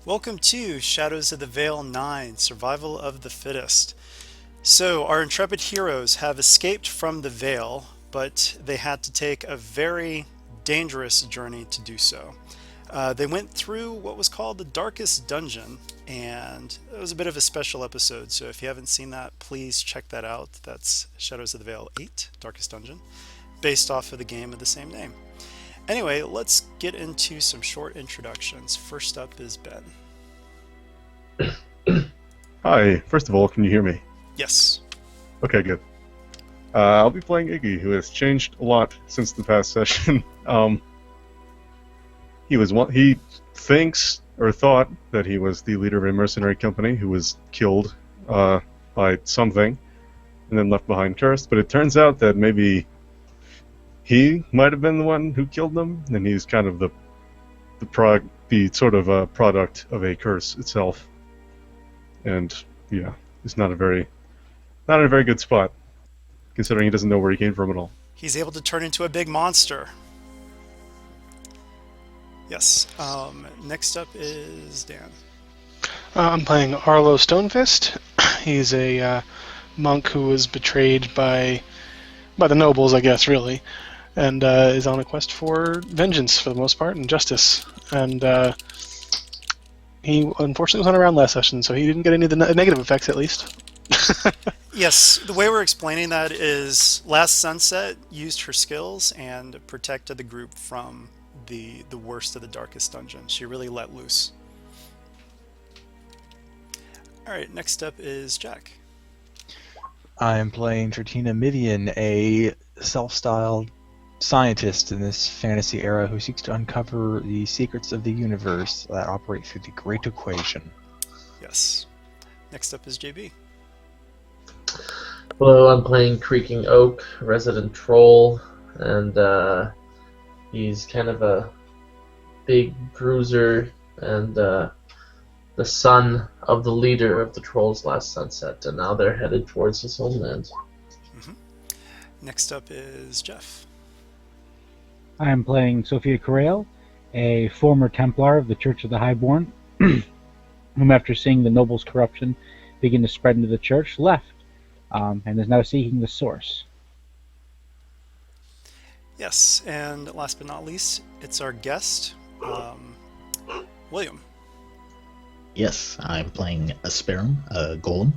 Welcome to Shadows of the Vale 9 Survival of the Fittest. So, our intrepid heroes have escaped from the Vale, but they had to take a very dangerous journey to do so. They went through what was called the Darkest Dungeon, and it was a bit of a special episode. So, if you haven't seen that, please check that out. That's Shadows of the Vale 8 Darkest Dungeon, based off of the game of the same name. Anyway, let's get into some short introductions. First up is Ben. Hi, first of all, can you hear me? Yes. Okay, good. I'll be playing Iggy, who has changed a lot since the past session. He thinks or thought that he was the leader of a mercenary company who was killed by something and then left behind cursed, but it turns out that maybe he might have been the one who killed them, and he's kind of the sort of a product of a curse itself. And yeah, it's not in a very good spot, considering he doesn't know where he came from at all. He's able to turn into a big monster. Yes. Next up is Dan. I'm playing Arlo Stonefist. He's a monk who was betrayed by the nobles, I guess, really, and is on a quest for vengeance for the most part and justice. And he unfortunately was not around last session, so he didn't get any of the negative effects, at least. Yes, the way we're explaining that is Last Sunset used her skills and protected the group from the worst of the Darkest Dungeon. She really let loose. Alright, next up is Jack. I'm playing Tertina Midian, a self-styled scientist in this fantasy era who seeks to uncover the secrets of the universe that operate through the Great Equation. Yes. Next up is JB. Hello, I'm playing Creaking Oak, resident troll, and he's kind of a big bruiser and the son of the leader of the trolls Last Sunset, and now they're headed towards his homeland. Next up is Jeff. I am playing Sophia Correal, a former Templar of the Church of the Highborn, whom after seeing the nobles' corruption begin to spread into the church, left, and is now seeking the source. Yes, and last but not least, it's our guest, William. Yes, I'm playing Asperum, a golem.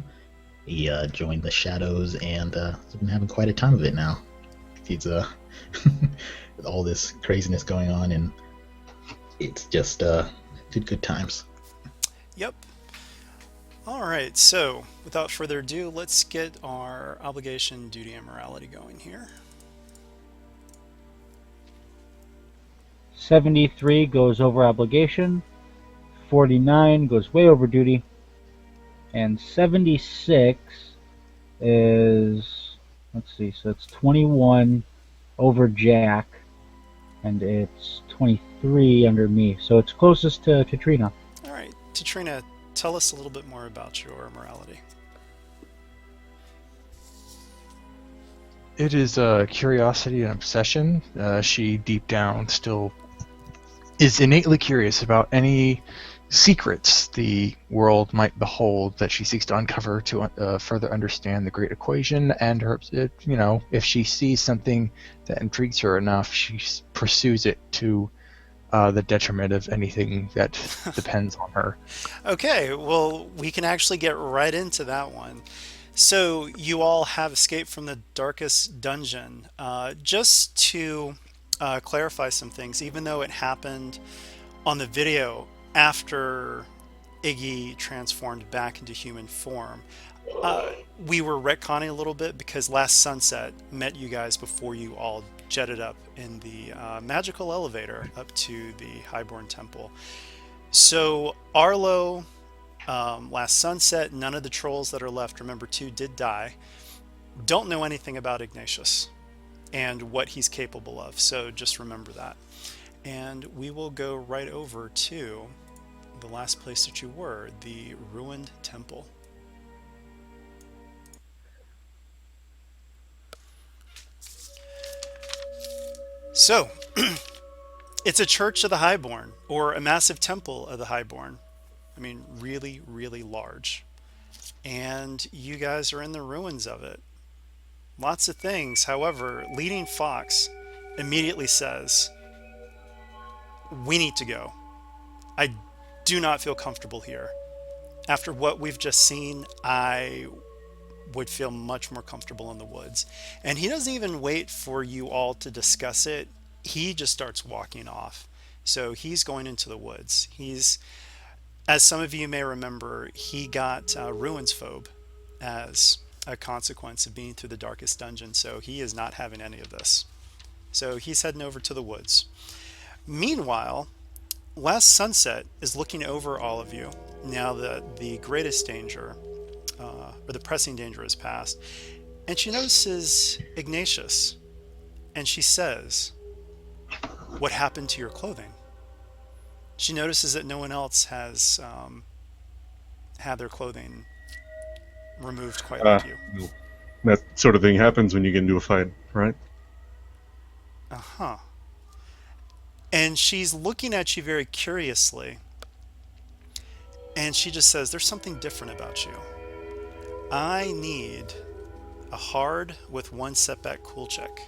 He joined the Shadows and has been having quite a time of it now. He's with all this craziness going on, and it's just good times. Yep. Alright, so without further ado, let's get our obligation, duty, and morality going here. 73 goes over obligation, 49 goes way over duty, and 76 is, let's see, so it's 21 over Jack, and it's 23 under me, so it's closest to Trina. Alright, Trina, tell us a little bit more about your morality. It is a curiosity and obsession. She deep down still is innately curious about any secrets the world might behold that she seeks to uncover to further understand the Great Equation, and if she sees something that intrigues her enough, she pursues it to the detriment of anything that depends on her. Okay, well, we can actually get right into that one. So, you all have escaped from the Darkest Dungeon. Just to clarify some things, even though it happened on the video after Iggy transformed back into human form, we were retconning a little bit because Last Sunset met you guys before you all jetted up in the magical elevator up to the Highborn Temple. So Arlo, Last Sunset, none of the trolls that are left, remember 2 did die, don't know anything about Ignatius and what he's capable of, so just remember that. And we will go right over to the last place that you were, the ruined temple. So, it's a church of the Highborn, or a massive temple of the Highborn. I mean, really, really large. And you guys are in the ruins of it. Lots of things. However, leading Fox immediately says, "We need to go. I do not feel comfortable here. After what we've just seen, I would feel much more comfortable in the woods." And he doesn't even wait for you all to discuss it. He just starts walking off. So he's going into the woods. As some of you may remember, he got ruins phobe as a consequence of being through the darkest dungeon. So he is not having any of this. So he's heading over to the woods. Meanwhile, Last Sunset is looking over all of you now that the greatest danger, or the pressing danger, is past. And she notices Ignatius. And she says, "What happened to your clothing?" She notices that no one else has had their clothing removed quite like you. Well, that sort of thing happens when you get into a fight, right? Uh-huh. And she's looking at you very curiously. And she just says, "There's something different about you. I need a hard with one setback cool check."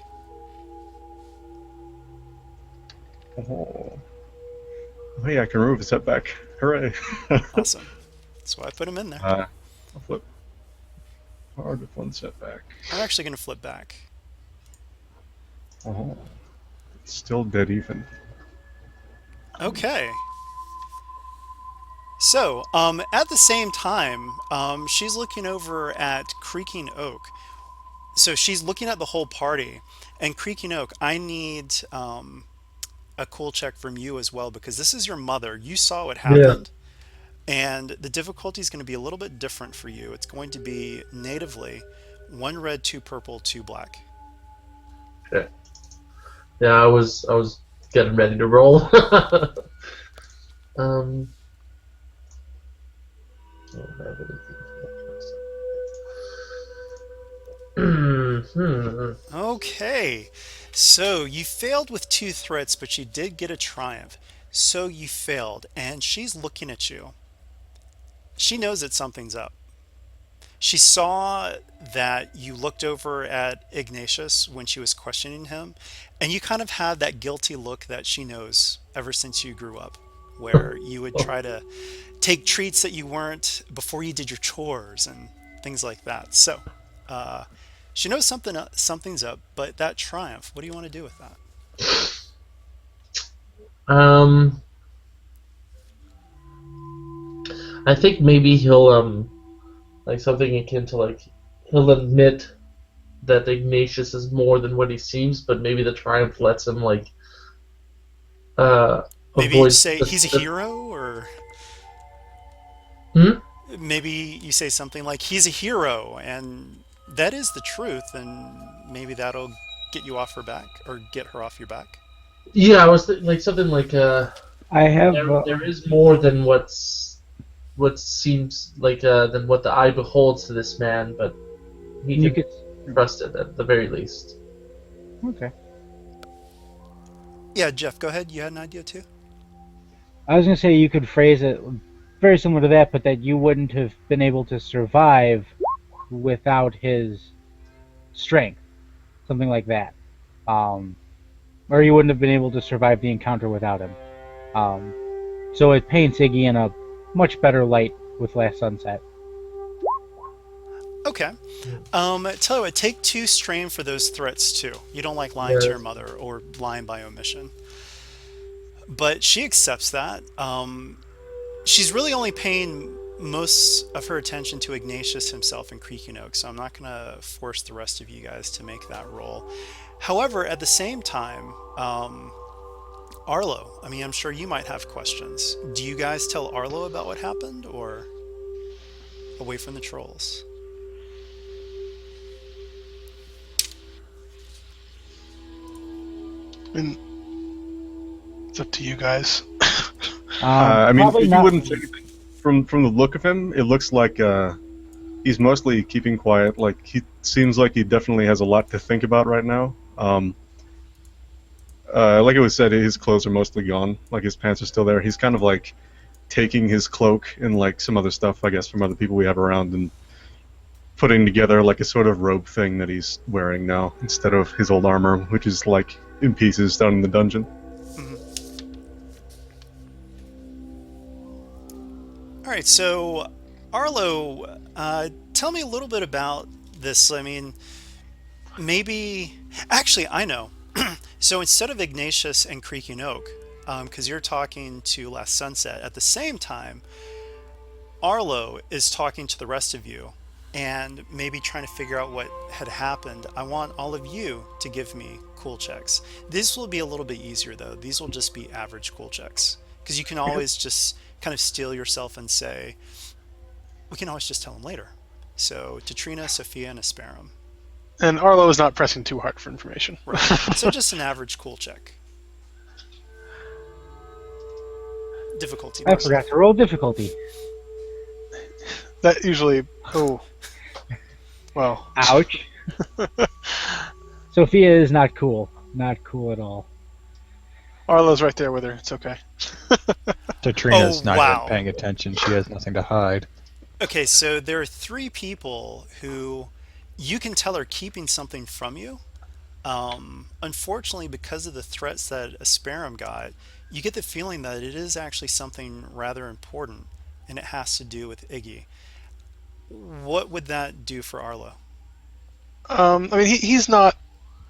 Oh, hey, I can remove a setback. Hooray! Awesome. That's why I put him in there. I'll flip hard with one setback. I'm actually going to flip back. Oh, it's still dead even. Okay. So, at the same time, she's looking over at Creaking Oak. So she's looking at the whole party. And Creaking Oak, I need a cool check from you as well, because this is your mother. You saw what happened. And the difficulty is going to be a little bit different for you. It's going to be natively 1 red, 2 purple, 2 black. Okay. Yeah, I was getting ready to roll. Don't have anything. Okay. So you failed with 2 threats, but you did get a triumph. So you failed, and she's looking at you. She knows that something's up. She saw that you looked over at Ignatius when she was questioning him, and you kind of had that guilty look that she knows ever since you grew up, where you would try to take treats that you weren't before you did your chores and things like that. So she knows something's up, but that triumph, what do you want to do with that? I think maybe he'll like something akin to like he'll admit that Ignatius is more than what he seems, but maybe the triumph lets him like Maybe you avoid say he's a hero, or maybe you say something like he's a hero and that is the truth, and maybe that'll get you off her back or get her off your back. Yeah, I was like something like I have. there is more than what seems like than what the eye beholds to this man, but he You can could. trust it at the very least. Okay. Yeah, Jeff, go ahead. You had an idea too? I was gonna say you could phrase it very similar to that, but that you wouldn't have been able to survive without his strength, something like that, or you wouldn't have been able to survive the encounter without him. So it paints Iggy in a much better light with Last Sunset. Okay. Tell you what, take 2 strain for those threats too. You don't like lying to your mother or lying by omission. But she accepts that. She's really only paying most of her attention to Ignatius himself and Creaking Oak, so I'm not going to force the rest of you guys to make that roll. However, at the same time, Arlo, I mean, I'm sure you might have questions. Do you guys tell Arlo about what happened, or away from the trolls? And it's up to you guys. I mean, probably if you not. wouldn't say anything, from the look of him, it looks like he's mostly keeping quiet. Like, he seems like he definitely has a lot to think about right now. Like it was said, his clothes are mostly gone. Like, his pants are still there. He's kind of like taking his cloak and like some other stuff, I guess, from other people we have around, and putting together like a sort of robe thing that he's wearing now instead of his old armor, which is like in pieces down in the dungeon. Mhm. All right, so Arlo, tell me a little bit about this. I mean, maybe actually, I know. So instead of Ignatius and Creaking Oak, because you're talking to Last Sunset at the same time, Arlo is talking to the rest of you and maybe trying to figure out what had happened. I want all of you to give me cool checks. This will be a little bit easier though. These will just be average cool checks because you can always just kind of steel yourself and say, we can always just tell them later. So Tatrina, Sophia, and Asperum. And Arlo is not pressing too hard for information. Right. So just an average cool check. Difficulty. I forgot to roll difficulty. That usually. Oh. Well. Ouch. Sophia is not cool. Not cool at all. Arlo's right there with her. It's okay. Tatrina's Oh, not wow. even paying attention. She has nothing to hide. Okay, so there are three people who you can tell are keeping something from you. Unfortunately, because of the threats that Asperum got, you get the feeling that it is actually something rather important, and it has to do with Iggy. What would that do for Arlo? I mean, he's not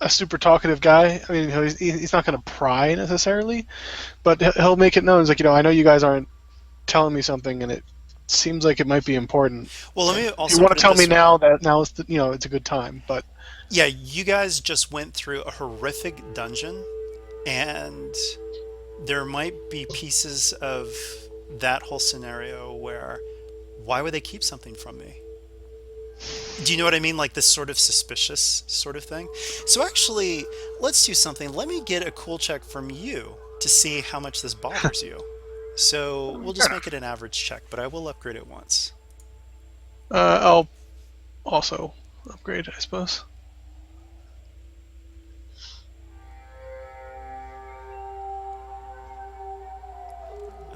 a super talkative guy. I mean, he's not going to pry necessarily, but he'll make it known. It's like, I know you guys aren't telling me something, and it seems like it might be important. Well, let me If also you want put to it tell this me way. now that now it's it's a good time, but Yeah, you guys just went through a horrific dungeon, and there might be pieces of that whole scenario where, why would they keep something from me? Do you know what I mean? Like this sort of suspicious sort of thing. So actually, let's do something. Let me get a cool check from you to see how much this bothers you. So we'll just make it an average check, but I will upgrade it once. I'll also upgrade, I suppose.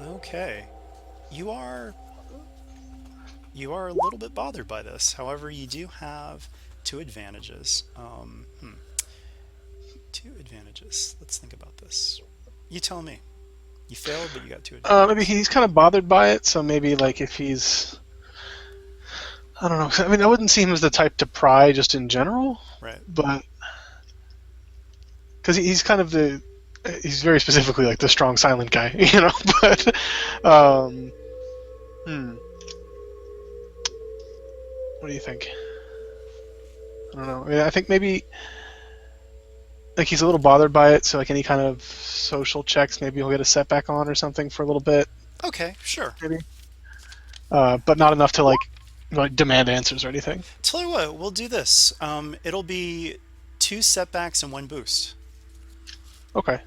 Okay. You are a little bit bothered by this. However, you do have two advantages. Two advantages. Let's think about this. You tell me. You failed, but you got two advantages. Maybe he's kind of bothered by it, so maybe like if he's, I don't know. I mean, I wouldn't see him as the type to pry just in general, Right. but because he's kind of he's very specifically like the strong silent guy, But what do you think? I don't know. I mean, I think maybe like he's a little bothered by it, so like any kind of social checks, maybe he'll get a setback on or something for a little bit, Okay, sure. maybe. But not enough to like demand answers or anything. Tell you what, we'll do this. It'll be 2 setbacks and 1 boost Okay.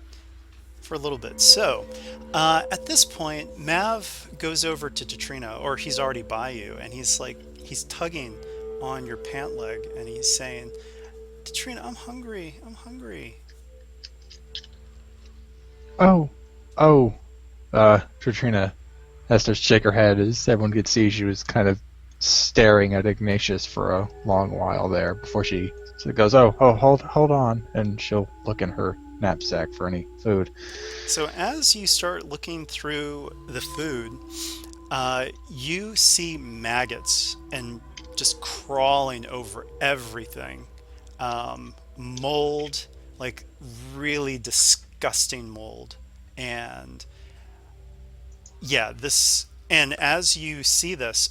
for a little bit. So, at this point, Mav goes over to Tatrina, or he's already by you, and he's tugging on your pant leg, and he's saying, Tatrina, I'm hungry. I'm hungry. Oh. Tatrina has to shake her head as everyone could see she was kind of staring at Ignatius for a long while there before she goes, hold on, and she'll look in her knapsack for any food. So as you start looking through the food, you see maggots and just crawling over everything. Mold, like really disgusting mold. And yeah, and as you see this,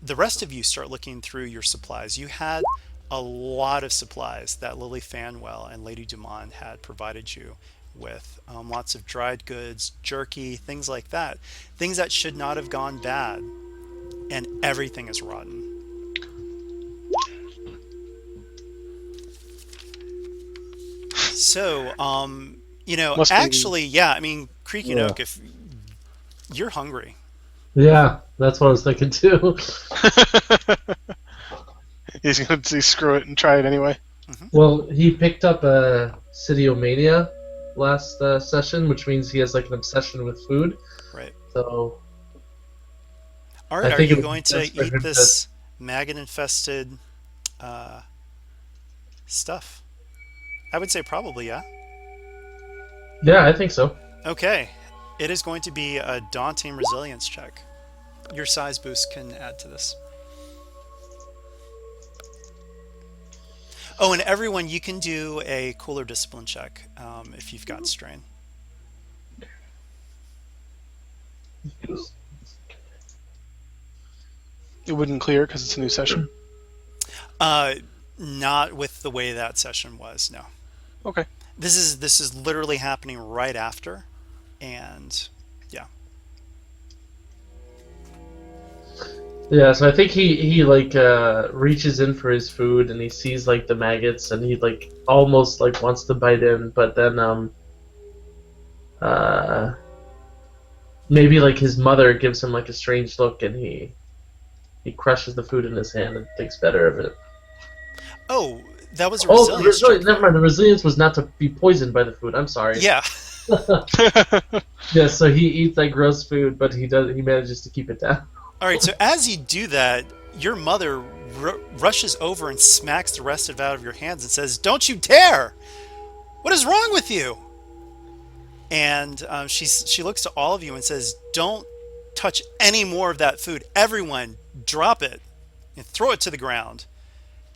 the rest of you start looking through your supplies. You had a lot of supplies that Lily Fanwell and Lady Dumont had provided you with. Lots of dried goods, jerky, things like that. Things that should not have gone bad. And everything is rotten. So, Must be- actually, yeah, I mean, Creaking Oak, if you're hungry. Yeah, that's what I was thinking too. He's gonna say screw it and try it anyway. Well, he picked up a Cityomania last session, which means he has like an obsession with food. Right. So All right, I are think it you would going make to sense for eat him to. this maggot-infested uh, stuff? I would say probably, yeah. Yeah, I think so. Okay, it is going to be a daunting resilience check. Your size boost can add to this. Oh, and everyone, you can do a cooler discipline check if you've got strain. It wouldn't clear because it's a new session. Uh, Not with the way that session was. No, Okay. this is literally happening right after, and yeah. Yeah, so I think he like reaches in for his food and he sees like the maggots and he like almost like wants to bite in, but then uh maybe like his mother gives him like a strange look and he crushes the food in his hand and thinks better of it. Oh, that was a Oh, the resilience check, resilience. Never though. mind. The resilience was not to be poisoned by the food. I'm sorry. Yeah. Yeah, so he eats that gross food, but he manages to keep it down. All right. So as you do that, your mother rushes over and smacks the rest of it out of your hands and says, "Don't you dare! What is wrong with you?" And she looks to all of you and says, "Don't touch any more of that food. Everyone, drop it and throw it to the ground."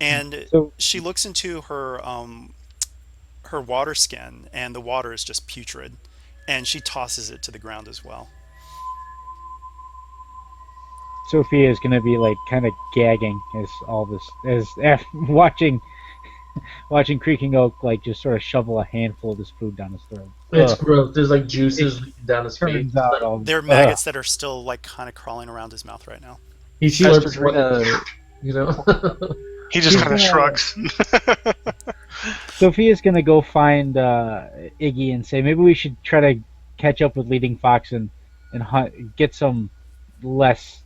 And So, she looks into her water skin, and the water is just putrid, and she tosses it to the ground as well. Sophia is gonna be like kind of gagging as all this as watching Creaking Oak like just sort of shovel a handful of this food down his throat. It's Ugh. gross. There's like It juices leaking down his face. turns out Like, all There are ugh. maggots that are still like kind of crawling around his mouth right now. he She's slurps trying one, to you know. He just He's kind of gonna- shrugs. Sophia's gonna go find Iggy and say maybe we should try to catch up with Leading Fox and hunt, get some less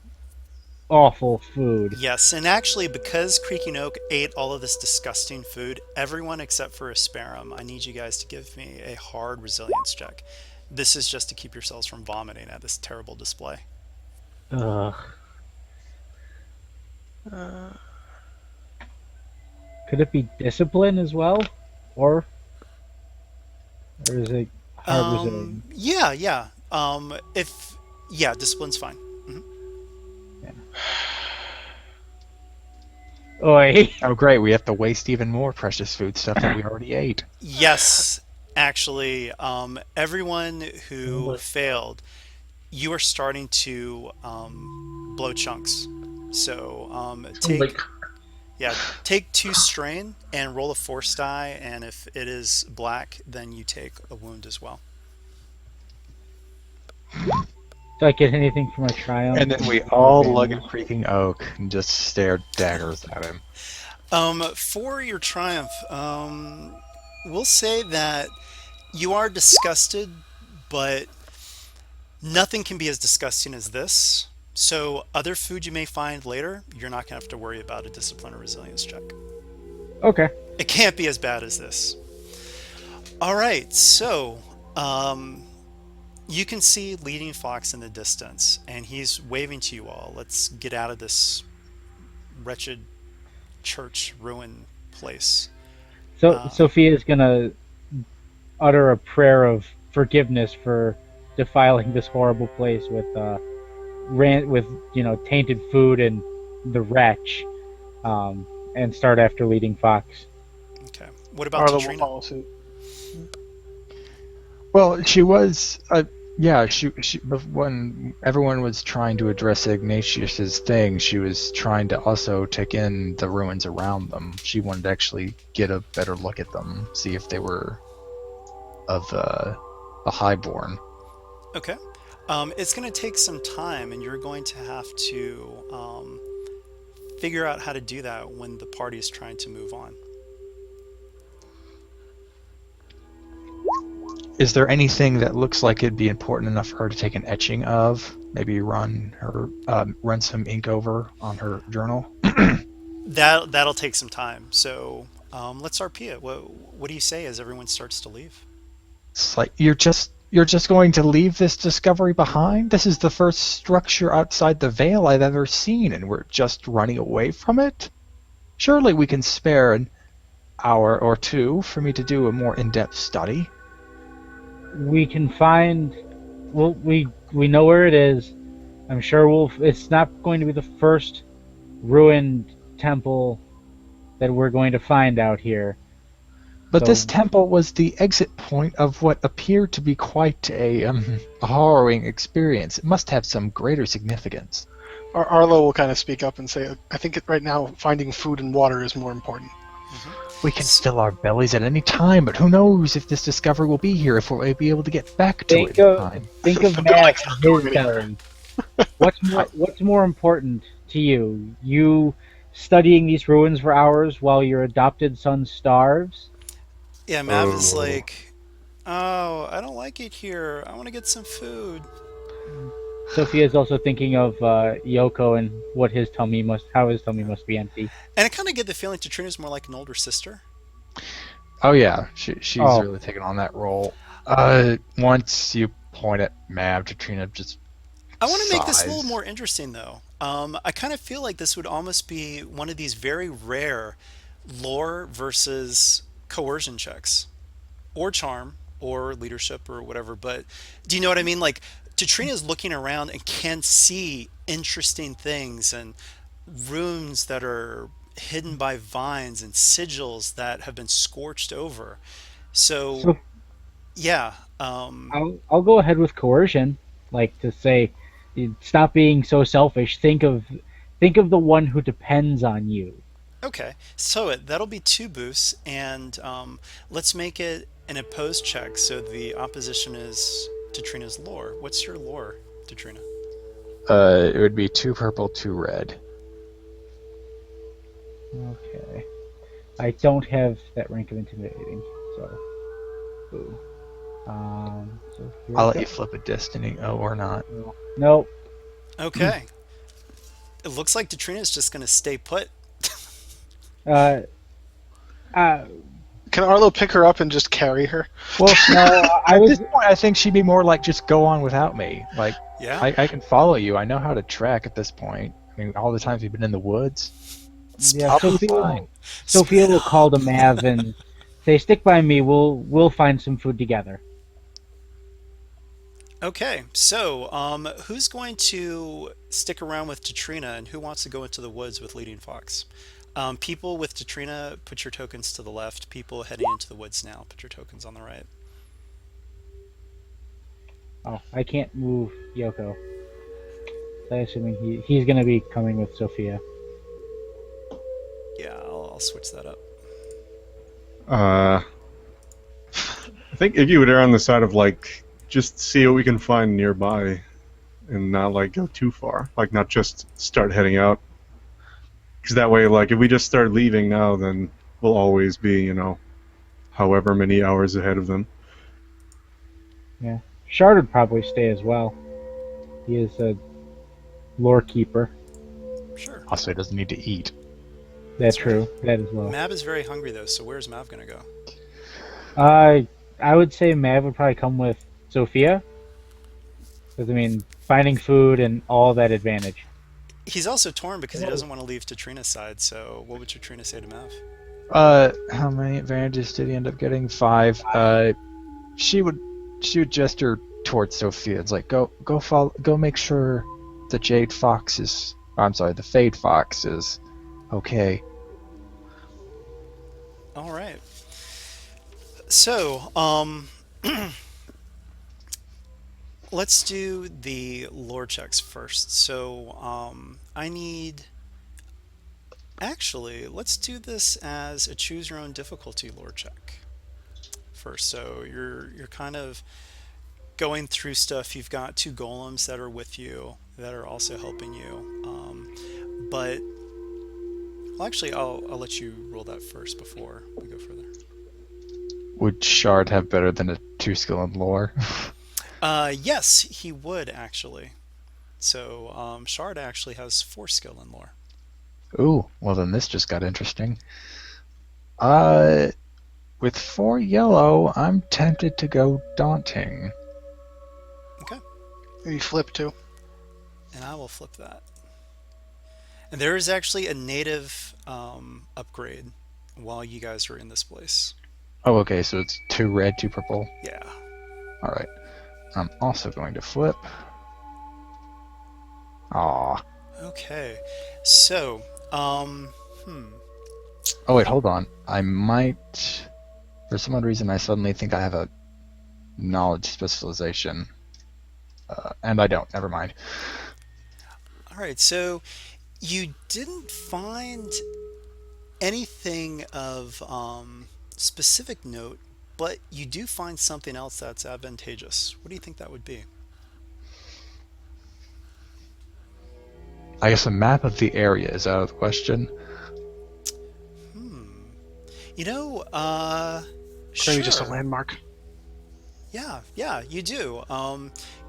awful food. Yes, and actually, because Creaking Oak ate all of this disgusting food, everyone except for Asperum, I need you guys to give me a hard resilience check. This is just to keep yourselves from vomiting at this terrible display. Ugh. Uh, Could it be discipline as well, or is it hard resilience? Yeah. If yeah, discipline's fine. Oi. Oh, great. We have to waste even more precious food stuff that we already ate. Yes, actually, everyone who Oh, failed, you are starting to blow chunks. So take like, yeah, take 2 strain and roll a force die, and if it is black, then you take a wound as well. Do I get anything for my triumph? And then we all look at Creaking Oak and just stare daggers at him. For your triumph, we'll say that you are disgusted, but nothing can be as disgusting as this. So other food you may find later, you're not going to have to worry about a discipline or resilience check. Okay. It can't be as bad as this. All right, so you can see Leading Fox in the distance, and he's waving to you all. Let's get out of this wretched church ruin place. So Sophia's gonna utter a prayer of forgiveness for defiling this horrible place with tainted food and the wretch, and start after Leading Fox. Okay. What about Arlo will Katrina? follow suit. Well, she was, when everyone was trying to address Ignatius's thing, she was trying to also take in the ruins around them. She wanted to actually get a better look at them, see if they were of the Highborn. Okay. It's going to take some time, and you're going to have to figure out how to do that when the party is trying to move on. Is there anything that looks like it'd be important enough for her to take an etching of? Maybe run some ink over on her journal. That'll take some time. So let's RP it. What do you say as everyone starts to leave? It's like you're just You're just going to leave this discovery behind? This is the first structure outside the Vale I've ever seen, and we're just running away from it? Surely we can spare an hour or two for me to do a more in-depth study. We can find. Well, we know where it is. I'm sure we'll. It's not going to be the first ruined temple that we're going to find out here. But So this temple was the exit point of what appeared to be quite a harrowing experience. It must have some greater significance. Arlo will kind of speak up and say, I think right now finding food and water is more important. We can fill our bellies at any time, but who knows if this discovery will be here, if we'll be able to get back to it in time. think of The Matt building's not and going his anywhere. belly. What's more important to you? You studying these ruins for hours while your adopted son starves? Yeah, Mav is Oh. like, oh, I don't like it here. I want to get some food. Sophia is also thinking of Yoko and how his tummy must be empty. And I kind of get the feeling Tatrina's more like an older sister. Oh yeah, she's Oh. really taken on that role. Once you point at Mav, Katrina just I want to make this a little sighs. more interesting, though. I kind of feel like this would almost be one of these very rare lore versus coercion checks, or charm, or leadership, or whatever. But do you know what I mean? Like, Tatrina's looking around and can see interesting things and runes that are hidden by vines and sigils that have been scorched over. So, So yeah, I'll go ahead with coercion, like to say, stop being so selfish. Think of the one who depends on you. okay. So that'll be two boosts, and let's make it an opposed check. So the opposition is Tatrina's lore. What's your lore, Tatrina? It would be 2 purple, 2 red. Okay. I don't have that rank of intimidating, so boo. So here I'll we let go. you flip a destiny, or not. Nope. Okay. It looks like Tatrina's just going to stay put. Uh, uh, Can Arlo pick her up and just carry her? Well, no, I at was this point, I think she'd be more like just go on without me. Like Yeah? I can follow you. I know how to track at this point. I mean, all the times we've been in the woods. yeah. I'll be Sophia, fine. Sophia Split will up. call to Mav and say, "Stick by me. We'll find some food together." Okay, so who's going to stick around with Tatrina and who wants to go into the woods with Leading Fox? People with Tatrina, put your tokens to the left. People heading into the woods now, put your tokens on the right. Oh, I can't move Yoko. So I assuming he's gonna be coming with Sophia. Yeah, I'll switch that up. I think if you would err on the side of like just see what we can find nearby, and not like go too far, like not just start heading out. Because that way, like if we just start leaving now, then we'll always be, however many hours ahead of them. Yeah, Shard would probably stay as well. He is a lore keeper. Sure. Also, he doesn't need to eat. That's true. That as well. Mav is very hungry though, so where's Mav gonna go? I would say Mav would probably come with Sophia. Because, I mean, finding food and all that advantage. He's also torn because he doesn't want to leave Tatrina's side, so what would Tatrina say to Mav? How many advantages did he end up getting? 5. She would gesture towards Sophia. It's like go follow, go make sure the Jade Fox is. I'm sorry, the Fade Fox is okay. All right. So, let's do the lore checks first. So, I need. Actually, let's do this as a choose your own difficulty lore check first. So you're kind of going through stuff. You've got two golems that are with you that are also helping you. But well, actually, I'll let you roll that first before we go further. Would Shard have better than a 2 skill in lore? Yes, he would actually. So Shard actually has 4 skill in lore. Ooh, well then this just got interesting. With 4 yellow, I'm tempted to go daunting. Okay. Maybe flip too. And I will flip that. And there is actually a native upgrade while you guys are in this place. Oh, okay, so it's 2 red, 2 purple. Yeah. Alright. I'm also going to flip. Aw. Okay. So, Oh, wait, hold on. I might... For some odd reason, I suddenly think I have a knowledge specialization. And I don't. Never mind. all right. So you didn't find anything of specific note, but you do find something else that's advantageous. What do you think that would be? I guess a map of the area is out of the question. You know, Maybe just a sure. landmark. Yeah, you do.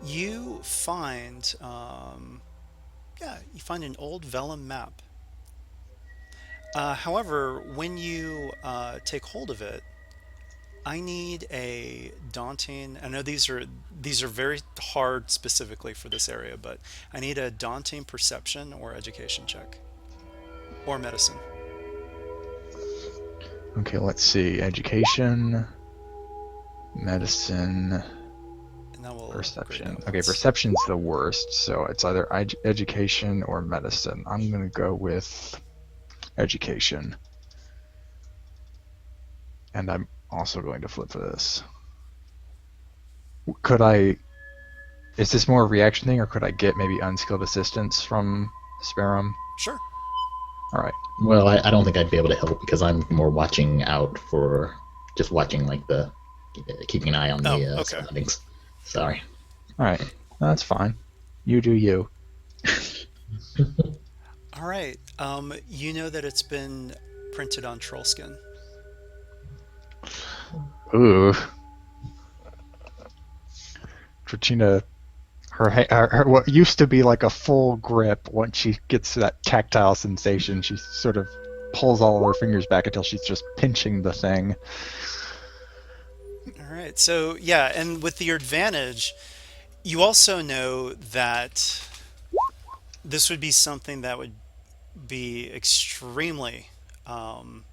You find, yeah, you find an old vellum map. However, when you take hold of it, I need a daunting. I know these are very hard specifically for this area, but I need a daunting perception or education check or medicine, Okay, let's see. Education, medicine, and that will upgrade perception. that Okay, once. perception's the worst, so it's either education or medicine. I'm gonna go with education. And I'm also going to flip for this. Could I... Is this more a reaction thing, or could I get maybe unskilled assistance from Sperum? Sure. Alright. Well, I don't think I'd be able to help because I'm more watching out for just watching like the keeping an eye on Oh, the okay. surroundings. Sorry. Alright. That's fine. You do you. All right. You know that it's been printed on troll skin. Ooh. Trachina, her what used to be like a full grip, once she gets to that tactile sensation, she sort of pulls all of her fingers back until she's just pinching the thing. All right. So, yeah, and with your advantage, you also know that this would be something that would be extremely um,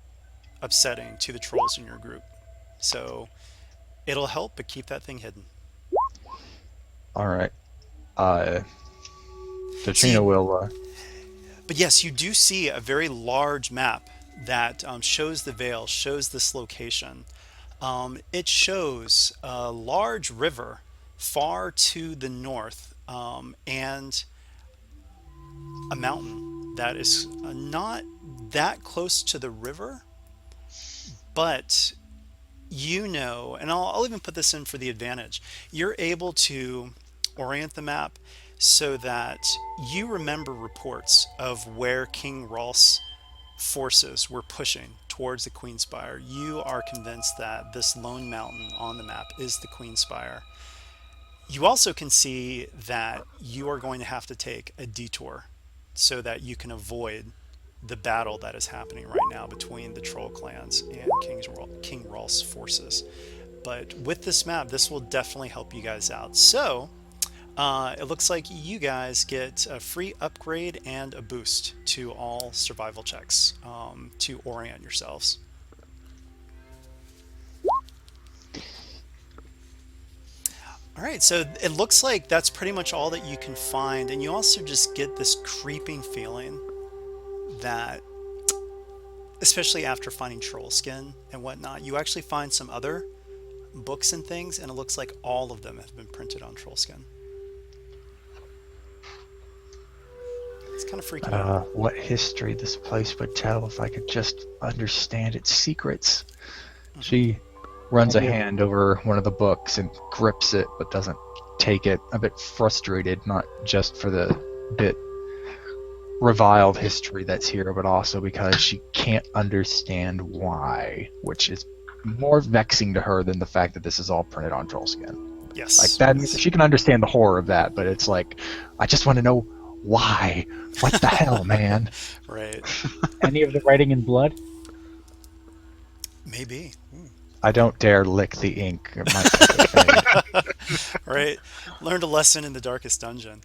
upsetting to the trolls in your group. So, it'll help, but keep that thing hidden. Alright. Trachina See, will, but yes, you do see a very large map that shows the Vale, shows this location. It shows a large river far to the north, and a mountain that is not that close to the river, but you know, and I'll even put this in for the advantage. You're able to orient the map so that you remember reports of where King Rolf's forces were pushing towards the Queen Spire. You are convinced that this lone mountain on the map is the Queen Spire. You also can see that you are going to have to take a detour so that you can avoid the battle that is happening right now between the troll clans and King Rolf's forces. But with this map, this will definitely help you guys out. So, it looks like you guys get a free upgrade and a boost to all survival checks to orient yourselves. All right, so it looks like that's pretty much all that you can find, and you also just get this creeping feeling that, especially after finding troll skin and whatnot, you actually find some other books and things, and it looks like all of them have been printed on troll skin. It's kind of freaky out. what history this place would tell if I could just understand its secrets. She runs a hand over one of the books and grips it, but doesn't take it, a bit frustrated, not just for the bit reviled history that's here, but also because she can't understand why, which is more vexing to her than the fact that this is all printed on trollskin. Yes. Like that, she can understand the horror of that, but it's like, I just want to know why. What the hell, man? Right. Any of the writing in blood? Maybe. I don't dare lick the ink. It might make it fade. All right? Learned a lesson in the darkest dungeon.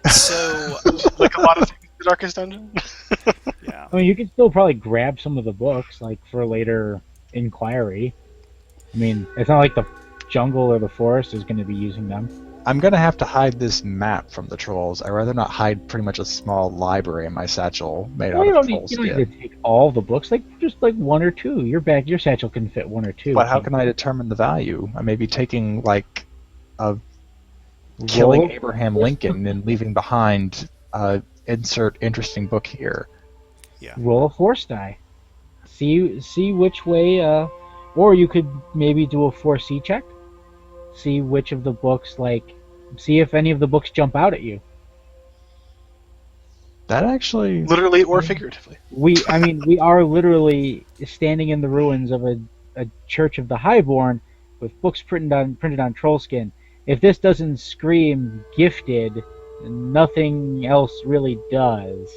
So, Like a lot of things in the Darkest Dungeon. yeah. I mean, you can still probably grab some of the books, like for later inquiry. I mean, it's not like the jungle or the forest is going to be using them. I'm gonna have to hide this map from the trolls. I'd rather not hide pretty much a small library in my satchel made Well, out you of don't troll need, you don't skin. need to take all the books, like just like one or two. Your satchel can fit one or two. But how can I determine the value? I may be taking like a Roll killing a- Abraham Lincoln and leaving behind insert interesting book here. roll a force die. See which way, or you could maybe do a 4C check. See which of the books, see if any of the books jump out at you. That actually, Literally or figuratively. I mean, we are literally standing in the ruins of a church of the Highborn with books printed on troll skin. If this doesn't scream gifted, nothing else really does.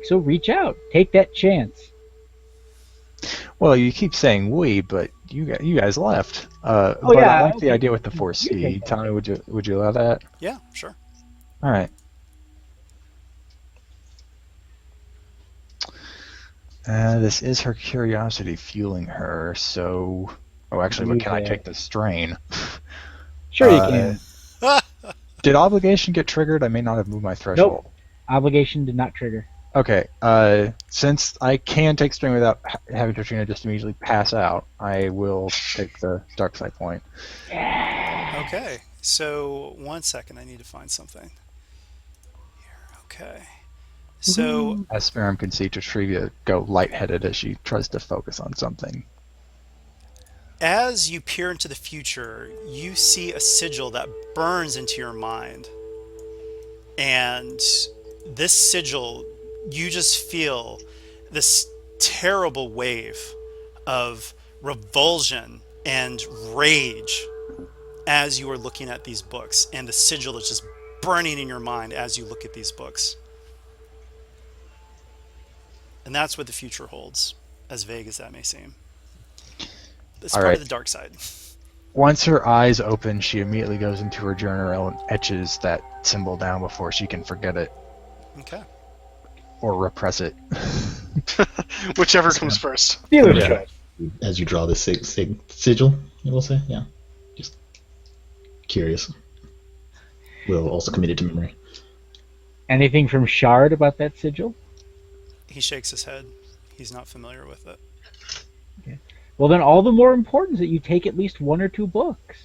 So reach out, take that chance. well, you keep saying we, but you guys left. Oh But yeah, I like the okay. idea with the You 4C. take that. Tell me, would you allow that? Yeah, sure. All right. This is her curiosity fueling her, so... Oh, actually, but Use can I it. take the strain? Sure you Uh, can. Did obligation get triggered? I may not have moved my threshold. Obligation did not trigger. Okay, since I can take strain without having Katrina just immediately pass out, I will take the dark side point. Okay. So, 1 second. I need to find something. Here. Okay. So, As Sperum can see Trivia go lightheaded as she tries to focus on something. as you peer into the future, you see a sigil that burns into your mind. And this sigil, you just feel this terrible wave of revulsion and rage as you are looking at these books. And the sigil is just burning in your mind as you look at these books. And that's what the future holds, as vague as that may seem. It's All part right. of the dark side. Once her eyes open, she immediately goes into her journal and etches that symbol down before she can forget it Okay. or repress it. Whichever comes first. Dealer's Yeah. choice. As you draw this sigil, you will say, yeah. Just curious. Will also commit it to memory. Anything from Shard about that sigil? He shakes his head. He's not familiar with it. Well, then all the more important that you take at least one or two books.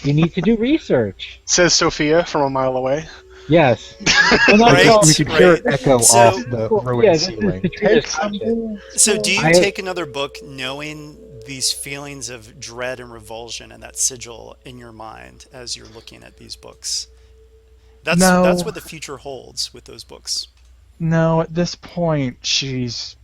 You need to do research. Says Sophia from a mile away. Yes. Well, not Right, at all. We could hear it right. echo So- off the Well, ruined yeah, this is ceiling. Katrina's content. So do you I- take another book knowing these feelings of dread and revulsion and that sigil in your mind as you're looking at these books? That's No. that's what the future holds with those books. No, at this point, she's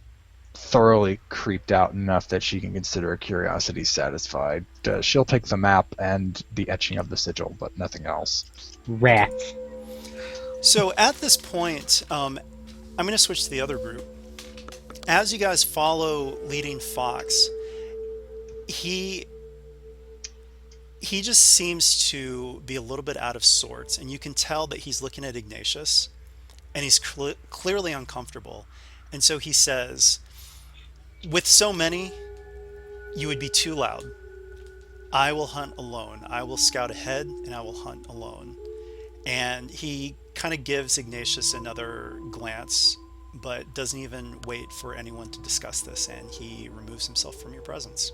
thoroughly creeped out enough that she can consider her curiosity satisfied. She'll take the map and the etching of the sigil, but nothing else. Rats. So at this point, I'm going to switch to the other group. As you guys follow Leading Fox, he just seems to be a little bit out of sorts, and you can tell that he's looking at Ignatius, and he's clearly uncomfortable. And so he says, with so many, you would be too loud. I will hunt alone. I will scout ahead, and I will hunt alone. And he kind of gives Ignatius another glance, but doesn't even wait for anyone to discuss this, and he removes himself from your presence.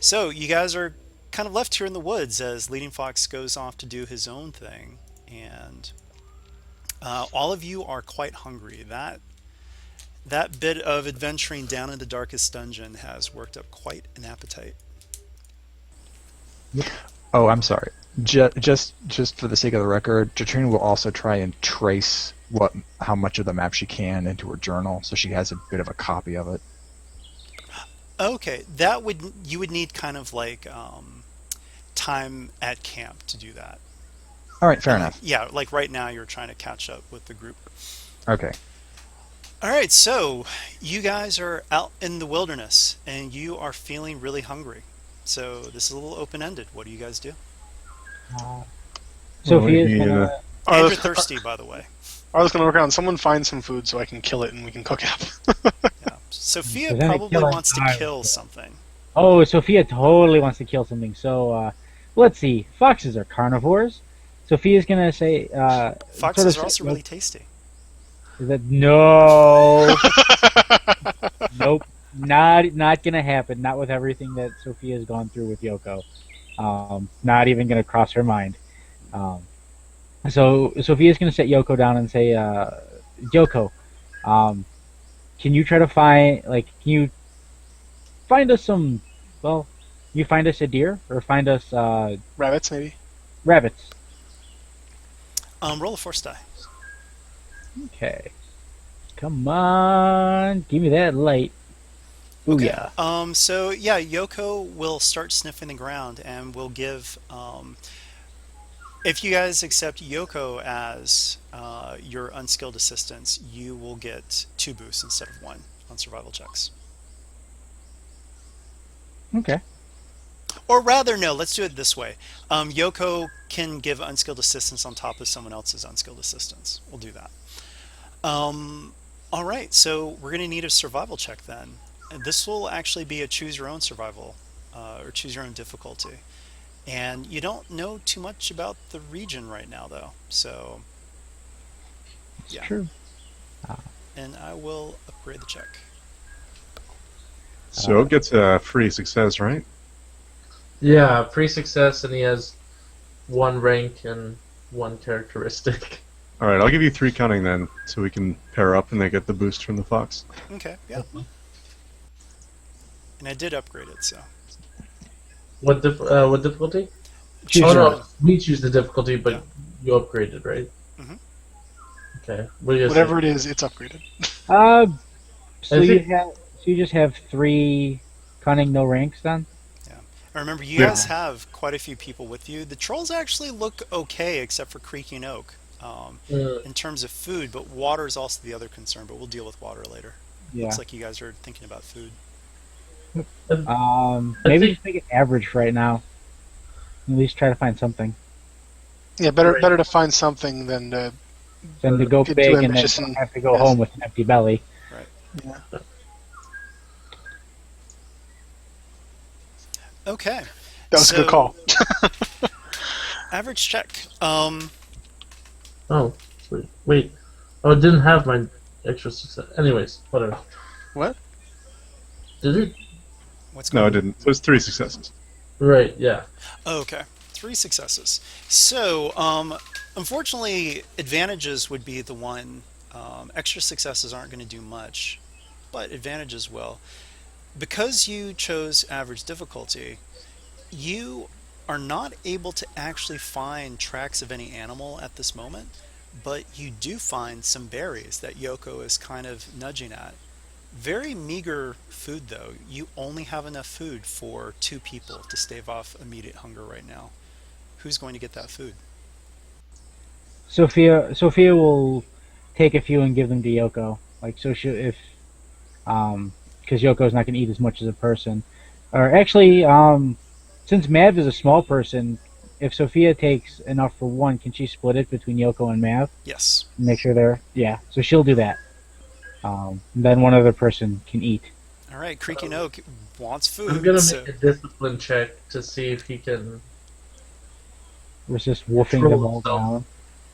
So you guys are kind of left here in the woods as Leading Fox goes off to do his own thing, and all of you are quite hungry. That bit of adventuring down in the darkest dungeon has worked up quite an appetite. Oh, I'm sorry. Just for the sake of the record, Katrina will also try and trace how much of the map she can into her journal, so she has a bit of a copy of it. Okay, you would need kind of like time at camp to do that. All right, fair enough. Yeah, like right now you're trying to catch up with the group. Okay. All right, so you guys are out in the wilderness and you are feeling really hungry. So this is a little open-ended. What do you guys do? Uh, Well, Sophia's he, gonna. And you're Arlo's, thirsty, by the way. Arlo's gonna work around. Someone find some food so I can kill it and we can cook it up. Yeah. Sophia There's any probably killing wants to I would kill do. something. Oh, Sophia totally wants to kill something. So let's see. Foxes are carnivores. Sophia's gonna say, sort of Foxes are say, also really tasty. that no, nope, not gonna happen. Not with everything that Sophia's gone through with Yoko. Not even gonna cross her mind. Um, so Sophia's gonna set Yoko down and say, Yoko, um, can you try to find can you find us some? Well, you find us a deer or find us Rabbits, maybe. rabbits. Roll a force die. Okay, come on, give me that light. Ooh Okay. yeah. So yeah, Yoko will start sniffing the ground and will give. If you guys accept Yoko as your unskilled assistance, you will get 2 boosts instead of 1 on survival checks. Okay. Or rather, no, let's do it this way. Yoko can give unskilled assistance on top of someone else's unskilled assistance. We'll do that. All right, so we're going to need a survival check then. And this will actually be a choose your own survival or choose your own difficulty. And you don't know too much about the region right now, though. So, It's yeah. true. And I will upgrade the check. So it gets a free success, right? Yeah, pre-success, and he has 1 rank and 1 characteristic. All right, I'll give you 3 cunning then, so we can pair up and they get the boost from the fox. Okay, yeah. And I did upgrade it, so. What difficulty? Choose Oh your no, own. we choose the difficulty, but Yeah. you upgraded, right? Mhm. Okay. What do you guys Whatever think? it is, it's upgraded. So I you think- have so you just have 3 cunning, no ranks then. I remember you Yeah. guys have quite a few people with you. The trolls actually look okay, except for Creaking Oak, in terms of food, but water is also the other concern, but we'll deal with water later. Yeah. Looks like you guys are thinking about food. Maybe think- just make it average for right now. At least try to find something. Yeah, better Right. better to find something than to. Than to go Get big too and then ambitious and- have to go yes. home with an empty belly. Yeah. Okay. That was a good call. Average check. Oh, sweet. Wait. Oh, it didn't have my extra success. Anyways, whatever. What? Did it? What's No, going it didn't. So it's 3 successes. Right. Yeah. Oh, okay. 3 successes. So, unfortunately, advantages would be the one. Extra successes aren't going to do much, but advantages will. Because you chose average difficulty, you are not able to actually find tracks of any animal at this moment, but you do find some berries that Yoko is kind of nudging at. Very meager food, though. You only have enough food for 2 people to stave off immediate hunger right now. Who's going to get that food? Sophia will take a few and give them to Yoko. So she if because Yoko's not going to eat as much as a person. Or actually, since Mav is a small person, if Sophia takes enough for one, can she split it between Yoko and Mav? Yes. Make sure they're So she'll do that. Then one other person can eat. All right, Creaking Oak wants food. I'm gonna so- make a discipline check to see if he can. Resist wolfing Control them all himself. down.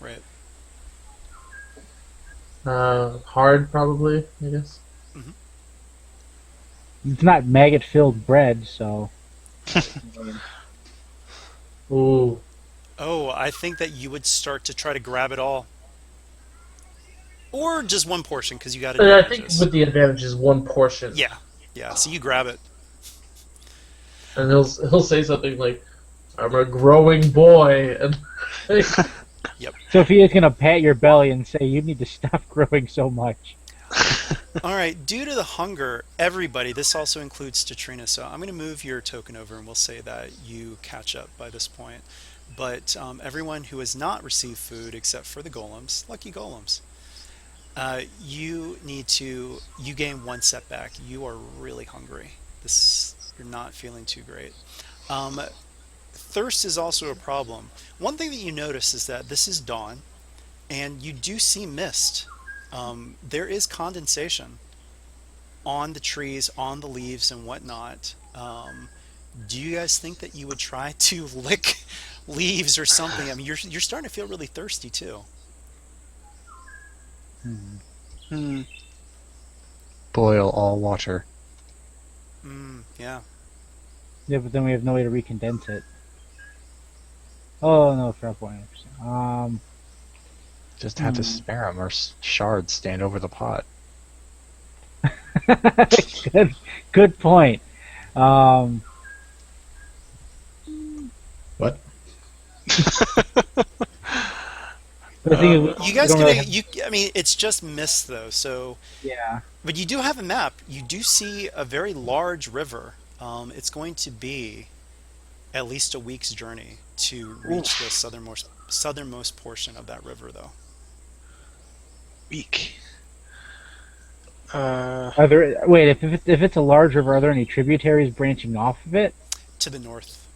Right. Hard, probably. I guess. It's not maggot-filled bread, so Ooh. Oh, I think that you would start to try to grab it all. Or just one portion, because you got I think advantages. with the advantage is 1 portion. Yeah. Yeah, so you grab it. And he'll say something like, "I'm a growing boy," and Sophia's gonna pat your belly and say, "You need to stop growing so much." All right, due to the hunger, everybody, this also includes Statrina, so I'm going to move your token over and we'll say that you catch up by this point. But everyone who has not received food except for the golems, lucky golems, you gain 1 setback. You are really hungry. You're not feeling too great. thirst is also a problem. One thing that you notice is that this is dawn, and you do see mist. There is condensation on the trees, on the leaves, and whatnot. Do you guys think that you would try to lick leaves or something? I mean, you're starting to feel really thirsty too. Hmm. Hmm. Boil all water. Yeah. Yeah, but then we have no way to recondense it. Oh no, fair point. Just have the Hmm. sparum or shards stand over the pot. good, good point. Um, What? the thing is, we You guys don't can really have. I mean, it's just mist though, so Yeah. but you do have a map. You do see a very large river. It's going to be at least a week's journey to reach the southernmost portion of that river, though. Weak. Are there? Wait, if it's a large river, are there any tributaries branching off of it? To the north.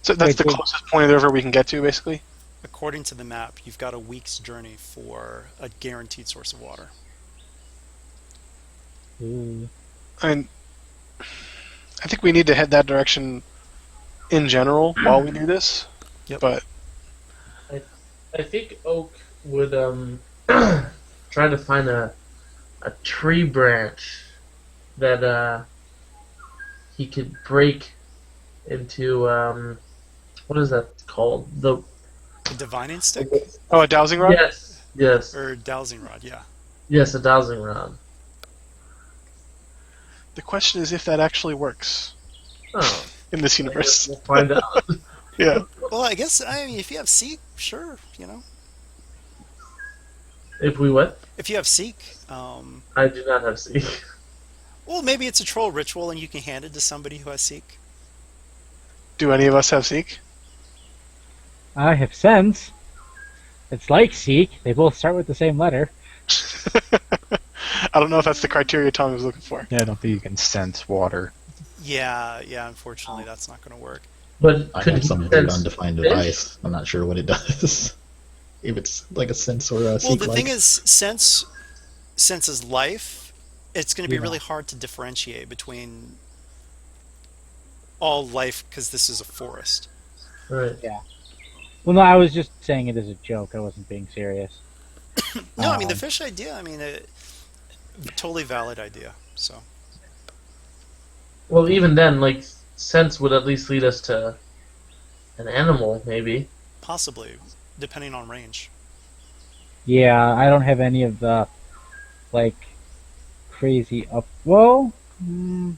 So that's Wait, the so- closest point of the river we can get to, basically. According to the map, you've got a week's journey for a guaranteed source of water. Ooh. I mean, I think we need to head that direction in general while we do this. Yep. But I think Oak would try to find a tree branch that he could break into what is that called? A divining stick oh, a dowsing rod. Yes, or dowsing rod, yeah. yes, a dowsing rod. The question is if that actually works Oh, in this I guess universe. we'll find out. Yeah. Well, I guess I mean if you have seek, sure, you know. If we what? If you have seek, I do not have seek. well, maybe it's a troll ritual and you can hand it to somebody who has seek. Do any of us have seek? I have sense. It's like seek. They both start with the same letter. I don't know if that's the criteria Tom was looking for. Yeah, I don't think you can sense water. Yeah, unfortunately that's not going to work. But I could have he some weird sense undefined fish? device. I'm not sure what it does. If it's like a sense or a Well, seek the like. thing is, sense is life. It's going to be Yeah. really hard to differentiate between all life because this is a forest. Right. Well, no, I was just saying it as a joke. I wasn't being serious. No, I mean the Um, fish idea. I mean, totally valid idea. So Well, even then, like sense would at least lead us to an animal, maybe. possibly, depending on range. Yeah, I don't have any of the like crazy up. Well, mm,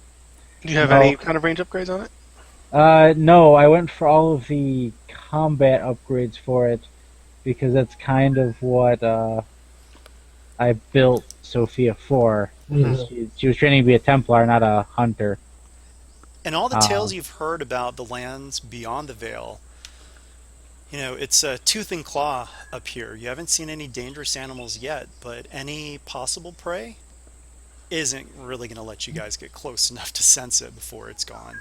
Do you have No. any kind of range upgrades on it? no, I went for all of the combat upgrades for it because that's kind of what I built Sophia for. She was training to be a Templar, not a hunter. And all the tales Um, you've heard about the lands beyond the Vale, you know, it's a tooth and claw up here. You haven't seen any dangerous animals yet, but any possible prey isn't really going to let you guys get close enough to sense it before it's gone.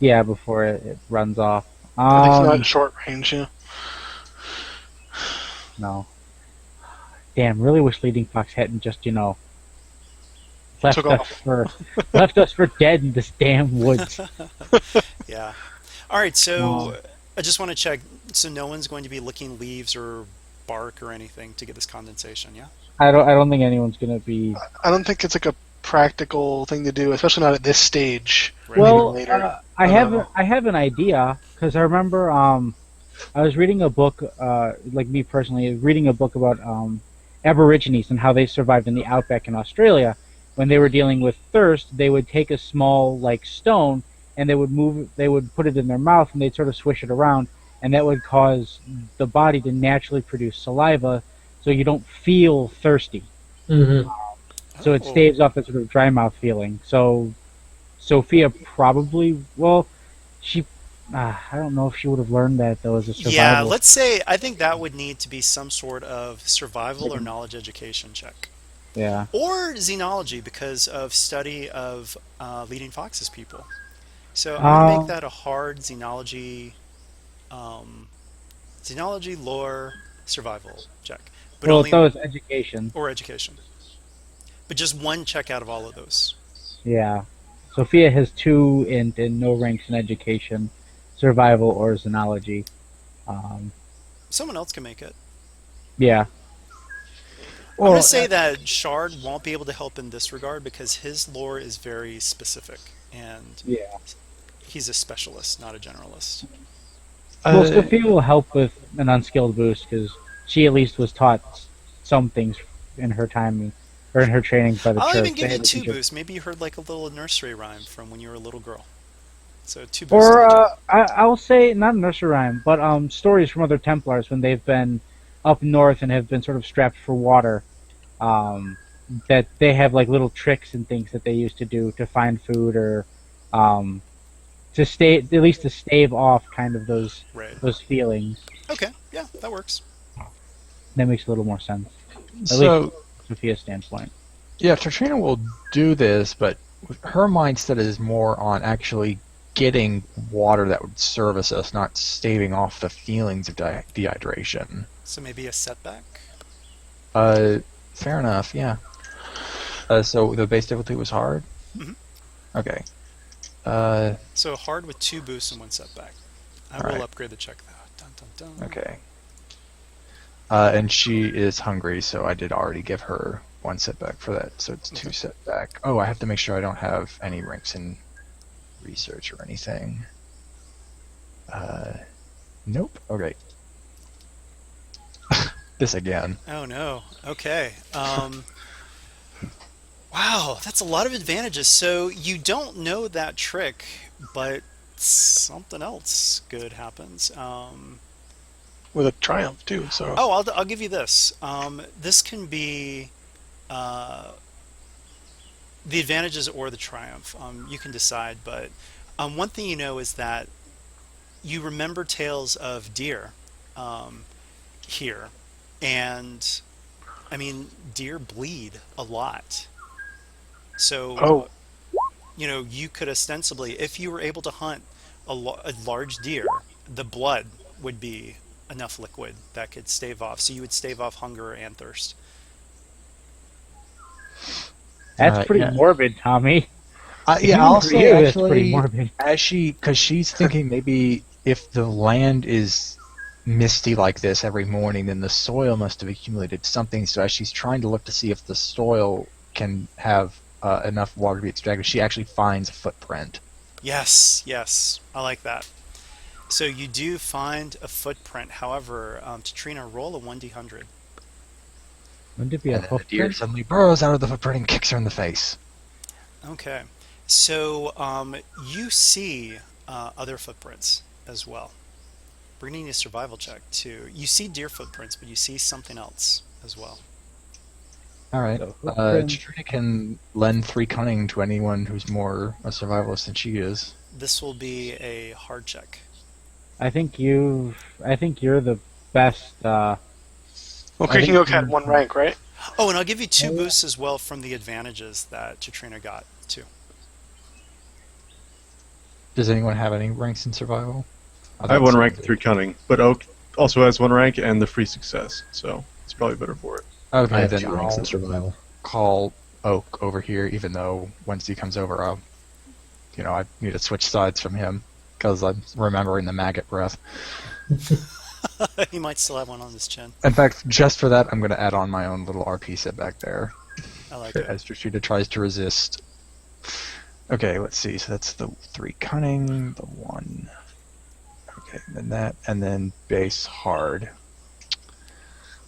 Yeah, before it runs off. I think it's not short range, yeah. No. Damn, really wish Leading Fox hadn't just, left Took us off. left us for dead in this damn woods. Yeah. All right, so No. I just want to check. So no one's going to be licking leaves or bark or anything to get this condensation, yeah? I don't think anyone's gonna be. I don't think it's like a practical thing to do, especially not at this stage. Right. Well, Maybe later. I don't have know. I have an idea because I remember I was reading a book like me personally reading a book about Aborigines and how they survived in the outback in Australia. When they were dealing with thirst, they would take a small like stone and they would put it in their mouth and they'd sort of swish it around, and that would cause the body to naturally produce saliva, so you don't feel thirsty. Mm-hmm. So it Oh. staves off that sort of dry mouth feeling. So Sophia probably, well, she, I don't know if she would have learned that though as a survival. Yeah, let's say I think that would need to be some sort of survival or knowledge education check. Yeah. Or xenology because of study of leading foxes people. So I'm going to make Um, that a hard xenology, um, xenology lore survival check, but well, only that was education. or education, but just one check out of all of those. Yeah. Sophia has two int and no ranks in education, survival, or xenology. Um, Someone else can make it. yeah. I'm going to Well, say that Shard won't be able to help in this regard because his lore is very specific and Yeah. he's a specialist, not a generalist. Well, uh, Sophia will help with an unskilled boost because she at least was taught some things in her time or in her trainings by the I'll even church. They give you had to two teach her. boosts. Maybe you heard like a little nursery rhyme from when you were a little girl. So two boosts to Or the check. I'll say not nursery rhyme, but stories from other Templars when they've been up north and have been sort of strapped for water. Um, that they have like little tricks and things that they used to do to find food or um, to stay at least to stave off kind of Right. those feelings. Okay. Yeah, that works. That makes a little more sense, at least so from Sophia's standpoint. yeah, Katrina will do this, but her mindset is more on actually getting water that would service us, not staving off the feelings of dehydration. So maybe a setback. Uh, Fair enough. Yeah. So the base difficulty was hard. Mhm. Okay. Uh, So hard with two boosts and one setback. I all will right. upgrade the check though. Dun, dun, dun. Okay. And she is hungry, so I did already give her one setback for that, so it's two Okay. setback. Oh, I have to make sure I don't have any ranks in research or anything. Uh, nope. Okay. This again. Oh no. Okay. Wow, that's a lot of advantages. So you don't know that trick, but something else good happens. with a triumph too. So Oh, I'll give you this. This can be uh, the advantages or the triumph. You can decide, but one thing you know is that you remember tales of deer um, here, and I mean, deer bleed a lot. So, oh, you could ostensibly, if you were able to hunt a large deer, the blood would be enough liquid that could stave off. So you would stave off hunger and thirst. That's pretty Yeah. morbid, Tommy. If Yeah, you I'll can say create it, that's pretty actually, morbid. because she's thinking maybe if the land is misty like this every morning, then the soil must have accumulated something. So as she's trying to look to see if the soil can have enough water to be extracted, she actually finds a footprint. Yes, yes, I like that. So you do find a footprint. However, Tatrina, roll a 1d100. Wouldn't it be a And then the deer hoofprint? suddenly burrows out of the footprint and kicks her in the face. Okay. So you see other footprints as well. We're going to need a survival check too. You see deer footprints, but you see something else as well. All right. So footprint. Katrina can lend 3 cunning to anyone who's more a survivalist than she is. This will be a hard check. I think you're the best. well, I Creaking think Oak had one rank, right? Oh, and I'll give you two Oh, yeah. boosts as well from the advantages that Tatrina got too. Does anyone have any ranks in survival? I have one rank and 3 cunning, but Oak also has one rank and the free success, so it's probably better for it. Okay, I have then 2 ranks in I'll survival. call Oak over here, even though once he comes over, I need to switch sides from him because I'm remembering the maggot breath. He might still have one on his chin. In fact, just for that, I'm going to add on my own little RP set back there I like it. as Trishita tries to resist. Okay, let's see. So that's the 3 cunning, the 1. Okay, then that, and then base hard.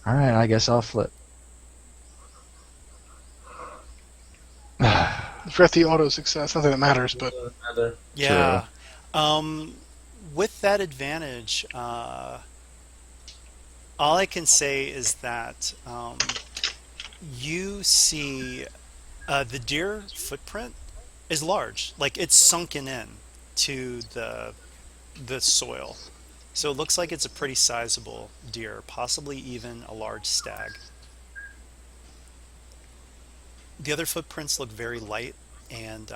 All right, I guess I'll flip. For the auto success, not that it matters, but Doesn't matter. Yeah. With that advantage, all I can say is that you see the deer footprint is large, like it's sunken in to the soil. So it looks like it's a pretty sizable deer, possibly even a large stag. The other footprints look very light, and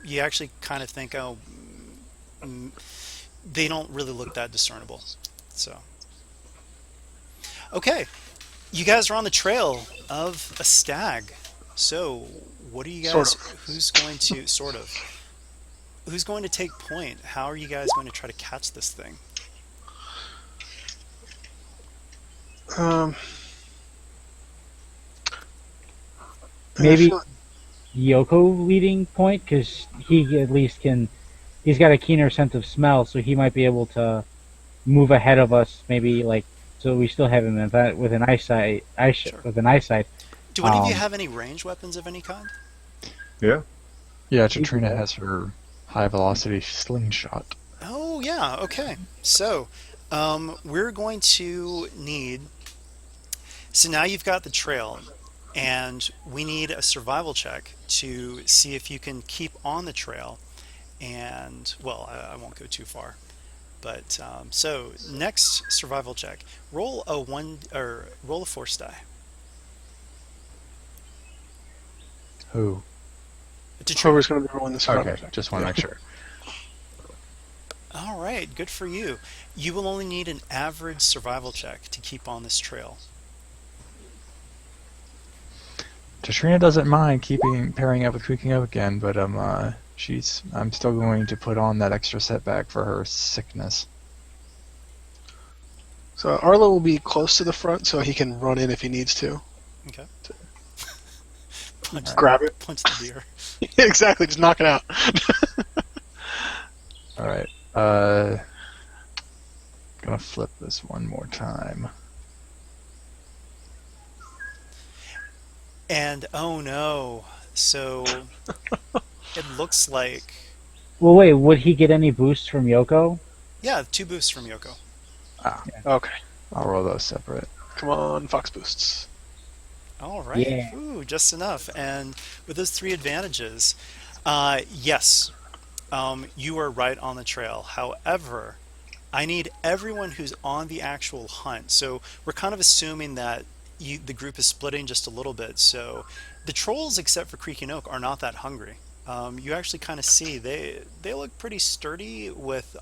you actually kind of think, oh, they don't really look that discernible. So, okay, you guys are on the trail of a stag. So, what are you Sort guys? of. Who's going to sort of? Who's going to take point? How are you guys going to try to catch this thing? Um, I Maybe feel- Yoko leading point because he at least can. He's got a keener sense of smell, so he might be able to move ahead of us. Maybe like so we still have him with an Sure. with an eyesight. Do any of you Um, have any range weapons of any kind? Yeah. Yeah, You can Katrina go. has her high velocity slingshot. Oh yeah. Okay. So, we're going to need. So now you've got the trail, and we need a survival check to see if you can keep on the trail. And well, I won't go too far. But so next survival check, roll a one or roll a force die Who? to trigger. Whoever's going to be rolling the survival Okay, check. just want to make sure. All right, good for you. You will only need an average survival check to keep on this trail. Katrina doesn't mind pairing up with creaking up again, but I'm still going to put on that extra setback for her sickness. So Arlo will be close to the front, so he can run in if he needs to. Okay. Punch, Grab it. punch the deer. Exactly, just knock it out. All right. Gonna flip this one more time. And oh no, so it looks like well, wait. Would he get any boosts from Yoko? yeah, 2 boosts from Yoko. Okay, I'll roll those separate. come on, Fox boosts. All right. Yeah. Ooh, just enough. And with those 3 advantages, yes, you are right on the trail. However, I need everyone who's on the actual hunt. So we're kind of assuming that the group is splitting just a little bit. So the trolls, except for Creaking Oak, are not that hungry. You actually kind of see they look pretty sturdy with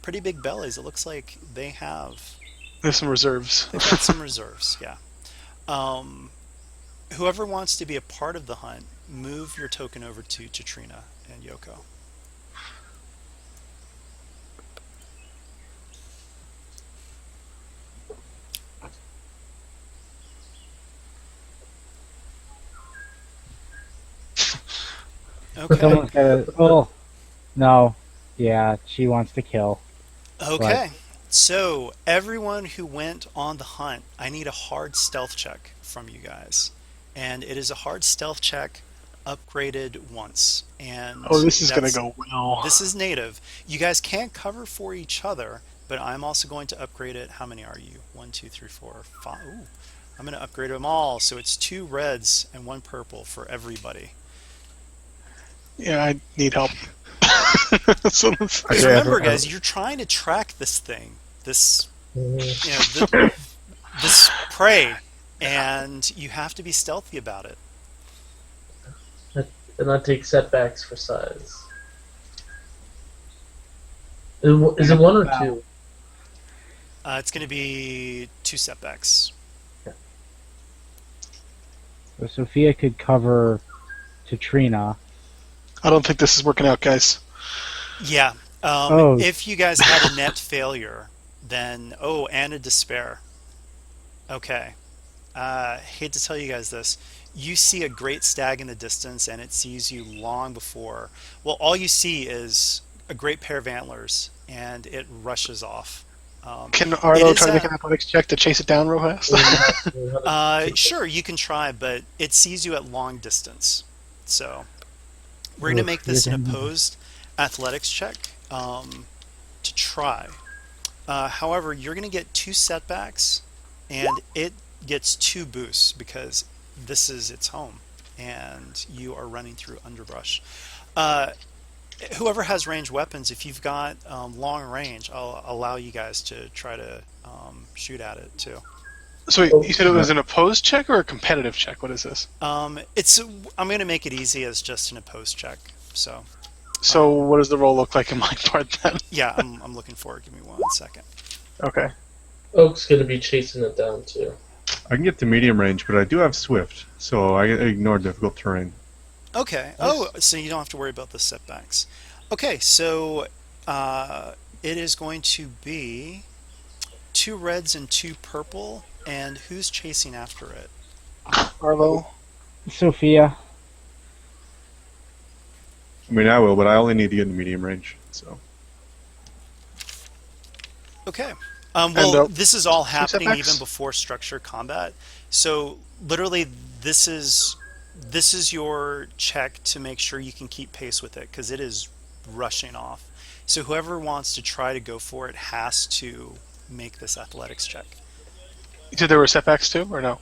pretty big bellies. It looks like There's some reserves. they've got some reserves. Yeah. Um, Whoever wants to be a part of the hunt, move your token over to Chitrina and Yoko. Okay. Someone's got to. Oh no, yeah, she wants to kill. Okay. So everyone who went on the hunt, I need a hard stealth check from you guys. And it is a hard stealth check upgraded once. And Oh, this is going to that's- go well. This is native. You guys can't cover for each other, but I'm also going to upgrade it. How many are you? 1, 2, 3, 4, 5. Ooh, I'm going to upgrade them all. So it's 2 reds and 1 purple for everybody. Yeah, I need help. So let's- Because Okay, remember, I- guys, you're trying to track this thing, this Mhm. this prey, and you have to be stealthy about it. And not take setbacks for size. Is it one or two? It's going to be 2 setbacks. So Sophia could cover Katrina. I don't think this is working out, guys. Yeah. Oh. If you guys had a net failure, then and a despair. Okay. Hate to tell you guys this. You see a great stag in the distance, and it sees you long before. Well, all you see is a great pair of antlers, and it rushes off. Can It Arlo is try to make a- an athletics check to chase it down real fast? Sure, you can try, but it sees you at long distance. So we're going to Oof, make this an you're gonna- opposed athletics check to try. However, you're going to get 2 setbacks, and it gets 2 boosts because this is its home, and you are running through underbrush. Whoever has ranged weapons, if you've got long range, I'll allow you guys to try to shoot at it too. So wait, you said it was an opposed check or a competitive check? What is this? I'm going to make it easy as just an opposed check. So So what does the roll look like in my part then? Yeah, I'm looking for it. Give me 1 second. Okay. Oak's gonna be chasing it down too. I can get to medium range, but I do have Swift, so I ignore difficult terrain. Okay. Nice. Oh, so you don't have to worry about the setbacks. Okay, so uh, it is going to be two reds and two purple, and who's chasing after it? Arlo. Sophia. I mean, I will, but I only need to get into medium range. So Okay. And Well, this is all two happening even setbacks? before structure combat. So literally, this is this is your check to make sure you can keep pace with it because it is rushing off. So whoever wants to try to go for it has to make this athletics check. You said there were setbacks too, or no?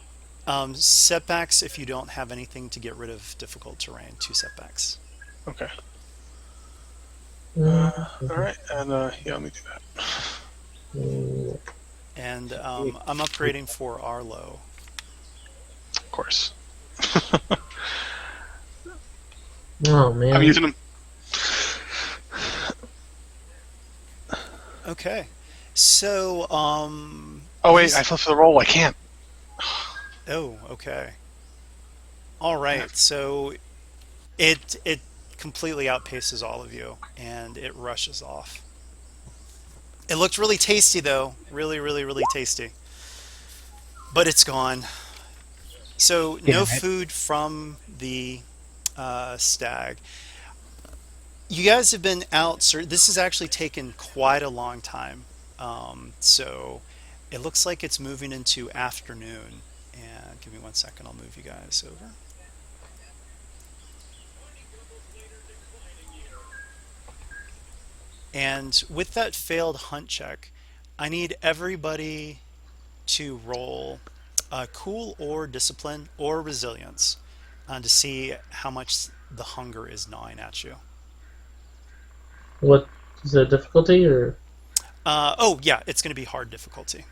Setbacks if you don't have anything to get rid of difficult terrain. Two setbacks. Okay. Mm-hmm. All right, and yeah, let me do that. And I'm upgrading for Arlo. Of course. Oh man. I'm using them. Okay. So, Oh wait, I flipped for the roll. I can't. oh, okay. All right. So it completely outpaces all of you and it rushes off. It looked really tasty though. Really, really, really tasty. But it's gone. So no Damn it. food from the stag. You guys have been out. This has actually taken quite a long time. So it looks like it's moving into afternoon. And give me 1 second. I'll move you guys over. And with that failed hunt check, I need everybody to roll cool or discipline or resilience to see how much the hunger is gnawing at you. What is the difficulty or? Oh, yeah, it's going to be hard difficulty.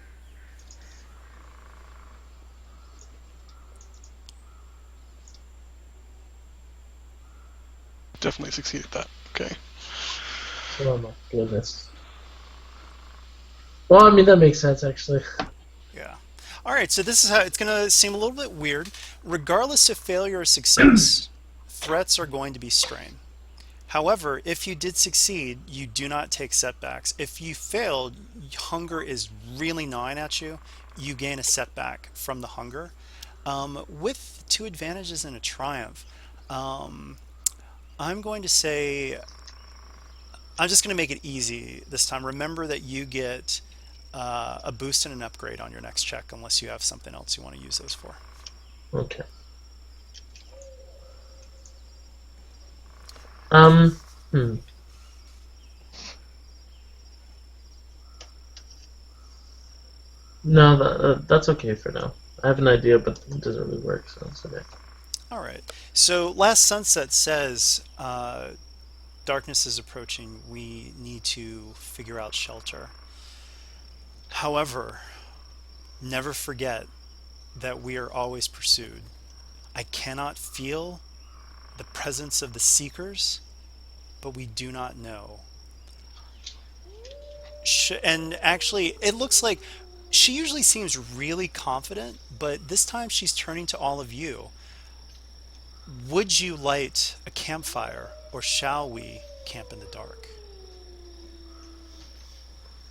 Definitely succeeded that. Okay. Oh my goodness. Well, I mean that makes sense actually. Yeah. All right, so this is how it's going to seem a little bit weird. Regardless of failure or success, threats are going to be strain. However, if you did succeed, you do not take setbacks. If you failed, hunger is really gnawing at you. You gain a setback from the hunger. With two advantages and a triumph, um, I'm going to say I'm just going to make it easy this time. Remember that you get a boost and an upgrade on your next check, unless you have something else you want to use those for. Okay. Um. Hmm. No, that's okay for now. I have an idea, but it doesn't really work, so it's okay. All right. So last sunset says darkness is approaching. We need to figure out shelter. However, never forget that we are always pursued. I cannot feel the presence of the seekers, but we do not know. And actually, it looks like she usually seems really confident, but this time she's turning to all of you. Would you light a campfire, or shall we camp in the dark?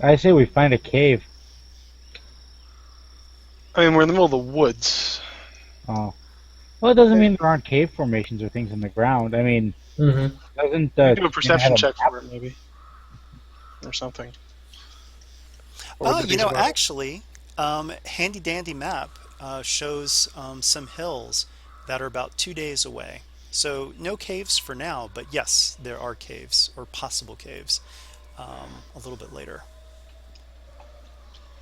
I say we find a cave. I mean, we're in the middle of the woods. Oh. Well, it doesn't mean there aren't cave formations or things in the ground. I mean, Mm-hmm. doesn't You the do a perception check for it, maybe, or something. Or would Oh, there be some other- actually, handy dandy map shows some hills that are about 2 days away. So no caves for now, but yes, there are caves or possible caves a little bit later.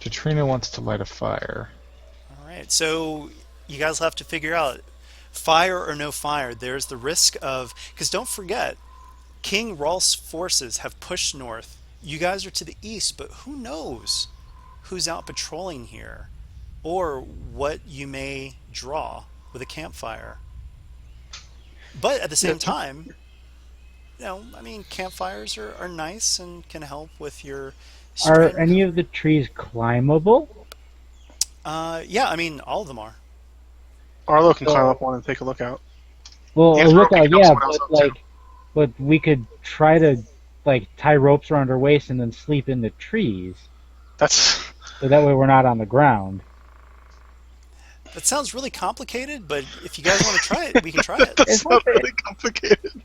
Katrina wants to light a fire. All right, so you guys will have to figure out fire or no fire. There's the risk of, because don't forget, King Rolf's forces have pushed north. You guys are to the east, but who knows who's out patrolling here or what you may draw with a campfire. But at the same time, I mean, campfires are nice and can help with your Are strength. any of the trees climbable? Yeah, I mean, all of them are. Arlo can climb up So, one and take a look out. He well, a has a rope. He lookout, can help yeah, someone else but up too. but we could try to like tie ropes around our waist and then sleep in the trees, That's so that way we're not on the ground. That sounds really complicated, but if you guys want to try it, we can try it. that It's not sounds that, really complicated.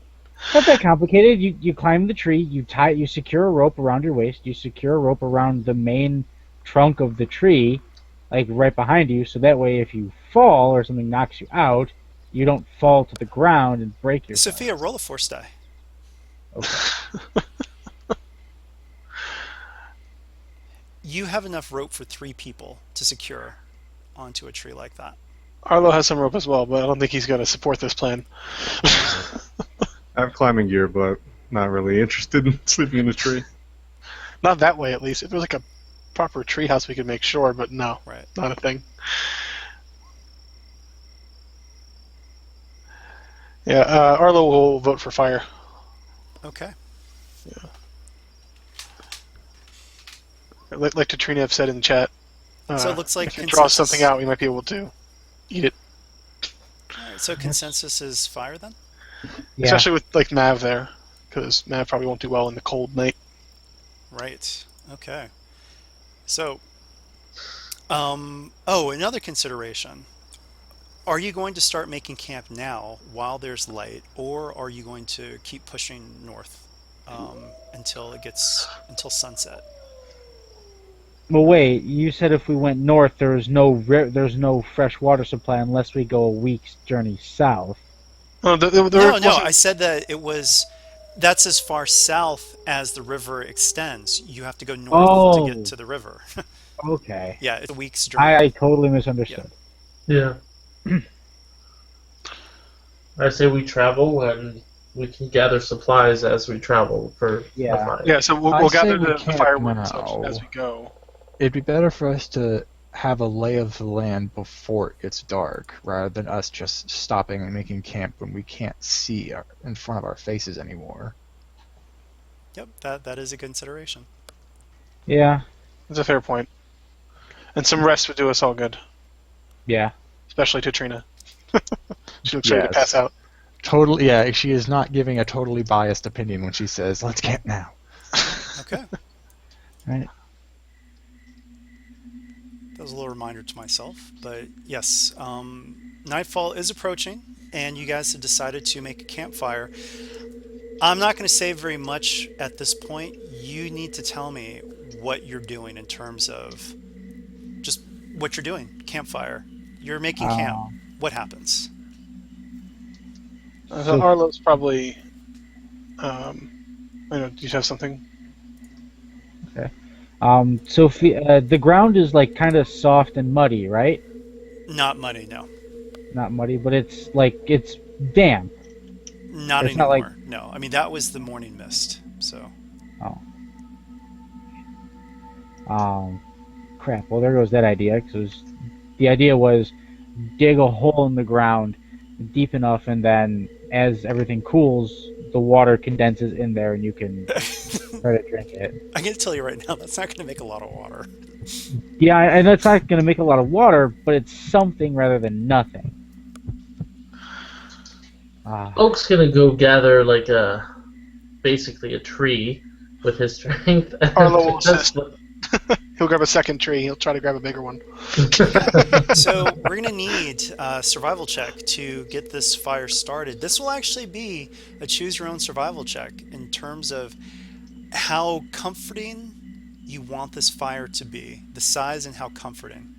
not that complicated. You climb the tree, you secure a rope around your waist, you secure a rope around the main trunk of the tree, like right behind you, so that way if you fall or something knocks you out, you don't fall to the ground and break yourself. Sophia, roll a force die. Okay. You have enough rope for 3 people to secure onto a tree like that. Arlo has some rope as well, but I don't think he's going to support this plan. I have climbing gear, but not really interested in sleeping in a tree. Not that way, at least. If there's like a proper tree house, we could make sure, but no, Right. not a thing. Yeah, Arlo will vote for fire. Okay. Like Katrina have said in the chat. So it looks like if you draw something consensus. out, we might be able to eat it. All right, so consensus is fire then? Yeah. Especially with like Mav there, because Mav probably won't do well in the cold night. Right. Okay. So, another consideration. Are you going to start making camp now while there's light, or are you going to keep pushing north until sunset? Well, wait. You said if we went north, there's no fresh water supply unless we go a week's journey south. Oh, there No, no. wasn't. I said that that's as far south as the river extends. You have to go north to get Oh, to the river. okay. Yeah, it's a week's journey. I totally Yeah. misunderstood. Yeah. I say we travel and we can gather supplies as we travel for the Yeah. fight. Yeah, so I we'll say gather we the camp firewood and such now. as we go. It'd be better for us to have a lay of the land before it gets dark, rather than us just stopping and making camp when we can't see in front of our faces anymore. Yep, that is a consideration. Yeah. That's a fair point. And some rest would do us all good, Yeah. especially to Trina. She looks ready to Yes. pass out. Totally, yeah. She is not giving a totally biased opinion when she says, "Let's camp now." Okay. Right. That was a little reminder to myself. But yes, nightfall is approaching, and you guys have decided to make a campfire. I'm not going to say very much at this point. You need to tell me what you're doing in terms of just what you're doing. Campfire. You're making camp. Um, What happens? So So- Arlo's probably. I don't know. Do you have something? the ground is like kind of soft and muddy, right? Not muddy, no. Not muddy, but it's damp. Not It's not like- anymore. No. I mean, that was the morning mist. So, Crap. Well, there goes that idea. Because the idea was dig a hole in the ground deep enough, and then as everything cools, the water condenses in there, and you can try to drink it. I'm going to tell you right now, that's not going to make a lot of water. Yeah, and that's not going to make a lot of water, but it's something rather than nothing. Oak's gonna go gather like basically a tree with his strength. Arlo will assist. He'll grab a second tree. He'll try to grab a bigger one. So we're going to need a survival check to get this fire started. This will actually be a choose your own survival check in terms of how comforting you want this fire to be, the size and how comforting.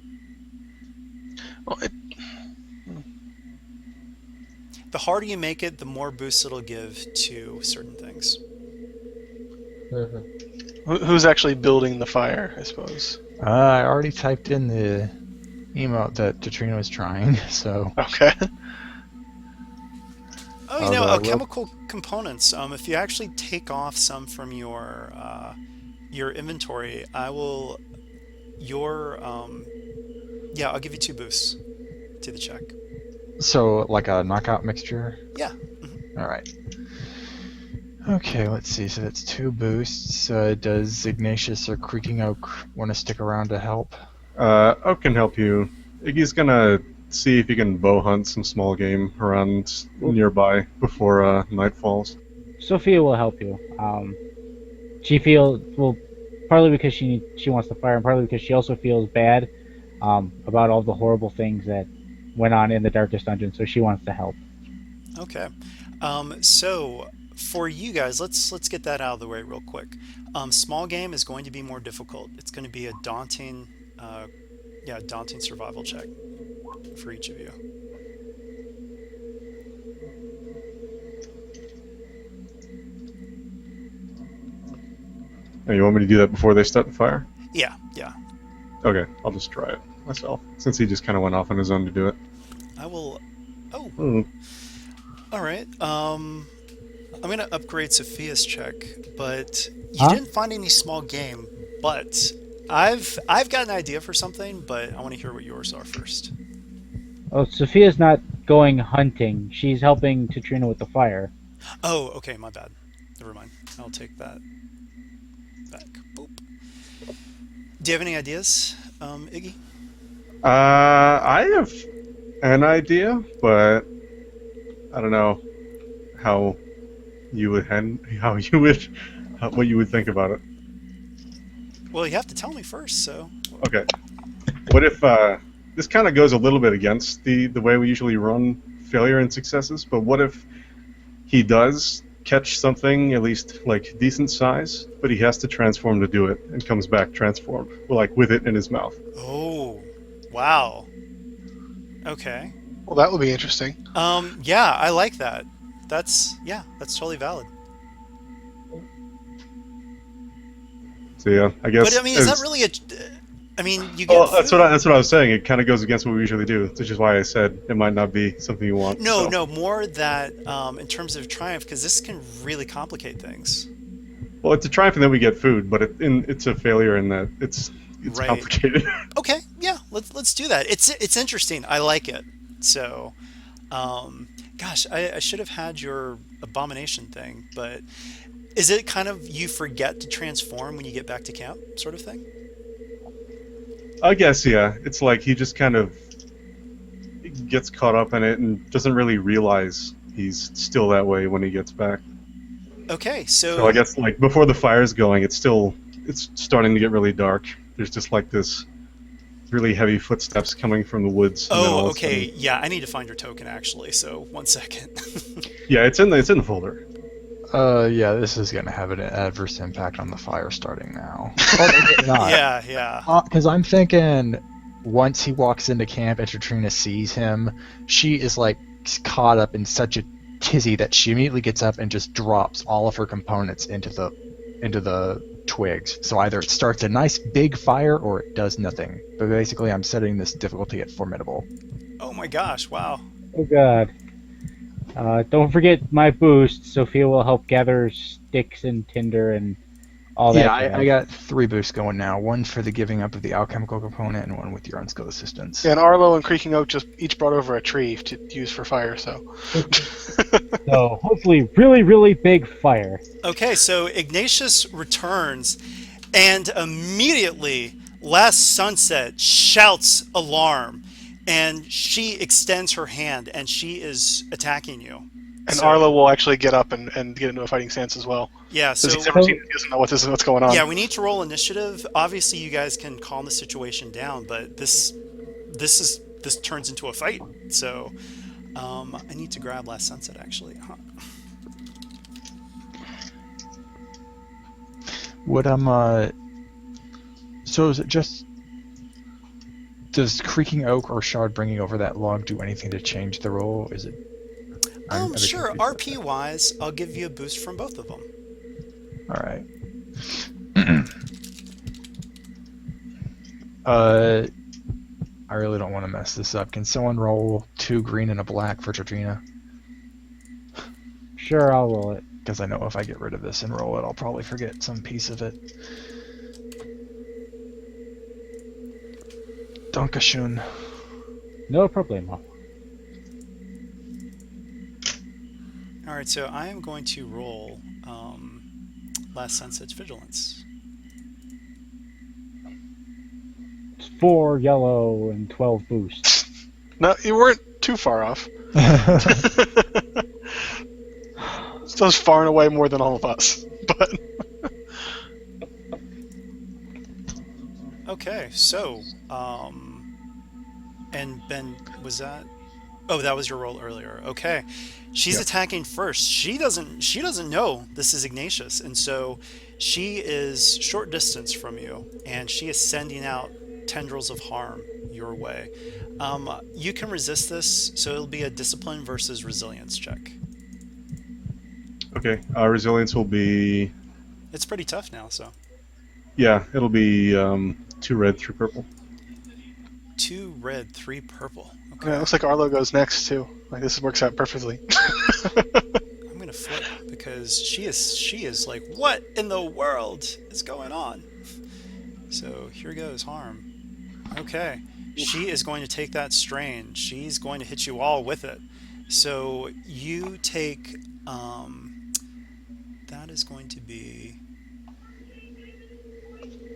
Well, The harder you make it, the more boost it'll give to certain things. who's actually building the fire? I suppose. I already typed in the email that Katrina was trying, so Okay. Oh, you know, Although, chemical components. If you actually take off some from your inventory, I will I'll give you 2 boosts to the check. like a knockout mixture. Yeah. All right. Okay, let's see. So that's 2 boosts. Does Ignatius or Creaking Oak want to stick around to help? Oak can help you. Iggy's gonna see if he can bow hunt some small game around nearby before night falls. Sophia will help you. She feels well, partly because she wants the fire, and partly because she also feels bad about all the horrible things that went on in the darkest dungeon. So she wants to help. Okay. So for you guys, let's get that out of the way real quick. Small game is going to be more difficult. It's going to be a daunting, daunting survival check for each of you. And you want me to do that before they start the fire? Yeah, yeah. Okay, I'll just try it myself, since he just kind of went off on his own to do it. I will. Oh, Hmm. all right. I'm gonna upgrade Sophia's check, but you Huh? didn't find any small game. But I've got an idea for something, but I want to hear what yours are first. Oh, Sophia's not going hunting. She's helping Katrina with the fire. Oh, okay, my bad. Never mind. I'll take that back. Boop. Do you have any ideas, Iggy? I have an idea, but I don't know how you would what you would think about it. Well, you have to tell me first. So, Okay, what if this kind of goes a little bit against the way we usually run failure and successes? But what if he does catch something at least like decent size, but he has to transform to do it and comes back transformed, like with it in his mouth? oh, wow. Okay. Well, that would be interesting. Yeah, I like that. That's totally valid. So yeah, I guess. But I mean, is that really a? I mean, you get. Well, that's food. what I was saying. It kind of goes against what we usually do, which is why I said it might not be something you want. No, so. no, more that in terms of triumph, because this can really complicate things. Well, it's a triumph in that we get food, but it's a failure in that it's Right. complicated. Okay, yeah, let's do that. It's interesting. I like it. So, gosh, I should have had your abomination thing, but is it kind of you forget to transform when you get back to camp, sort of thing? I guess yeah. It's like he just kind of gets caught up in it and doesn't really realize he's still that way when he gets back. Okay, So I guess like before the fire's going, it's starting to get really dark. There's just like this really heavy footsteps coming from the woods. And then all Oh, of a okay. sudden- Yeah, I need to find your token actually. So 1 second. Yeah, it's in the folder. Yeah, this is going to have an adverse impact on the fire starting now. Yeah, yeah. Because I'm thinking once he walks into camp and Katrina sees him, she is like caught up in such a tizzy that she immediately gets up and just drops all of her components into the twigs. So either it starts a nice big fire or it does nothing. But basically, I'm setting this difficulty at formidable. Oh my gosh! Wow. Oh God. Don't forget my boost. Sophia will help gather sticks and tinder and all that. Yeah, jazz. I got 3 boosts going now. One for the giving up of the alchemical component, and one with your unskilled assistance. Yeah, and Arlo and Creaking Oak just each brought over a tree to use for fire, so. So hopefully, really, really big fire. Okay, so Ignatius returns, and immediately, Last Sunset shouts alarm, and she extends her hand, and she is attacking you. And So- Arlo will actually get up and get into a fighting stance as well. Yeah, Because so he's never seen it, he doesn't know what's going on. yeah, we need to roll initiative. Obviously, you guys can calm the situation down, but this turns into a fight. So, I need to grab Last Sunset actually. Huh. Would so is it just does creaking oak or shard bringing over that log do anything to change the roll? Is it? I'm a bit Sure. confused about RP wise, I'll give you a boost from both of them. that. All right. I really don't want to mess this up. Can someone roll 2 green and a black for Georgina? Sure, I'll roll it. Because I know if I get rid of this and roll it, I'll probably forget some piece of it. Dankeschön. No problemo. All right, so I am going to roll Last Sunset's vigilance. It's 4 yellow and 12 boost. No, you weren't too far off. Still far and away more than all of us. But Okay, so, and Ben, was that? Oh, that was your roll earlier. Okay, she's Yeah. attacking first. She doesn't know this is Ignatius, and so she is short distance from you, and she is sending out tendrils of harm your way. You can resist this, so it'll be a discipline versus resilience check. Okay. Resilience will be. It's pretty tough now, so Yeah, it'll be 2 red, 3 purple. 2 red, 3 purple. yeah, Okay, it looks like Arlo goes next too. Like this works out perfectly. I'm gonna flip because she is like, what in the world is going on? So here goes harm. Okay, she is going to take that strain. She's going to hit you all with it. So you take that is going to be,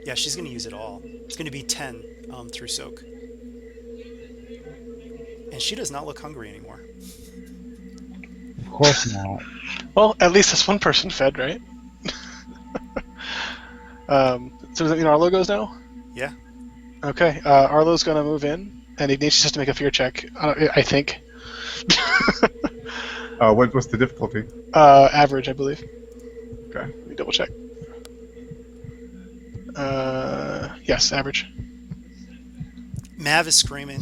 yeah, she's going to use it all. It's going to be 10 through soak, and she does not look hungry anymore. Of course not. Well, at least this one person fed, right? So does that mean Arlo goes now? Yeah. Okay, Arlo's gonna move in, and Ignatius has to make a fear check. I think. What's the difficulty? Average, I believe. Okay. Let me double check. Yes, average. Mav is screaming.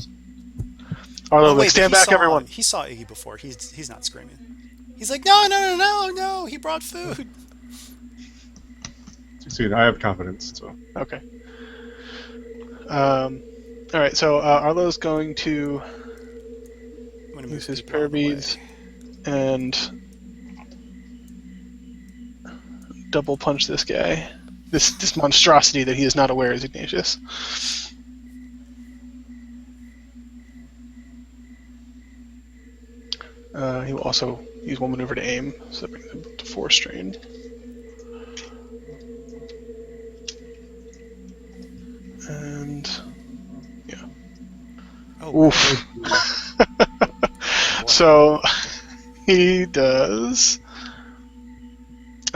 Arlo, Oh wait, but stand back, everyone. He saw Iggy before. He's not screaming. He's like, no, no, no, no, no. He brought food. See, I have confidence, so. Okay. All right, so Arlo's going to I'm gonna use move his people out of the way. parabeads and double punch this guy. This monstrosity that he is not aware is Ignatius. He will also use one maneuver to aim, so that brings him to 4 strain. And yeah. Oh, Oof. So he does.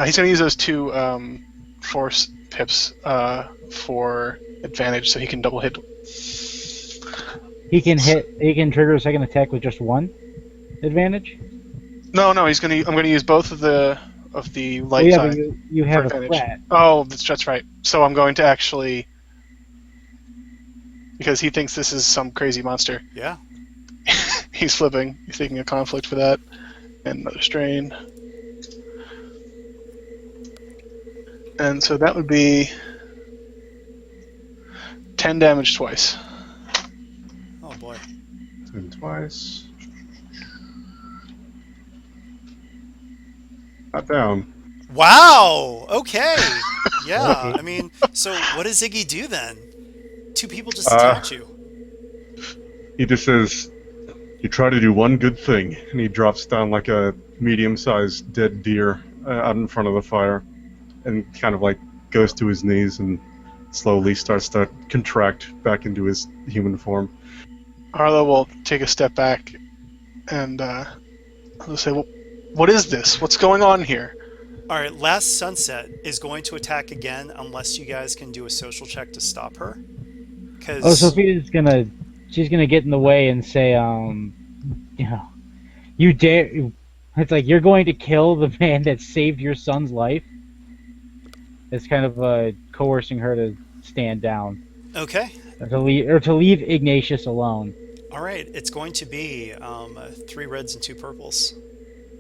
He's going to use those 2 force pips for advantage, so he can double hit. He can trigger a second attack with just 1 advantage. No, he's going to. I'm going to use both of the light Oh, yeah, side. but you have a advantage. threat. Oh, that's right. So I'm going to actually, because he thinks this is some crazy monster. yeah. He's flipping. He's taking a conflict for that, and another strain. And so that would be 10 damage twice. Oh boy. 10 twice. Not down. Wow. Okay. Yeah. I mean, so what does Iggy do then? 2 people just attacked you. He just says, "You try to do one good thing," and he drops down like a medium-sized dead deer out in front of the fire, and kind of like goes to his knees and slowly starts to contract back into his human form. Arlo will take a step back and he'll say, well, what is this? What's going on here? All right. Last Sunset is going to attack again unless you guys can do a social check to stop her. Because Oh, Sophia's she's gonna get in the way and say, you dare. It's like, you're going to kill the man that saved your son's life. It's kind of coercing her to stand down. Okay. Or to leave Ignatius alone. All right. It's going to be 3 reds and 2 purples.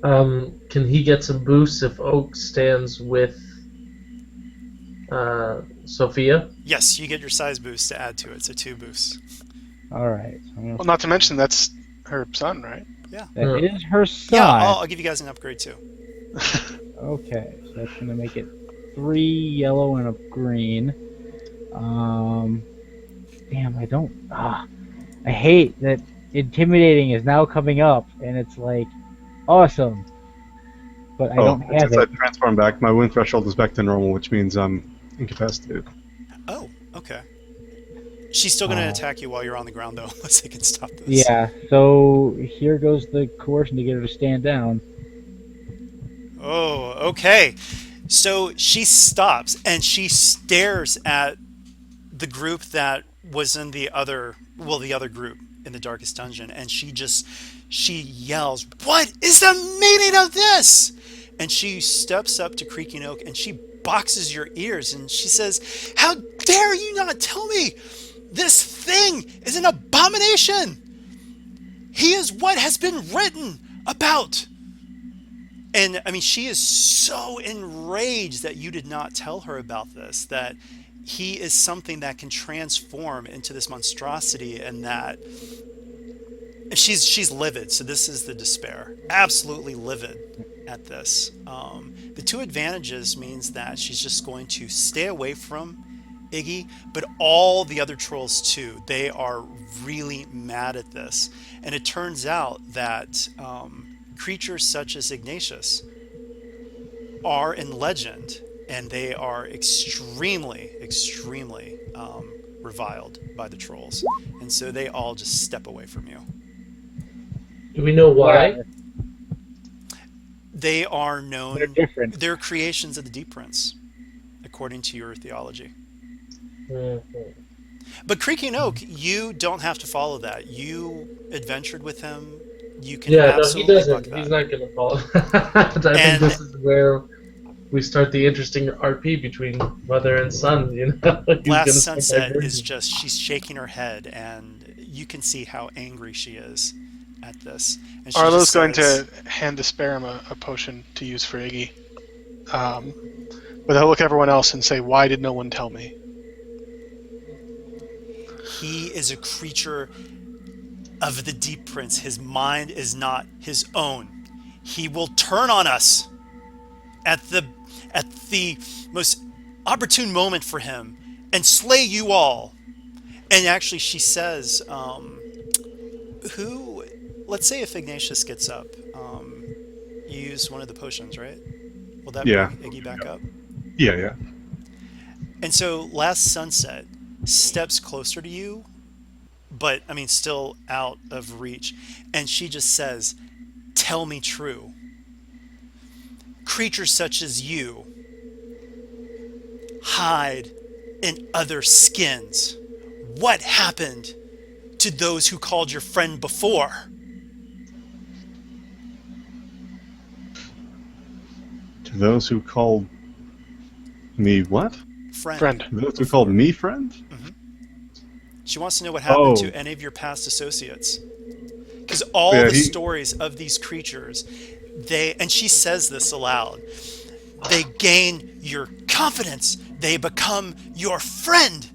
Can he get some boosts if Oak stands with Sophia? Yes, you get your size boost to add to it, so 2 boosts. Alright. Well, not to mention that's her son, right? Yeah. That is her son. Yeah, I'll give you guys an upgrade too. Okay, so that's gonna make it 3 yellow and a green. Damn, I don't. I hate that intimidating is now coming up, and it's like, awesome. but I Oh, don't and have since I it. transformed back, my wound threshold is back to normal, which means I'm incapacitated. Oh, okay. She's still going to Uh, attack you while you're on the ground, though, unless they can stop this. yeah, so here goes the coercion to get her to stand down. Oh, okay. So she stops and she stares at the group that was in the other group in the darkest dungeon, and she yells, "What is the meaning of this?" And she steps up to Creaking Oak and she boxes your ears and she says, "How dare you not tell me this thing is an abomination? He is what has been written about." And I mean, she is so enraged that you did not tell her about this, that he is something that can transform into this monstrosity, and that she's livid. So this is the despair, absolutely livid at this. The two advantages means that she's just going to stay away from Iggy, but all the other trolls too. They are really mad at this, and it turns out that creatures such as Ignatius are in legend, and they are extremely, extremely reviled by the trolls, and so they all just step away from you. Do we know why? They are They're known; different. they're creations of the Deep Prince, according to your theology. Mhm. But Creaking Oak, you don't have to follow that. You adventured with him. You can Yeah, no, he absolutely buck doesn't. He's that. not gonna follow. I think And this is where we start the interesting RP between mother and son. You know, he's gonna Last start Sunset is diverging. just, she's shaking her head, and you can see how angry she is at this. And she Arlo's just going says, to hand Desparim a potion to use for Iggy. But I'll look at everyone else and say, why did no one tell me? he is a creature of the Deep Prince. His mind is not his own. He will turn on us at the most opportune moment for him and slay you all. And actually, she says, who, let's say if Ignatius gets up, you use one of the potions, right? Will that Yeah. bring Iggy back up? Yeah. And so Last Sunset steps closer to you, but I mean, still out of reach. And she just says, "Tell me true. Creatures such as you hide in other skins. What happened to those who called your friend before?" To those who called me what? Friend. Friend. To those who called me friend? She wants to know what happened Oh, to any of your past associates. Because all yeah. the stories of these creatures, and she says this aloud, they gain your confidence, they become your friend,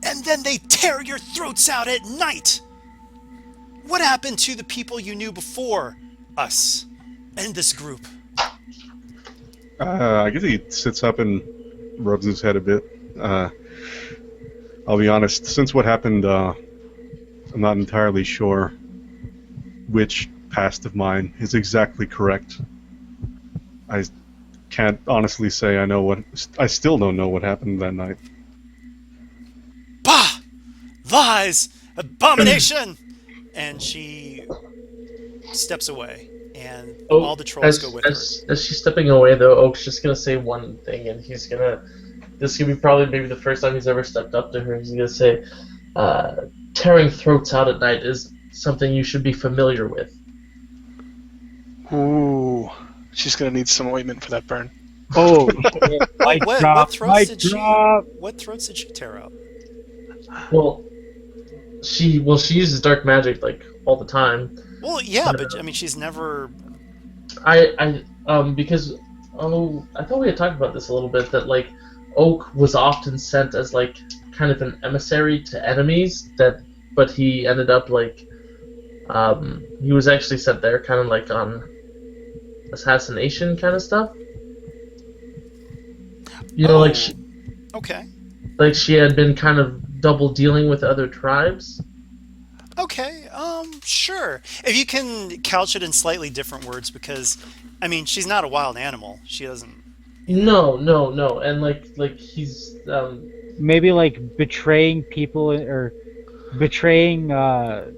and then they tear your throats out at night. What happened to the people you knew before us and this group? I guess he sits up and rubs his head a bit. I'll be honest. Since what happened, I'm not entirely sure which past of mine is exactly correct. I can't honestly say I know what. I still don't know what happened that night. Bah! Lies! Abomination! And she steps away, and all Oh, the trolls go with her. as she's stepping away, though, Oak's just gonna say one thing, and he's gonna. This is gonna be probably maybe the first time he's ever stepped up to her. He's gonna say, "Tearing throats out at night is something you should be familiar with." Ooh. She's going to need some ointment for that burn. Oh, Well, mic drop, mic drop. what throats did she tear out? Well, she uses dark magic like all the time. Well, yeah, but I mean, she's never. Because I thought we had talked about this a little bit, that like Oak was often sent as like kind of an emissary to enemies, but he ended up like he was actually sent there kind of like on assassination kind of stuff. You know, Oh, okay, like she had been kind of double dealing with other tribes. okay. Sure. If you can couch it in slightly different words, because, I mean, she's not a wild animal. She doesn't, you know. No, no, no, and like he's Maybe like betraying people or betraying Betrayal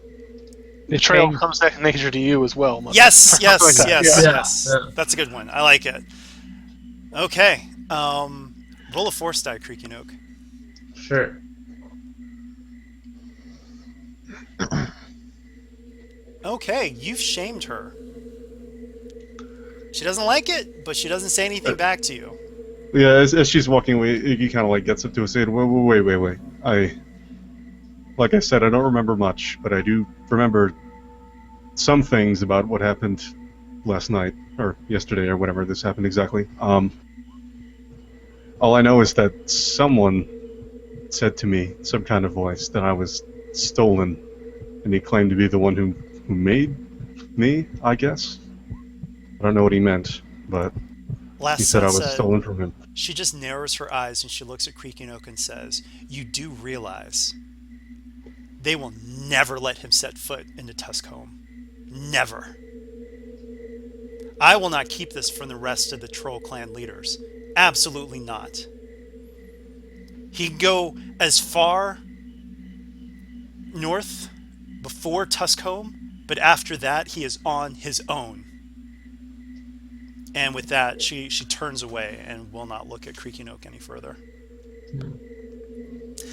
betraying. comes second nature to you as well, mother. Yes, Something like yes, that. yes, Yeah. yeah, yes. yeah, That's a good one. I like it. Okay. Roll a force die, Creaking Oak. sure. Okay, you've shamed her. She doesn't like it, but she doesn't say anything back to you. Yeah, as she's walking away, Iggy kind of like gets up to her saying, wait. Like I said, I don't remember much, but I do remember some things about what happened last night, or yesterday, or whatever this happened exactly. All I know is that someone said to me, some kind of voice, that I was stolen, and he claimed to be the one who made me, I guess. I don't know what he meant, but he Last said I was sunset, stolen from him. she just narrows her eyes and she looks at Creaking Oak and says, "You do realize they will never let him set foot into Tuskholm. Never. I will not keep this from the rest of the Troll Clan leaders. Absolutely not. He can go as far north before Tuskholm, but after that, he is on his own." And with that, she turns away and will not look at Creaking Oak any further.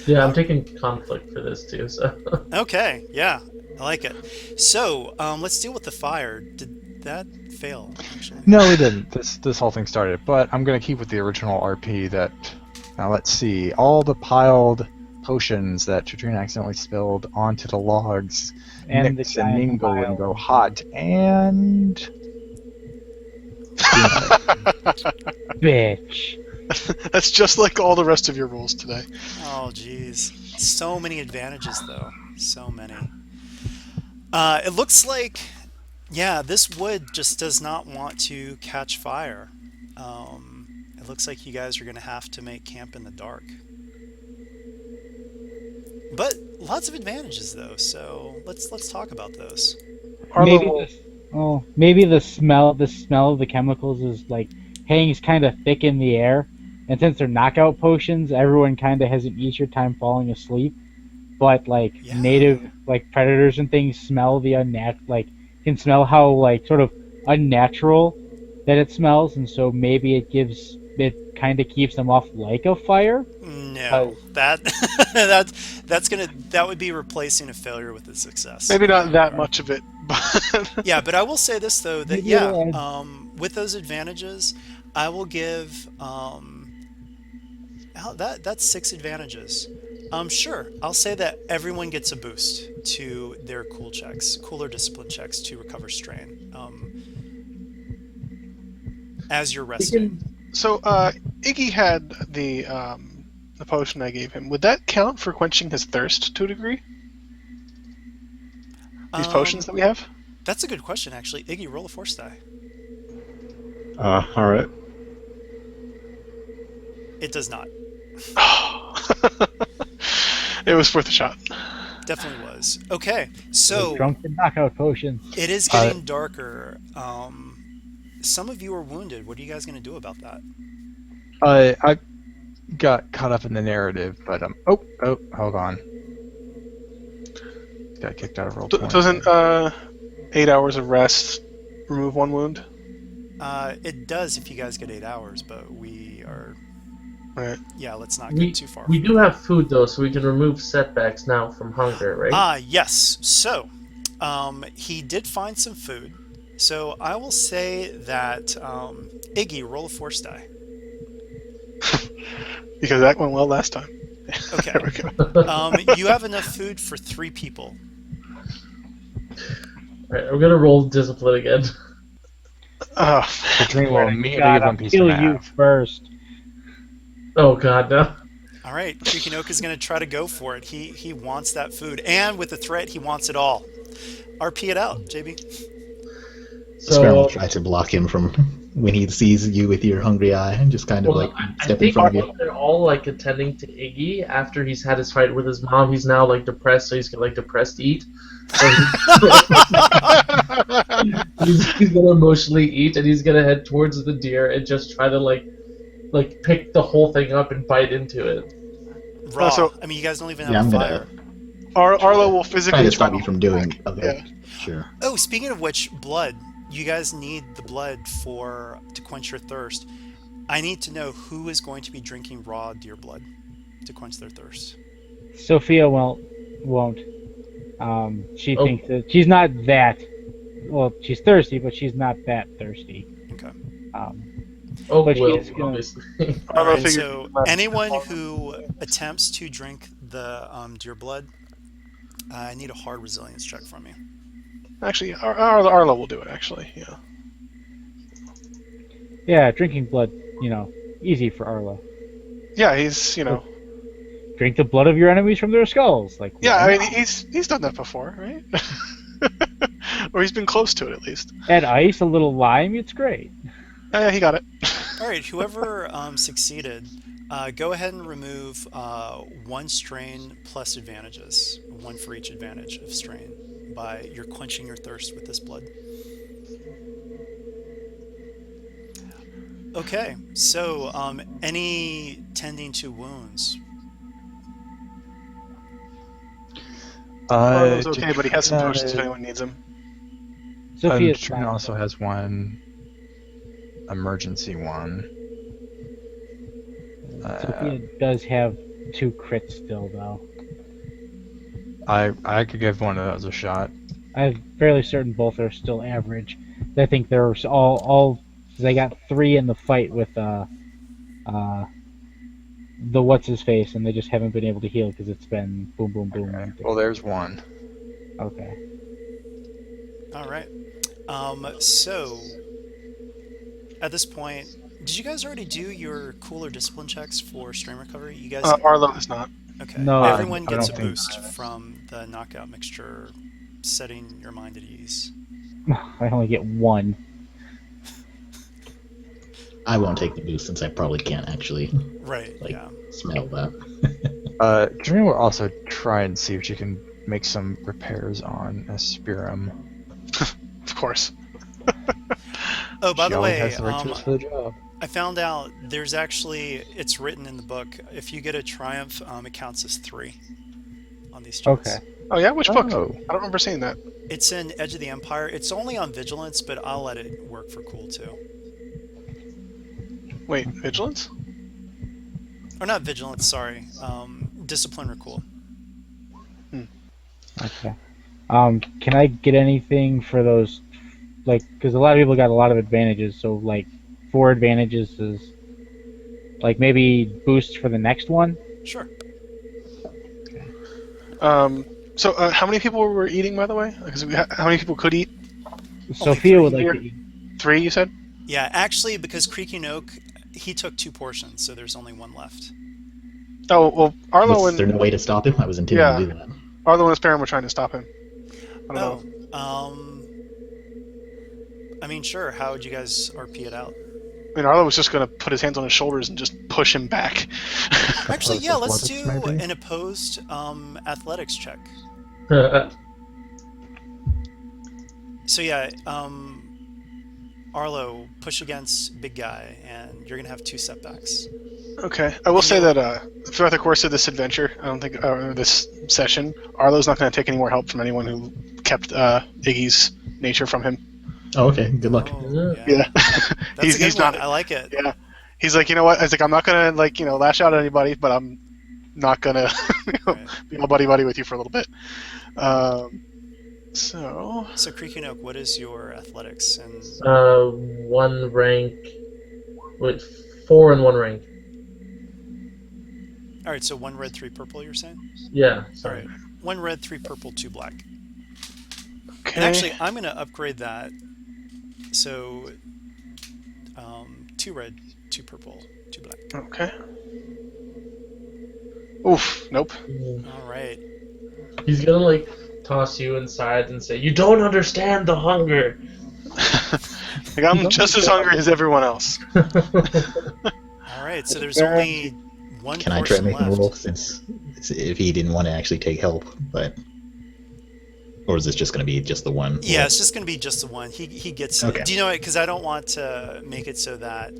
Yeah, I'm taking conflict for this too. So Okay, yeah, I like it. So, let's deal with the fire. Did that fail, actually? No, we didn't. This whole thing started, but I'm gonna keep with the original RP. That now let's see all the piled potions that Tratrina accidentally spilled onto the logs, And mix the and giant mingle and pile. go hot and. Bitch. That's just like all the rest of your rules today. Oh, geez. So many advantages, though. So many. It looks like, yeah, this wood just does not want to catch fire. It looks like you guys are going to have to make camp in the dark. But lots of advantages, though. So let's talk about those. Arlo Maybe will, maybe the smell of the chemicals is like hangs kind of thick in the air, and since they're knockout potions, everyone kind of has an easier time falling asleep. But like Yeah. native like predators and things smell the can smell how like sort of unnatural that it smells, and so maybe it kind of keeps them off like a fire. No, that that would be replacing a failure with a success. maybe not that much of it, but Yeah, but I will say this though, that Maybe yeah, it'll add- with those advantages, I will give that's 6 advantages. Sure, I'll say that everyone gets a boost to their cooler discipline checks to recover strain. As you're resting. so Iggy had the potion I gave him. Would that count for quenching his thirst to a degree? These potions that we have? That's a good question, actually. Iggy, roll a force die. Alright. It does not. It was worth a shot. Definitely was. Okay, so Drunken knockout potions. it is getting darker. Some of you are wounded. What are you guys going to do about that? I got caught up in the narrative, but oh, hold on. Got kicked out of roll 20. Doesn't 8 hours of rest remove one wound? It does if you guys get 8 hours, but we are... Right. Yeah, let's not we get too far. we do have food though, so we can remove setbacks now from hunger, right? Yes. So, he did find some food. So I will say that, Iggy, roll a force die. Because that went well last time. Okay. There we go. You have enough food for 3 people. Alright, I'm gonna roll discipline again. Oh, Katrina will immediately God, give I'll one piece kill of you math. first. Oh god, no. All right, Creaking Oak is going to try to go for it. He wants that food, and with the threat, he wants it all. RP it out, JB. The sparrow will So try to block him from when he sees you with your hungry eye and just kind of Well, like I step in think front of you. they're all like attending to Iggy after he's had his fight with his mom. He's now like depressed, so he's gonna like depressed eat. So he's gonna emotionally eat, and he's gonna head towards the deer and just try to like pick the whole thing up and bite into it. Raw. So I mean, you guys don't even Yeah, have a I'm fire. Arlo will Try physically to try stop you from doing. Okay, Yeah. sure. Oh, speaking of which, blood. You guys need the blood to quench your thirst. I need to know who is going to be drinking raw deer blood to quench their thirst. Sophia won't. She Oh. thinks that she's not that. Well, she's thirsty, but she's not that thirsty. Okay. Oh, But she well, is gonna- obviously. All Arlo right. figured So left. anyone who attempts to drink the deer blood, I need a hard resilience check from you. Actually, Arlo will do it. Actually, yeah. Yeah, drinking blood, easy for Arlo. Yeah, he's Drink the blood of your enemies from their skulls. Like, Yeah, why I mean not? he's done that before, right? Or he's been close to it at least. Add ice, a little lime, it's great. Yeah, he got it. All right. Whoever succeeded, go ahead and remove one strain plus advantages, one for each advantage of strain, by you're quenching your thirst with this blood. Okay, so any tending to wounds? Arlo's okay, but he has some uh, potions if anyone needs them. Sophia's Trina fine. also has one emergency one. Sophia does have 2 crits still, though. I could give one of those a shot. I'm fairly certain both are still average. I think they're all they got 3 in the fight with the what's his face, and they just haven't been able to heal because it's been boom, boom, boom. Okay. Well, there's one. Okay. All right. So at this point, did you guys already do your cooler discipline checks for strain recovery? You guys. Arlo is not. Okay. No, Everyone I gets a don't think- boost from the knockout mixture, setting your mind at ease. I only get 1. I won't take the boost since I probably can't actually Right. Like- Yeah. smell that. Trina will also try and see if she can make some repairs on Aspirum. Of course. Oh, by She the always way, has the right tools for the job. I found out it's written in the book. If you get a triumph, it counts as 3 on these checks. Okay. Oh yeah, which book? Oh. I don't remember seeing that. It's in Edge of the Empire. It's only on vigilance, but I'll let it work for cool too. Wait, vigilance? Or not vigilance, sorry. Discipline or cool. Okay. Can I get anything for those? Like, because a lot of people got a lot of advantages. So, like, 4 advantages is like maybe boosts for the next one. Sure. So how many people were eating, by the way? Because how many people could eat? Sophia would three like here? to eat. 3, you said? Yeah, actually, because Creaking Oak, he took 2 portions, so there's only 1 left. Oh well, Arlo Was and there no way to stop him? I was intending Yeah. to do that. Arlo and Sparrow were trying to stop him. I don't know. I mean, sure. How would you guys RP it out? I mean, Arlo was just going to put his hands on his shoulders and just push him back. Actually, yeah, let's do Athletics, maybe? an opposed athletics check. So yeah, Arlo, push against big guy, and you're gonna have 2 setbacks. Okay, I will say that throughout the course of this adventure, I don't think this session, Arlo's not going to take any more help from anyone who kept Iggy's nature from him. Oh, okay. Good luck. Oh, Yeah, That's a good he's one. not. I like it. Yeah, he's like, you know what? I was like, I'm not going to lash out at anybody, but I'm not going to Right. be all buddy buddy with you for a little bit. So So Creaking Oak, what is your athletics? And 1 rank. Wait, 4 and 1 rank. all right, so 1 red, 3 purple. You're saying? Yeah. All Sorry. right, 1 red, 3 purple, 2 black. okay, And actually, I'm gonna upgrade that. So 2 red, 2 purple, 2 black. okay. Oof, nope. All right. He's gonna like toss you inside and say, "You don't understand the hunger." Like, I'm just as hungry as everyone else. All right, so there's only one Can I try portion making a left. roll since if he didn't want to actually take help, but or is this just going to be just the one? Yeah, roll? it's just going to be just the one. He gets. Okay. Do you know it? Because I don't want to make it so that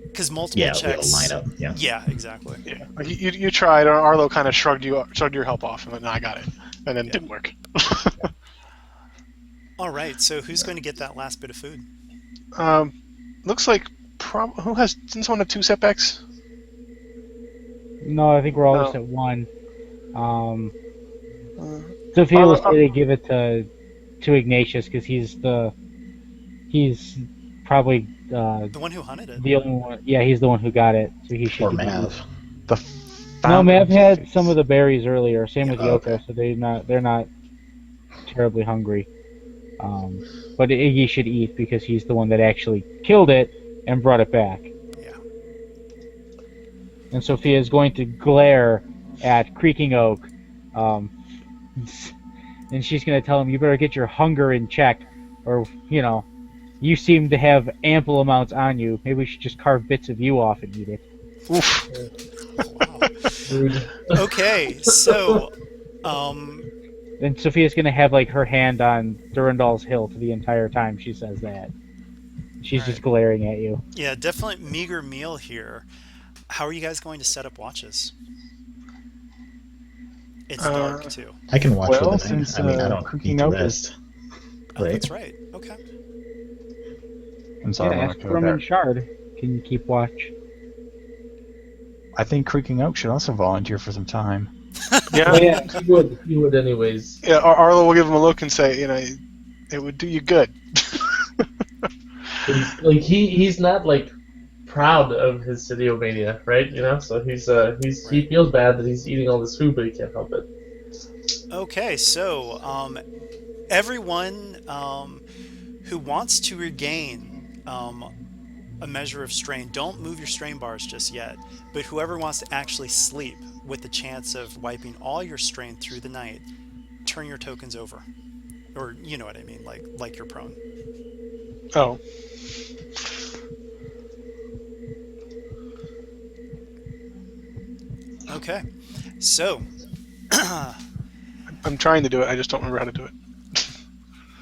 because multiple Yeah, we all checks. line up. Yeah. Yeah, exactly. Yeah. Like, you tried, and Arlo kind of shrugged your help off, and went, "No, I got it," and then it didn't work. All right, so who's going to get that last bit of food? Looks like who has? Didn't someone have 2 setbacks? No, I think we're all No. just at 1. Uh, Sophia I'll- will say to give it to Ignatius because he's probably The one who hunted it. the only one. Yeah, he's the one who got it, so he should. Or give it. Mav. The No, founder Mav had some of the berries earlier. Same with Oh, Yoko, okay. so they're not terribly hungry. But Iggy should eat because he's the one that actually killed it and brought it back. Yeah. And Sophia is going to glare at Creaking Oak, and she's going to tell him, "You better get your hunger in check, or you seem to have ample amounts on you. Maybe we should just carve bits of you off and eat it." Oof. Wow. Rude. Okay, so And Sophia's going to have like her hand on Durandal's hilt the entire time she says that. She's just glaring at you. yeah, definitely meager meal here. How are you guys going to set up watches? It's dark too. I can watch Well, with the since, I mean, I don't Cooking need to Oak rest. Oh, Right. that's right. Okay. I'm sorry, Yeah, Monaco, Esprum there. and Shard can keep watch. I think Creaking Oak should also volunteer for some time. Yeah. You would anyways. Yeah. Arlo will give him a look and say, it would do you good. He's not like proud of his Cidiomania, right? So he feels bad that he's eating all this food, but he can't help it. Okay, so everyone who wants to regain a measure of strain, don't move your strain bars just yet. But whoever wants to actually sleep with the chance of wiping all your strain through the night, turn your tokens over. Or you know what I mean, like you're prone. Oh. Okay, so I'm trying to do it. I just don't remember how to do it.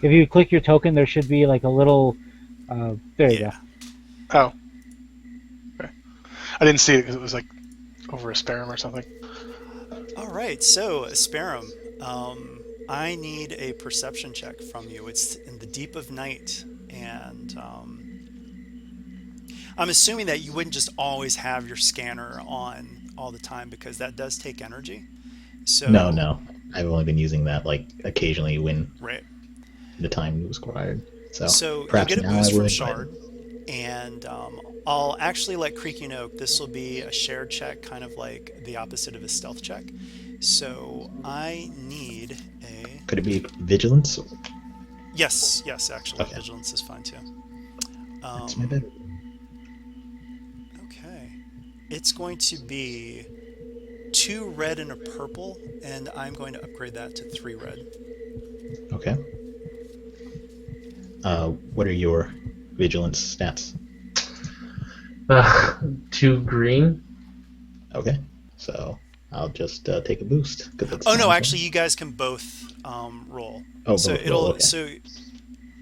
If you click your token, there should be like a little. There you yeah. go. Oh. Okay. I didn't see it because it was like over a Sparum or something. All right, so Sparum, I need a perception check from you. It's in the deep of night, and I'm assuming that you wouldn't just always have your scanner on all the time because that does take energy. So No. I've only been using that like occasionally when right. the time was required. So you perhaps get a now boost I from would, Shard, and I'll actually let Creaking Oak. This will be a shared check, kind of like the opposite of a stealth check. So I need a Could it be vigilance? yes, actually, Okay. vigilance is fine too. That's my better. Okay, it's going to be 2 red and a purple, and I'm going to upgrade that to 3 red. Okay. What are your vigilance stats? 2 green. Okay. So I'll just take a boost. 'Cause that's Oh no, fine. actually, you guys can both roll. Oh, So both it'll roll, okay. so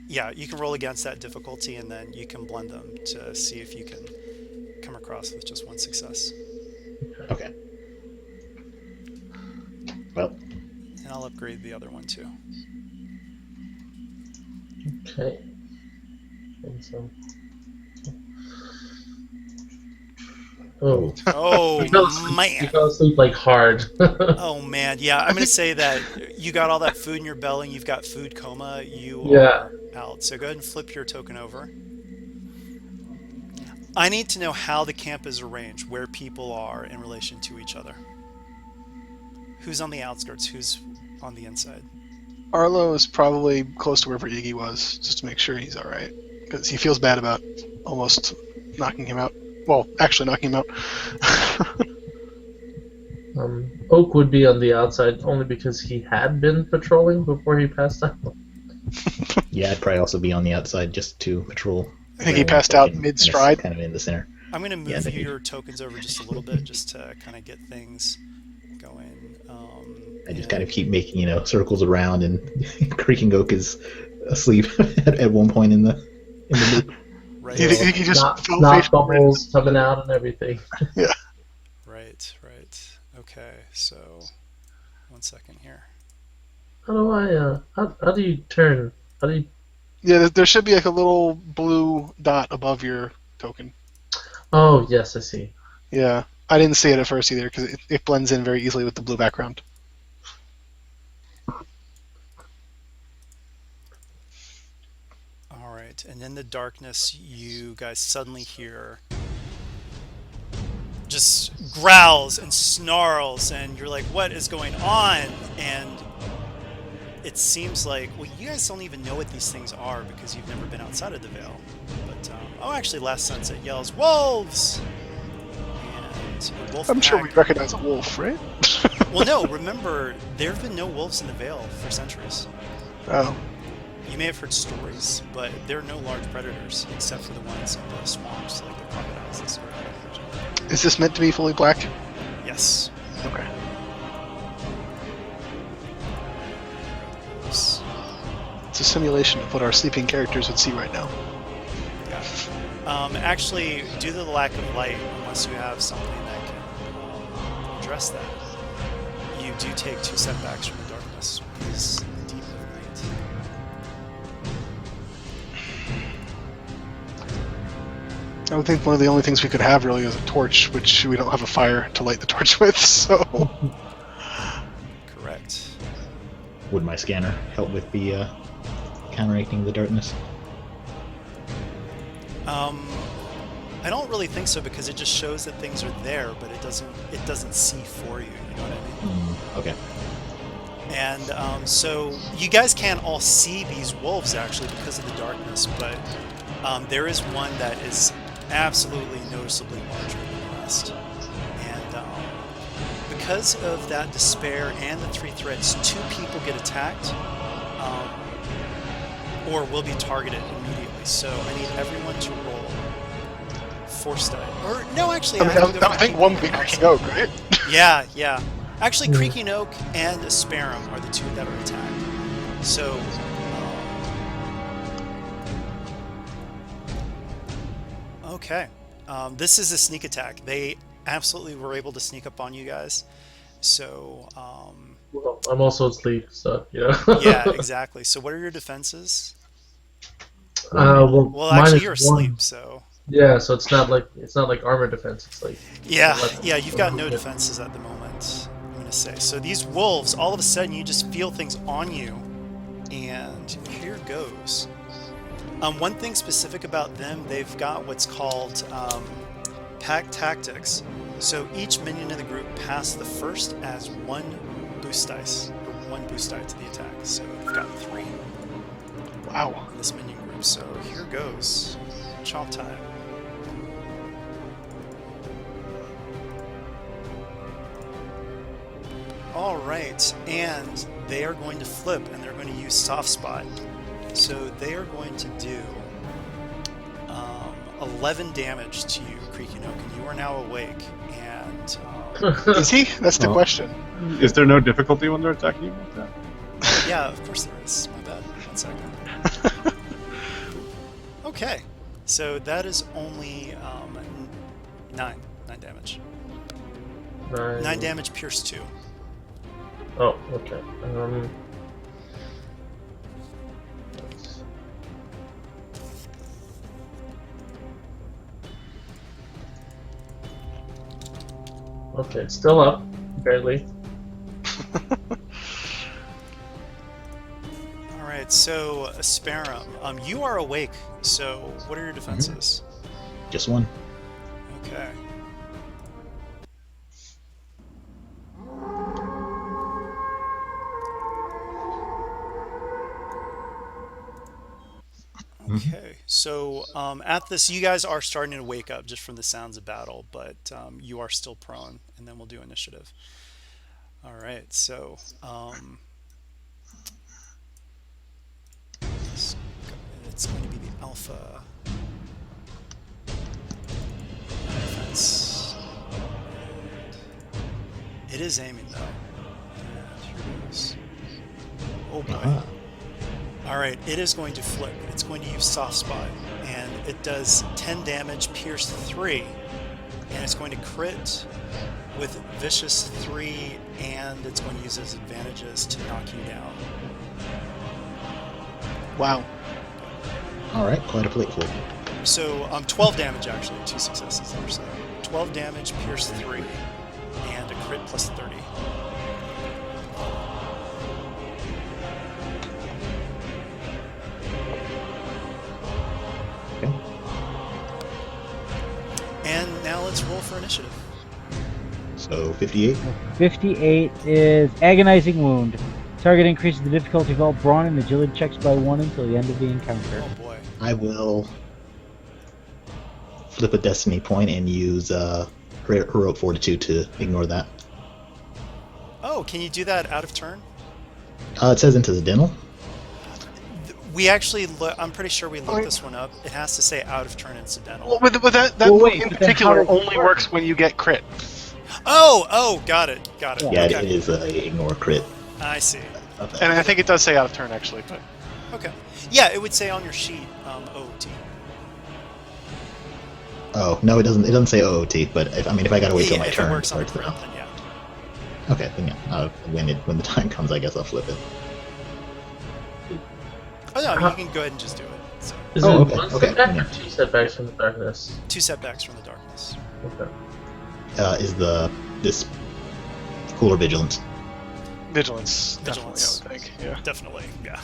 yeah, you can roll against that difficulty, and then you can blend them to see if you can come across with just 1 success. Okay. Well, And I'll upgrade the other one too. Okay. And so. Oh. Oh He fell asleep, he man. fell asleep like hard. Oh man. Yeah, I'm gonna say that you got all that food in your belly, and you've got food coma. You Yeah. are out. So go ahead and flip your token over. I need to know how the camp is arranged, where people are in relation to each other. Who's on the outskirts? Who's on the inside? Arlo is probably close to wherever Iggy was, just to make sure he's all right, because he feels bad about almost knocking him out. Well, actually knocking him out. Oak would be on the outside only because he had been patrolling before he passed out. Yeah, I'd probably also be on the outside just to patrol. I think he Rather than passed out poking mid stride. kind of in the center. I'm going to Yeah, I move think your tokens over just a little bit just to kind of get things going. I just kind of And keep making circles around, and Creaking Oak is asleep at one point in the loop. You right, think he just fell face Snot forward? bubbles coming out and everything. Yeah. right. Okay, so 1 second here. How do I? How do you turn? How do you? Yeah, there should be like a little blue dot above your token. Oh yes, I see. Yeah. I didn't see it at first either because it blends in very easily with the blue background. All right, and in the darkness, you guys suddenly hear just growls and snarls, and you're like, what is going on? And it seems like, well, you guys don't even know what these things are because you've never been outside of the Vale. But, oh, actually, Last Sunset yells, wolves! And a wolf I'm sure we pack. recognize a wolf, right? Well, no, remember, there have been no wolves in the Vale for centuries. Oh. You may have heard stories, but there are no large predators except for the ones in the swamps, like the crocodiles and stuff. Is this meant to be fully black? Yes. Okay. Yes. It's a simulation of what our sleeping characters would see right now. Yeah. Actually, due to the lack of light, unless you have something that can address that, you do take 2 setbacks from the darkness, which is the deep of night. I would think one of the only things we could have really is a torch, which we don't have a fire to light the torch with, so... Correct. Would my scanner help with the counteracting the darkness? I don't really think so because it just shows that things are there, but it doesn't see for you. You know what I mean? Okay. And so you guys can't all see these wolves actually because of the darkness, but there is one that is absolutely noticeably larger than the rest. And because of that despair and the 3 threats, 2 people get attacked or will be targeted immediately. So I need everyone to roll force die. Or no, actually, I mean, have to go I think one would be Creaking Oak, right? Yeah. Actually, Creaking Oak and Asperum are the 2 that are attacked. So, okay. This is a sneak attack. They absolutely were able to sneak up on you guys. So, Well, I'm also asleep, so yeah. yeah, exactly. So, what are your defenses? Well, Well, mine actually, is you're 1. asleep, so. Yeah, so it's not like armor defense. It's like Yeah, you've got no defenses at the moment, I'm going to say. So these wolves, all of a sudden, you just feel things on you, and here goes. One thing specific about them, they've got what's called pack tactics. So each minion in the group passes the first as 1 boost dice, or 1 boost die to the attack. So you've got 3 Wow. in this minion group. So here goes. Chop time. All right, and they are going to flip, and they're going to use soft spot. So they are going to do 11 damage to you, Creaking Oak, and you are now awake. And Is he? That's the Oh. question. Is there no difficulty when they're attacking you like that? yeah, of course there is. My bad. 1 second. Okay, so that is only 9 damage. 9 damage, pierce 2. Oh, okay. Okay, it's still up, barely. All right, so Asperum, you are awake. So what are your defenses? Just 1. Okay. Okay, so at this, you guys are starting to wake up just from the sounds of battle, but you are still prone, and then we'll do initiative. All right, so it's going to be the alpha defense. It is aiming though. And here goes. Oh boy. Alright, it is going to flip. It's going to use soft spot. And it does 10 damage, pierce 3. And it's going to crit with vicious 3, and it's going to use its advantages to knock you down. Wow. All right, quite a plate flip. So 12 damage actually, 2 successes there. So 12 damage, pierce 3, and a crit plus 30. Okay. And now let's roll for initiative. So 58. 58 is Agonizing Wound. Target increases the difficulty of all brawn and agility checks by 1 until the end of the encounter. Oh boy. I will flip a destiny point and use heroic fortitude to ignore that. Oh, can you do that out of turn? It says incidental. We actually, I'm pretty sure we looked this one up. It has to say out of turn incidental. Well, with that Well, move wait, in but then particular how does it only work? works when you get crit. Oh, got it. Yeah, Okay. it is a ignore crit. I see. Of that. And I think it does say out of turn, actually. But Okay. Yeah, it would say on your sheet, OOT. Oh no, it doesn't. It doesn't say OOT. But if I gotta wait till my If turn. it works on the starts crit, now. then yeah. Okay, then yeah. When the time comes, I guess I'll flip it. Oh no, you can go ahead and just do it. So, Is Oh, it okay, one okay, setback yeah. or 2 setbacks from the darkness? 2 setbacks from the darkness. Okay. Is this cooler vigilance? vigilance, Vigilance. definitely, I would think. Yeah. Definitely, yeah.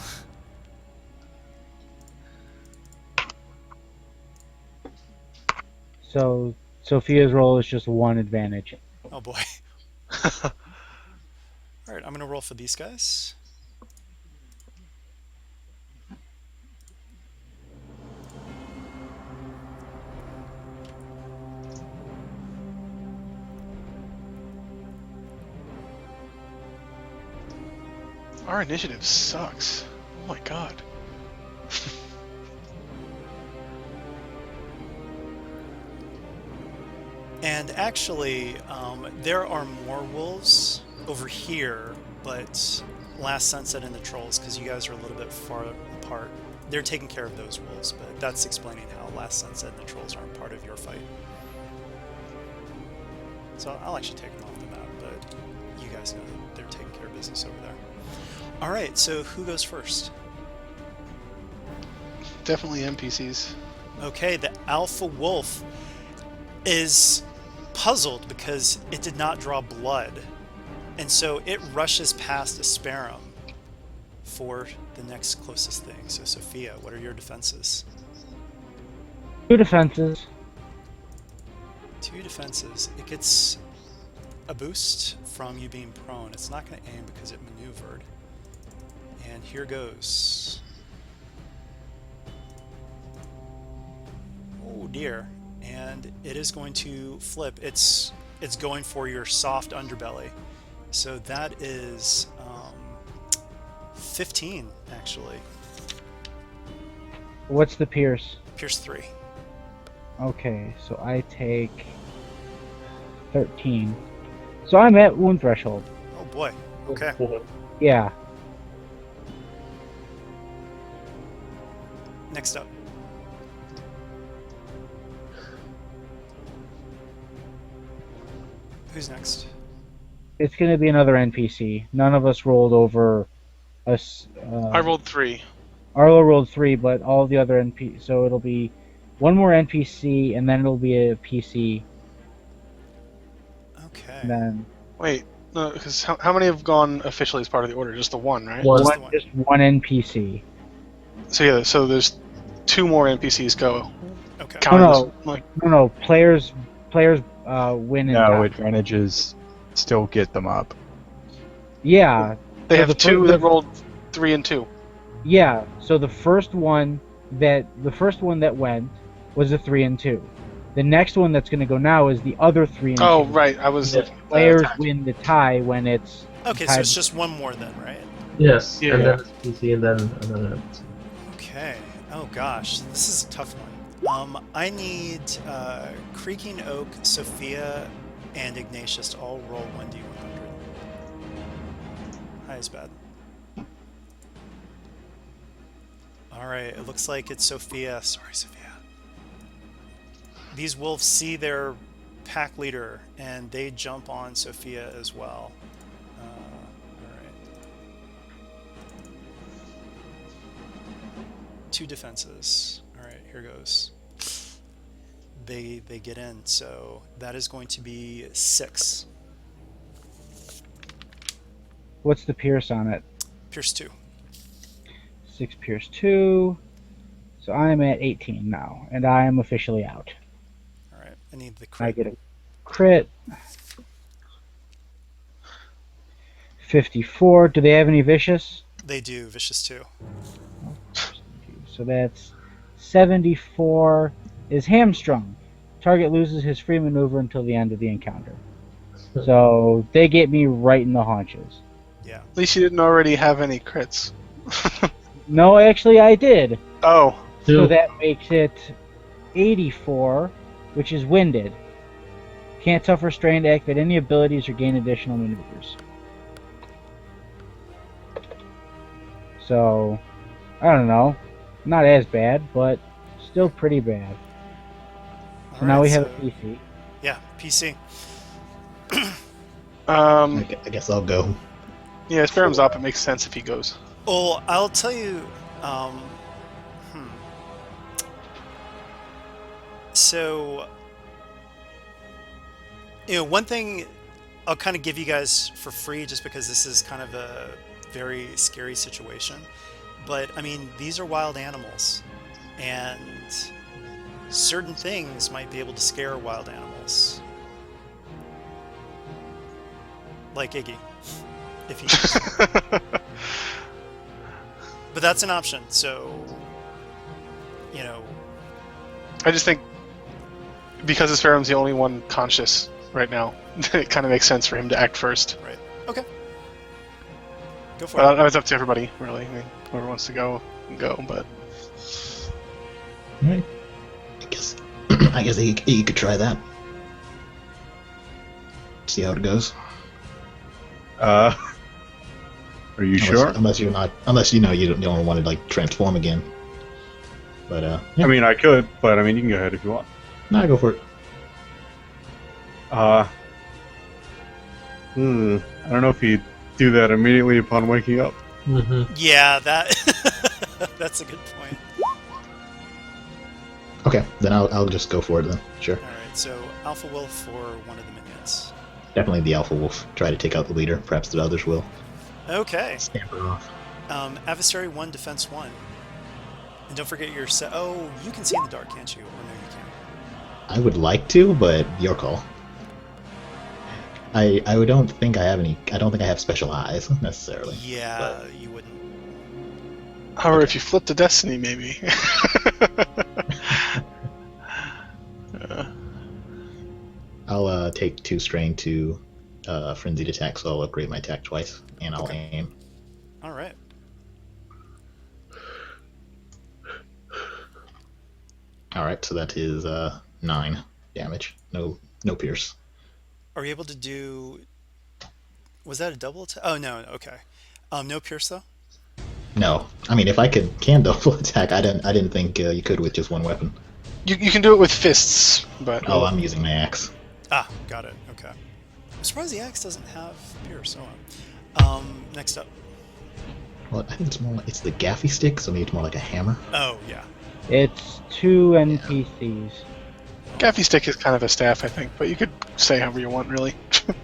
So Sophia's roll is just 1 advantage. Oh boy. Alright, I'm gonna roll for these guys. Our initiative sucks. Oh my god. And actually, there are more wolves over here, but Last Sunset and the Trolls, because you guys are a little bit far apart, they're taking care of those wolves, but that's explaining how Last Sunset and the Trolls aren't part of your fight. So I'll actually take them off the map, but you guys know that they're taking care of business over there. Alright, so who goes first? Definitely NPCs. Okay, the Alpha Wolf is puzzled because it did not draw blood. And so it rushes past Asperum for the next closest thing. So Sophia, what are your defenses? 2 defenses. 2 defenses. It gets a boost from you being prone. It's not going to aim because it maneuvered. And here goes. Oh dear. And it is going to flip. It's going for your soft underbelly. So that is 15 actually. What's the pierce? Pierce 3. Okay, so I take 13. So I'm at wound threshold. Oh boy. Okay. Yeah. Next up. Who's next? It's going to be another NPC. None of us rolled over us. I rolled 3. Arlo rolled 3, but all the other NPC. So it'll be one more NPC, and then it'll be a PC. Okay. And then Wait, no, because how many have gone officially as part of the order? Just the one, right? One. Just the one. just one NPC. So yeah, so there's 2 more NPCs go. Okay. Counting no. this, like, No, players win and No, die. advantages still get them up. Yeah, they So have the 2 fir- that rolled 3 and 2. yeah. So the first one that went was a 3 and 2. The next one that's going to go now is the other 3 and 2. Oh, right. I was. Yeah. looking at Players that. win the tie when it's Okay, so tied. it's just one more then, right? Yes, Yeah. and then it's PC and then another. Okay. Oh gosh, this is a tough one. I need Creaking Oak, Sophia, and Ignatius to all roll 1d100. High is bad. Alright, it looks like it's Sophia. Sorry, Sophia. These wolves see their pack leader and they jump on Sophia as well. Alright. 2 defenses. Alright, here goes. They get in, so that is going to be 6. What's the pierce on it? Pierce 2. 6 pierce 2. So I'm at 18 now, and I am officially out. Alright, I need the I crit. get a crit. 54. Do they have any vicious? They do, vicious 2. So that's 74 is hamstrung. Target loses his free maneuver until the end of the encounter. So they get me right in the haunches. Yeah. At least you didn't already have any crits. No, actually I did. Oh, So 2. that makes it 84, which is winded. Can't suffer strain to activate any abilities or gain additional maneuvers. So, I don't know. Not as bad, but still pretty bad. So now we have a PC. Yeah, PC. I guess I'll go. yeah, Sparrow's up. It makes sense if he goes. Well, I'll tell you. So, one thing I'll kind of give you guys for free, just because this is kind of a very scary situation. But I mean, these are wild animals, and certain things might be able to scare wild animals, like Iggy, if he. But that's an option. So, I just think because Sparrow's the only one conscious right now, it kind of makes sense for him to act first. right? Okay. Go for Well, it. it's up to everybody, really. I mean, whoever wants to go, go. But Alright. I guess you could try that. See how it goes. Are you sure? Unless you know you don't want to like transform again. But yeah. I mean, I could, but I mean, you can go ahead if you want. No, go for it. I don't know if he'd do that immediately upon waking up. Mm-hmm. Yeah, that that's a good point. Okay, then I'll just go for it then. Sure. All right, so Alpha Wolf for one of the minions. Definitely the Alpha Wolf. Try to take out the leader. Perhaps the others will. Okay. Scamper off. Adversary 1, defense 1. And don't forget your set. Oh, you can see in the dark, can't you? Or no, you can't. I would like to, but your call. I don't think I have any. I don't think I have special eyes necessarily. Yeah, you wouldn't. however, if you flip to Destiny, maybe. I'll take 2 strain to frenzied attack, so I'll upgrade my attack twice, and I'll aim. All right. All right, so that is 9 damage. No pierce. Are you able to do? Was that a double attack? Oh no. Okay. No pierce though. No, I mean if I can double attack, I didn't think you could with just one weapon. You can do it with fists, but Oh, I'm using my axe. Ah, got it. Okay. I'm surprised the axe doesn't have pierce. Next up. Well, I think it's the gaffy stick, so maybe it's more like a hammer. Oh yeah. It's 2 NPCs. Gaffy stick is kind of a staff, I think, but you could say however you want, really.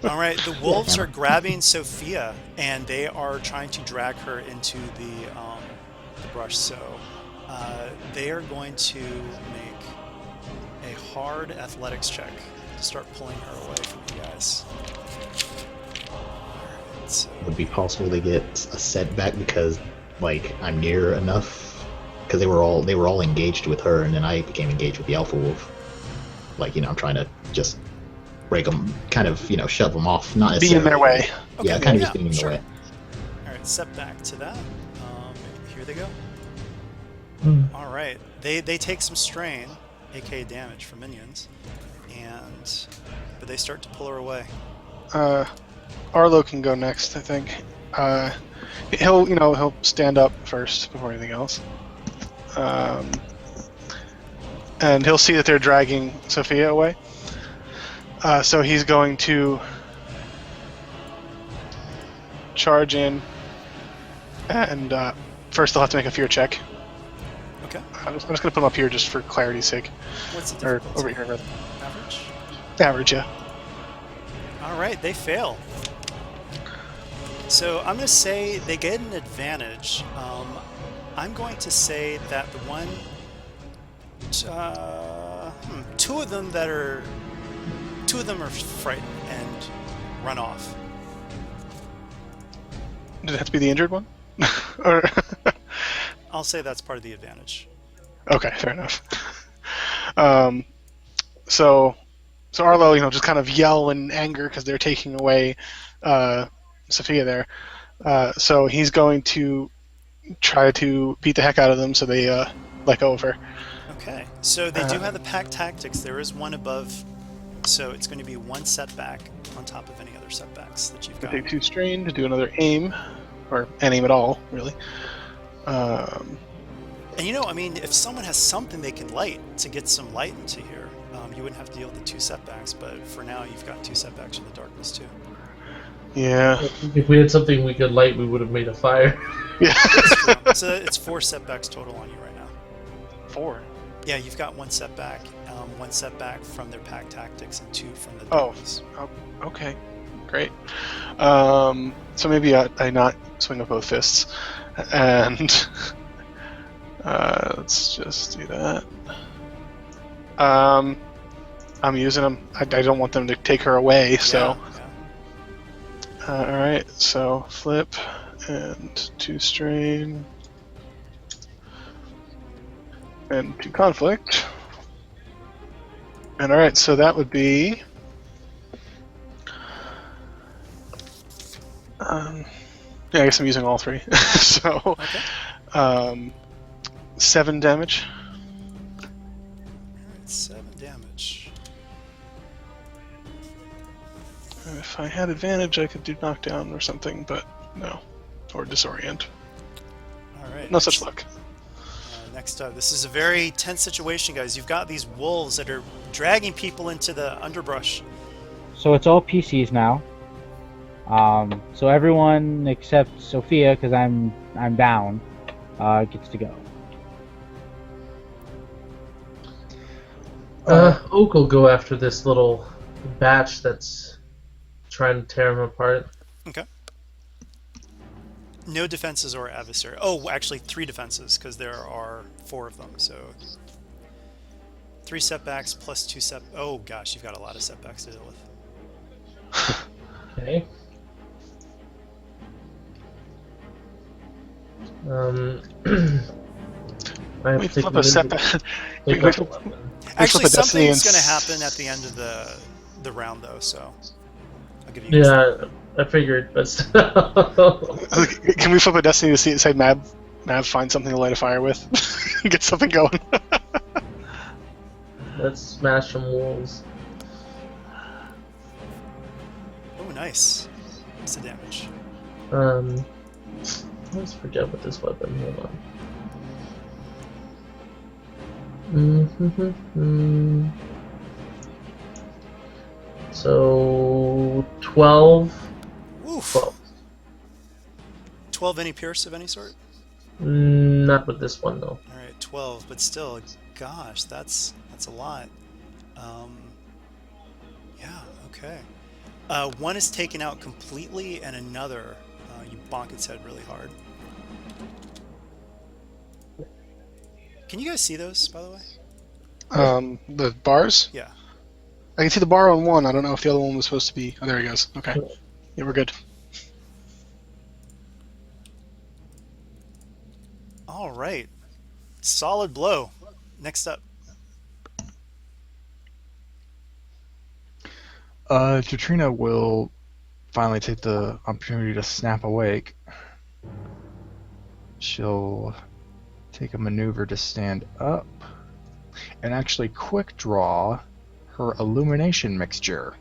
All right. The wolves are grabbing Sophia, and they are trying to drag her into the brush. So they are going to make a hard athletics check to start pulling her away from you guys. Alright, so Would it be possible to get a setback because like I'm near enough? Because they were all engaged with her, and then I became engaged with the Alpha Wolf. Like, I'm trying to just break them, kind of, shove them off. Not Be in their way. Yeah, Okay, kind of yeah, just being in sure. the way. Alright, step back to that. Here they go. All right. They take some strain, aka damage from minions, and but they start to pull her away. Uh, Arlo can go next, I think. Uh, he'll stand up first before anything else. Um, and he'll see that they're dragging Sophia away. So he's going to charge in, and first they'll have to make a fear check. Okay. I'm just going to put them up here just for clarity's sake. What's the Or difficulty? over here, rather. Average. Average, yeah. All right, they fail. So I'm going to say they get an advantage. I'm going to say that the one, two of them are frightened and run off. Does it have to be the injured one? Or I'll say that's part of the advantage. okay, fair enough. So Arlo, just kind of yell in anger because they're taking away Sophia there. So he's going to try to beat the heck out of them so they let go of her. Okay, so they do have the pack tactics. There is one above, so it's going to be one setback on top of any other setbacks that you've got. Take 2 strain to do another aim, or any aim at all, really. And if someone has something they can light to get some light into here, you wouldn't have to deal with the 2 setbacks, but for now you've got 2 setbacks in the darkness too. Yeah. If we had something we could light, we would have made a fire. Yeah. So it's 4 setbacks total on you right now. 4. Yeah, you've got 1 setback, 1 setback from their pack tactics and 2 from the Oh. darkness. Okay. Great. So maybe I not swing with both fists, and let's just do that. I'm using them. I don't want them to take her away, so. Yeah. Alright, so flip and 2 strain and 2 conflict. And alright, so that would be yeah, I guess I'm using all 3. So Okay. 7 damage. Alright, 7 damage. If I had advantage, I could do knockdown or something, but no. Or disorient. Alright. No such luck. Next up, this is a very tense situation, guys. You've got these wolves that are dragging people into the underbrush. So it's all PCs now. So everyone except Sophia, because I'm down, gets to go. Oak will go after this little batch that's trying to tear him apart. Okay. No defenses or adversary. Oh, actually 3 defenses, because there are 4 of them. So 3 setbacks plus 2 Oh gosh, you've got a lot of setbacks to deal with. Okay. I have We to take flip a setback. pick we up a flip- weapon. Actually, flip a destiny something's and going to happen at the end of the round, though. So I'll give you. Guys Yeah, I figured, but still. Can we flip a destiny to say Mav find something to light a fire with? Get something going. Let's smash some walls. Oh, nice. What's the damage? Let's forget what this weapon. Hold on. So 12. Oof. 12. 12 any pierce of any sort? Not with this one though. All right, 12, but still, gosh, that's a lot. Yeah, okay. One is taken out completely, and another, you bonk its head really hard. Can you guys see those, by the way? The bars? Yeah. I can see the bar on one. I don't know if the other one was supposed to be. Oh, there he goes. Okay. Yeah, we're good. All right. Solid blow. Next up. Katrina will finally take the opportunity to snap awake. She'll take a maneuver to stand up, and actually quick draw her illumination mixture.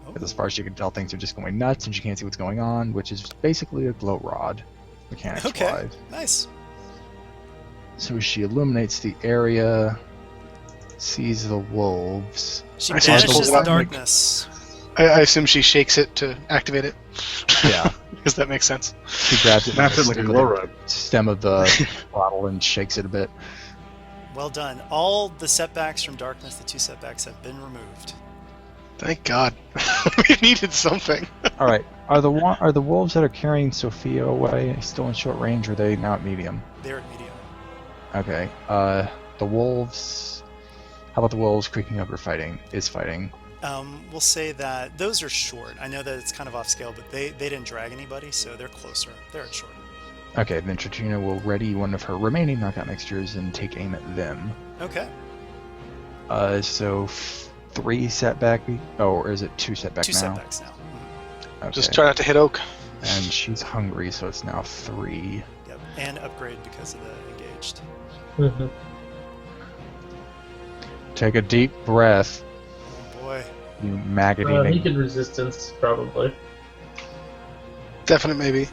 Oh, Because as far as you can tell, things are just going nuts, and she can't see what's going on, which is basically a glow rod, mechanics okay, wise. nice. So she illuminates the area, sees the wolves. She I see she pulls banishes it the out. darkness. I assume she shakes it to activate it. Yeah. Because that makes sense. She grabs it, Snaps it like a glow rod. stem of the bottle, and shakes it a bit. Well done. All the setbacks from darkness, the 2 setbacks, have been removed. Thank God. We needed something. All right. Are the wolves that are carrying Sophia away still in short range, or are they now at medium? They're at medium. Okay. The wolves. How about the wolves creeping up or fighting? Is fighting. We'll say that those are short. I know that it's kind of off scale, but they didn't drag anybody, so they're closer. They're at short. Okay, then Tratina will ready one of her remaining knockout mixtures and take aim at them. Okay. So 3 setback. Or is it 2 setback 2 now? setbacks now. Okay. Just try not to hit Oak. And she's hungry, so it's now 3. Yep. And upgrade because of the engaged. Mhm. Take a deep breath, Oh boy. you maggot He eating. can resistance, probably. Definite maybe.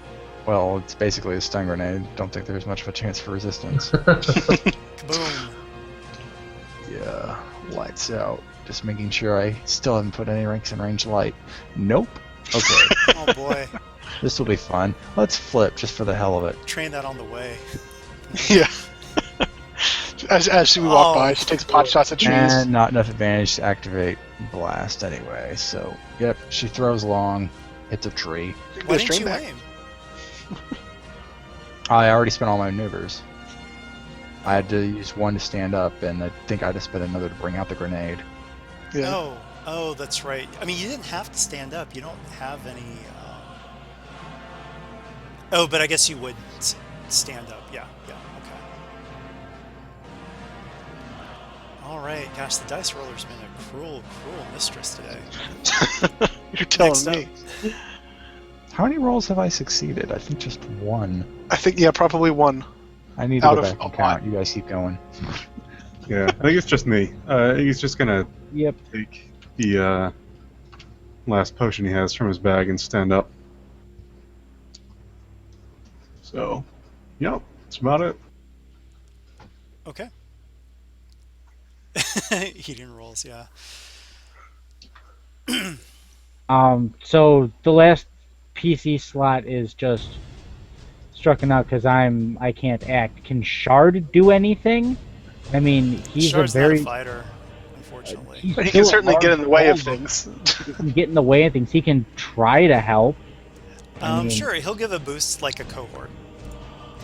Well, it's basically a stun grenade. Don't think there's much of a chance for resistance. Kaboom. Yeah, lights out. Just making sure I still haven't put any ranks in range light. Nope. Okay, Oh boy. this will be fun. Let's flip just for the hell of it. Train that on the way. Yeah. As we walk Oh. by, she takes pot shots at trees. And not enough advantage to activate blast anyway. So, yep, she throws long, hits a tree. Why Goes didn't straight you back. aim? I already spent all my maneuvers. I had to use 1 to stand up, and I think I had to spend another to bring out the grenade. Yeah. Oh, that's right. I mean, you didn't have to stand up. You don't have any. Oh, but I guess you would stand up. Yeah. Okay. All right. Gosh, the dice roller's been a cruel mistress today. You're telling Next up. me. How many rolls have I succeeded? I think just 1. I think, yeah, probably 1. I need to Out go of back and a count. lot. You guys keep going. Yeah, I think it's just me. He's just gonna Yep. take the last potion he has from his bag and stand up. So, yep, that's about it. Okay. Heating rolls. Yeah. So the last PC slot is just strucken out because I can't act. Can Shard do anything? I mean, he's Shard's a very not a fighter, unfortunately. he's But he can still a certainly get in the way of large things. He can get in the way of things. He can try to help. I mean, Sure, he'll give a boost like a cohort.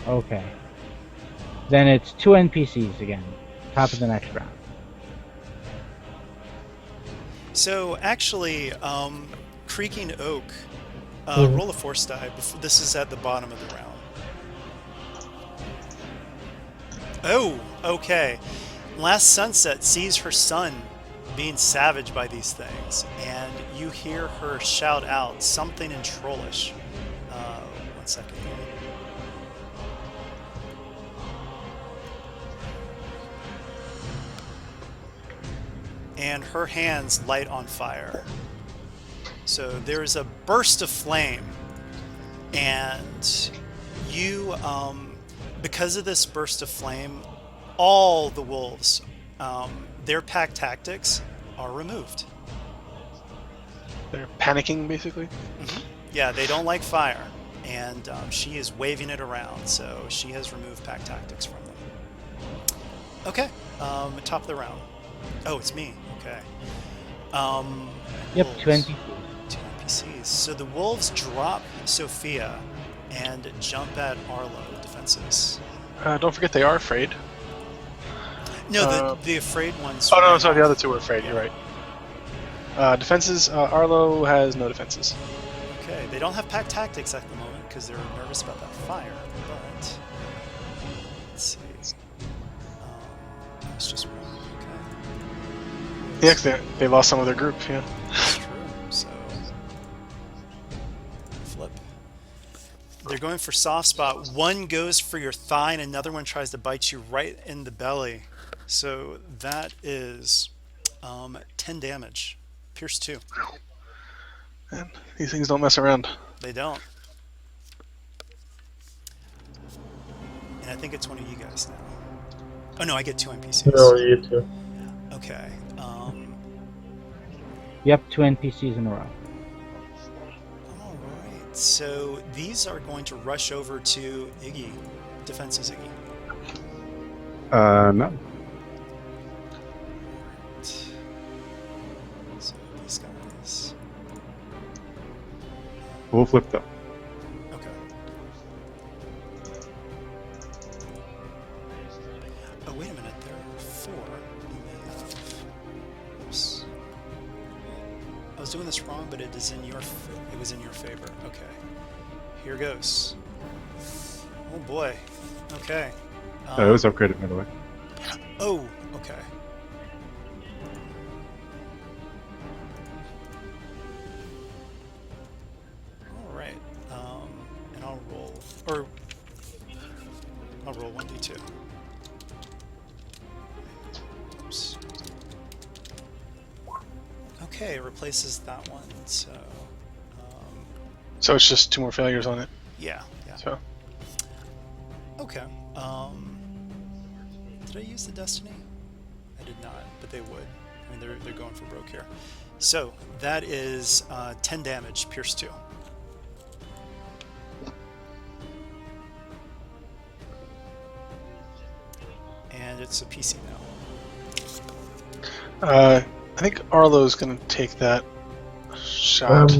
Okay. Then it's 2 NPCs again. Top of the next round. So actually, Creaking Oak, roll a force die. This is at the bottom of the round. Oh, okay. Last Sunset sees her son being savaged by these things, and you hear her shout out something in Trollish. 1 second here. And her hands light on fire. So there is a burst of flame, and you, because of this burst of flame, all the wolves, their pack tactics are removed. They're panicking, basically. Yeah, they don't like fire, and she is waving it around, so she has removed pack tactics from them. Okay, top of the round. Oh, it's me. Okay. Yep, Wolves. 2 NPCs. 2 NPCs. So the wolves drop Sophia and jump at Arlo defenses. Don't forget they are afraid. No, the afraid ones. Oh, no, ran sorry, the off. other 2 are afraid. You're right. Defenses, Arlo has no defenses. Okay, they don't have pack tactics at the moment because they're nervous about that fire. But let's see. It's just one. Okay. Yeah, 'cause they lost some of their group, yeah. That's true. So flip. They're They're going for soft spot. One goes for your thigh, and another one tries to bite you right in the belly. So that is 10 damage. Pierce 2. Man, these things don't mess around. They don't. And I think it's one of you guys now. Oh no, I get 2 NPCs. No, you too. Okay. Yep, 2 NPCs in a row. All right. So these are going to rush over to Iggy. Defenses Iggy. No. So these guys. We'll flip them. Okay. Oh, wait a minute. There are 4. Oops. I was doing this wrong, but it is in your. It was in your favor. Okay. Here goes. Oh boy. Okay. It was upgraded, by the way. Oh. Okay. All right. And I'll roll, or I'll roll 1d2. Oops. Okay, it replaces that one. So, So it's just 2 more failures on it. yeah. So Okay. Did I use the Destiny? I did not, but they would. I mean, they're going for broke here. So that is 10 damage, Pierce 2. And it's a PC now. I think Arlo's gonna take that shot.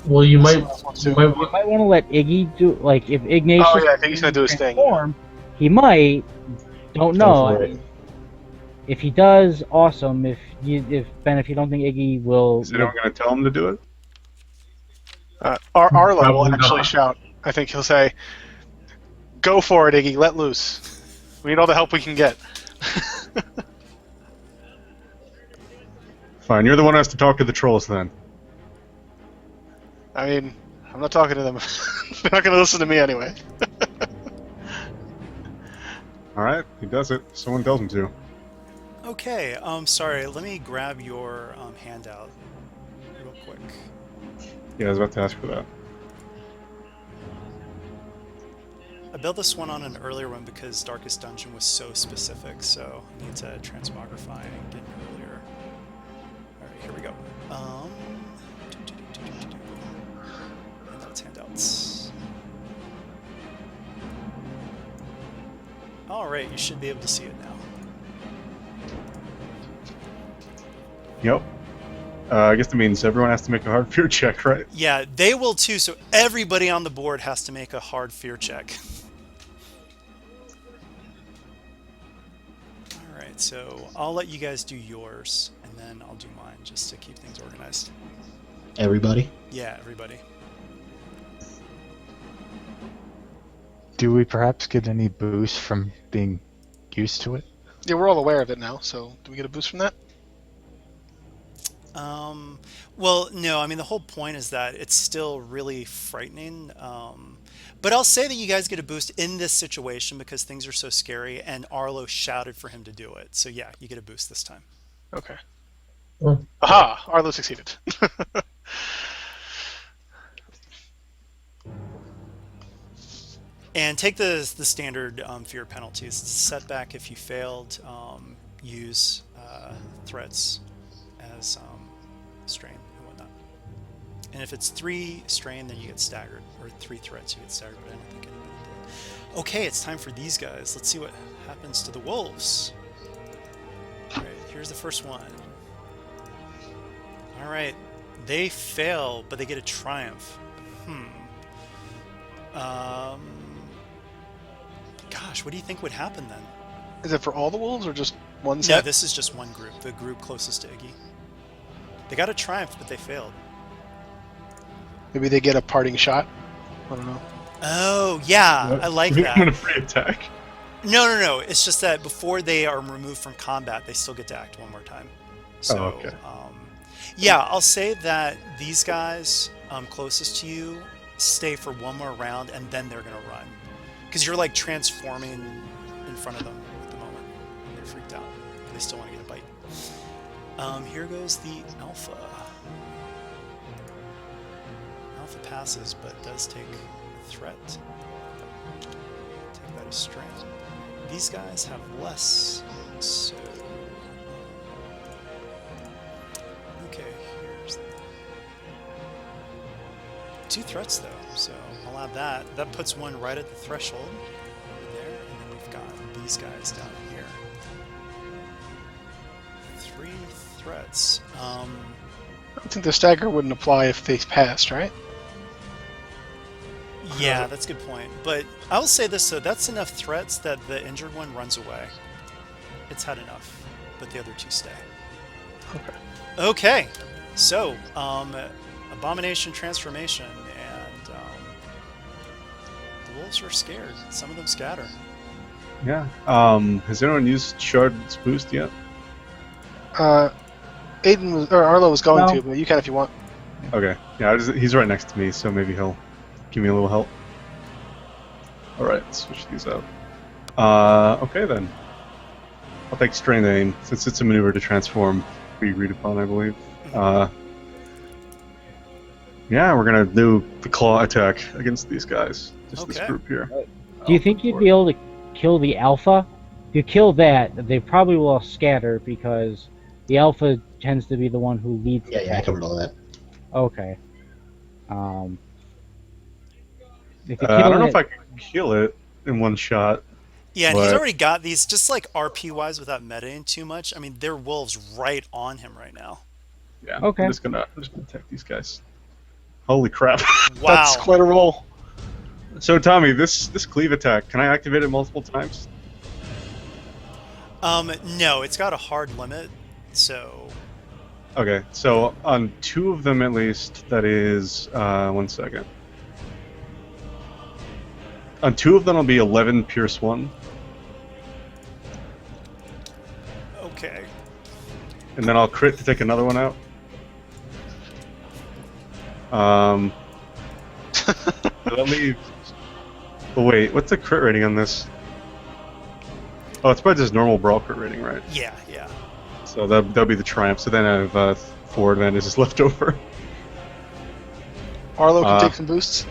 Well, you might. wants to. You might You might want to let Iggy do, like, if Ignatius Oh yeah, I think he's gonna do his thing. transform, he might. Don't know. Go for it. If he does, awesome. If you don't think Iggy will, Is anyone going to tell him to do it? Arlo will Probably actually not. shout. I think he'll say, "Go for it, Iggy. Let loose. We need all the help we can get." Fine, you're the one who has to talk to the trolls then. I mean, I'm not talking to them. They're not gonna listen to me anyway. Alright, he does it. Someone tells him to. Okay, sorry, let me grab your handout real quick. Yeah, I was about to ask for that. I built this one on an earlier one because Darkest Dungeon was so specific, so I need to transmogrify and get earlier. Alright, here we go. Handouts. Alright, you should be able to see it now. Yep. I guess that means everyone has to make a hard fear check, right? Yeah, they will too, so everybody on the board has to make a hard fear check. Alright, so I'll let you guys do yours, and then I'll do mine, just to keep things organized. Everybody? Yeah, everybody. Do we perhaps get any boost from being used to it? Yeah, we're all aware of it now. So, do we get a boost from that? Well, no, I mean, the whole point is that it's still really frightening. But I'll say that you guys get a boost in this situation because things are so scary, and Arlo shouted for him to do it. So yeah, you get a boost this time. Okay. Well, Aha! Arlo succeeded. And take the standard fear penalties. Setback if you failed. Use threats as strain and whatnot. And if it's 3 strain, then you get staggered. Or 3 threats, you get staggered. But I don't think anybody did. Okay, it's time for these guys. Let's see what happens to the wolves. Alright, here's the first one. Alright, they fail, but they get a triumph. Gosh, what do you think would happen then? Is it for all the wolves or just one No, set? this is just one group. The group closest to Iggy. They got a triumph, but they failed. Maybe they get a parting shot. I don't know. Oh, yeah, I like Give him a that. free attack. No. It's just that before they are removed from combat, they still get to act one more time. So, okay. yeah, I'll say that these guys closest to you stay for one more round, and then they're gonna run. Because you're like transforming in front of them at the moment. And they're freaked out. They still want to get a bite. Here goes the Alpha. Alpha passes, but does take a threat. Take that as strain. These guys have less, so... Okay, here's... 2 threats, though, so I'll add that. That puts one right at the threshold, over there, and then we've got these guys down here. 3 threats. I think the stagger wouldn't apply if they passed, right? Yeah, that's a good point. But I will say this, though, that's enough threats that the injured one runs away. It's had enough, but the other 2 stay. Okay. Okay, so, Abomination Transformation, and the wolves are scared. Some of them scatter. Yeah. Has anyone used Shard's boost yet? Aiden was, or Arlo was going No. to, but you can if you want. Okay. Yeah, he's right next to me, so maybe he'll give me a little help. Alright, switch these out. Okay then. I'll take Strain Aim, since it's a maneuver to transform. We agreed upon, I believe. Yeah, we're gonna do the claw attack against these guys. Just this Okay. group here. Do you think you'd be able to kill the alpha? If you kill that, they probably will scatter because the alpha tends to be the one who leads. Yeah, the yeah, I pack. covered all that. Okay. If you I kill don't know it, if I can kill it in one shot. Yeah, and he's But- already got these, just like RP-wise without metaing too much. I mean, they're wolves right on him right now. Yeah. Okay. I'm just gonna attack these guys. Holy crap. Wow. That's quite a roll. So Tommy, this cleave attack, can I activate it multiple times? No, it's got a hard limit, so... Okay, so on 2 of them at least, that is 1 second. On 2 of them, it'll be 11 Pierce 1, Okay. and then I'll crit to take another one out. So that leaves. Oh wait, what's the crit rating on this? Oh, it's probably just normal brawl crit rating, right? Yeah, yeah. So that'll be the triumph. So then I have 4 advantages left over. Arlo can take some boosts.